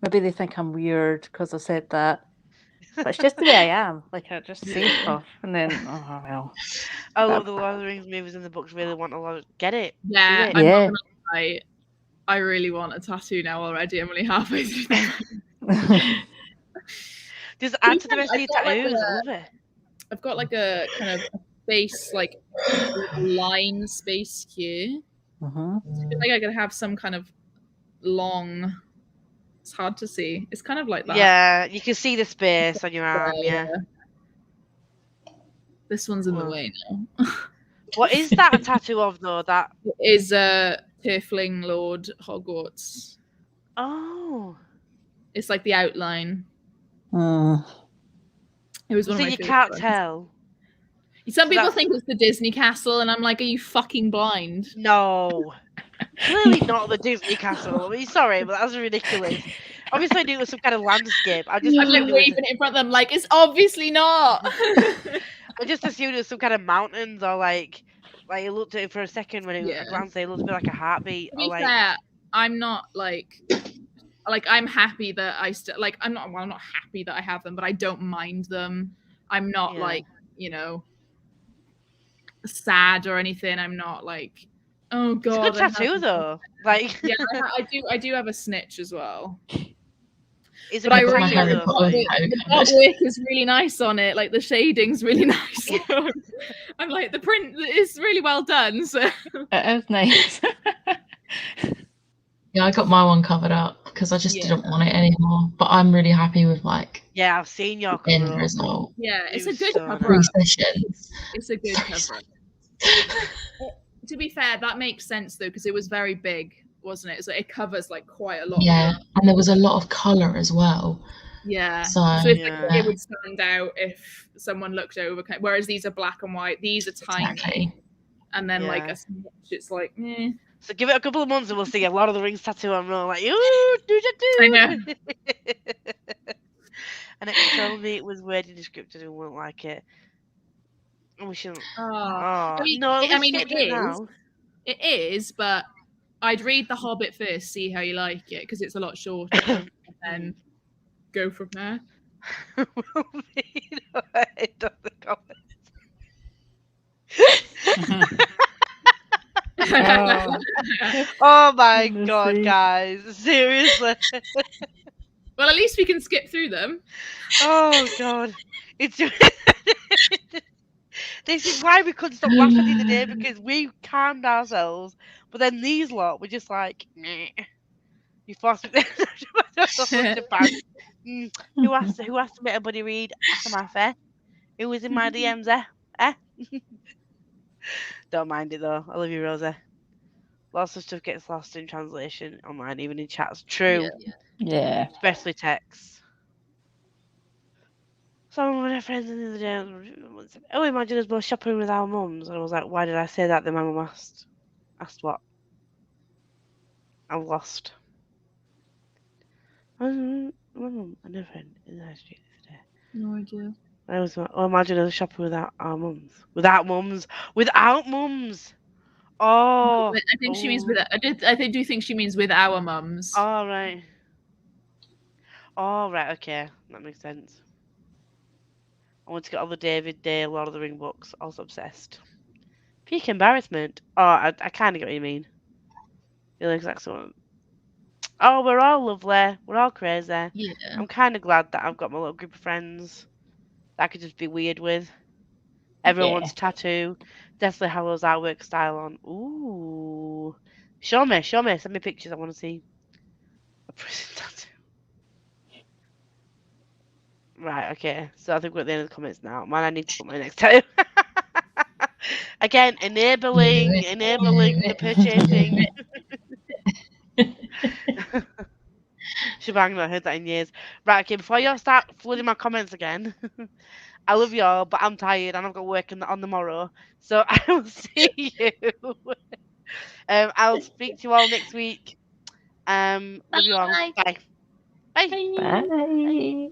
Maybe they think I'm weird because I said that. But it's just the way I am. Like, I just say stuff and then, oh well. I love the Lord of the Rings movies and the books. Really want to get it. Yeah, I'm not gonna lie. I really want a tattaoo now already. I'm only halfway through. Just add to the rest of your tattoos. I love it. I've got like a kind of space, like line space here. So I feel like I could have some kind of long. It's hard to see. It's kind of like that. Yeah, you can see the space on your arm. Yeah. This one's in the way now. What is that a tattoo of though? That is Turfling Lord Hogwarts. Oh. It's like the outline. It was one of my you can't tell. Some people think it's the Disney castle, and I'm like, are you fucking blind? No. Clearly not the Disney castle. I mean, sorry, but that's ridiculous. Obviously, I knew it was some kind of landscape. I'm like waving it in front of them, like it's obviously not. I just assumed it was some kind of mountains, or like I looked at it for a second when it glanced. It looked a bit like a heartbeat. To be fair, I'm not like I'm happy that I still like. I'm not happy that I have them, but I don't mind them. I'm not like, you know, sad or anything. I'm not like Oh It's a god, good tattoo though. Like, Yeah, I do have a snitch as well. it's a But I good got my really tattoo Harry though. Potter the tattoo dot covered. work is really nice on it. Like the shading's really nice. I'm like the print is really well done. So It is nice. Yeah, I got my one covered up because I just didn't want it anymore. But I'm really happy with like Yeah, I've seen your the end cover up. result. yeah, it's It a was good so cover. Three up. sessions. It's a good cover. To be fair, that makes sense though because it was very big, wasn't it? So it covers like quite a lot. Yeah, Of and there was a lot of colour as well. yeah. So if Yeah. it would stand out if someone looked over. Whereas these are black and white. These are tiny, exactly. and then like Yeah. a snitch, it's like. Eh. So give it a couple of months and we'll see a Lord of the Rings tattoo on Ron. Like, ooh, do. I know. And it told me it was weirdly descriptive and wouldn't like it. And we shouldn't. Oh. Oh, I mean, no, at least it get it is. now. It is, but I'd read The Hobbit first, see how you like it, because it's a lot shorter, and then go from there. We'll read it on the comments. Oh my Goodness god, sake. guys. Seriously. Well, at least we can skip through them. Oh god. It's this is why we couldn't stop laughing the other day, because we calmed ourselves, but then these lot were just like, meh. You forced me. Who asked to make a buddy read after my fair? Who was in my DMs eh? Don't mind it though. I love you, Rosa. Lots of stuff gets lost in translation online, even in chats. True. Yeah. Especially texts. Someone with her friends the other day. Oh, imagine us both shopping with our mums. And I was like, why did I say that? Then my mum asked. Asked what? I'm lost. My mum and her friend in the high street the other day. No idea. I was like, oh, imagine us shopping without our mums. Without mums. Without mums. Oh. I think she means with. I do think she means with our mums. All right. All right. Okay, that makes sense. I want to get all the David Dale Lord of the Ring books. Also obsessed. Peak embarrassment. Oh, I kind of get what you mean. You're exactly what. Oh, we're all lovely. We're all crazy. Yeah. I'm kind of glad that I've got my little group of friends that I could just be weird with. Everyone's tattoo. Definitely Hallow's artwork style on. Ooh. Show me. Send me pictures. I want to see a prison tattoo. Right, okay. So I think we're at the end of the comments now. Man, I need to put my next tattoo. Again, enabling the purchasing. Shebang, I heard that in years. Right, okay, before y'all start flooding my comments again, I love y'all, but I'm tired and I've got work on tomorrow. So I will see you. I'll speak to you all next week. Love you all. Bye. Bye. Bye.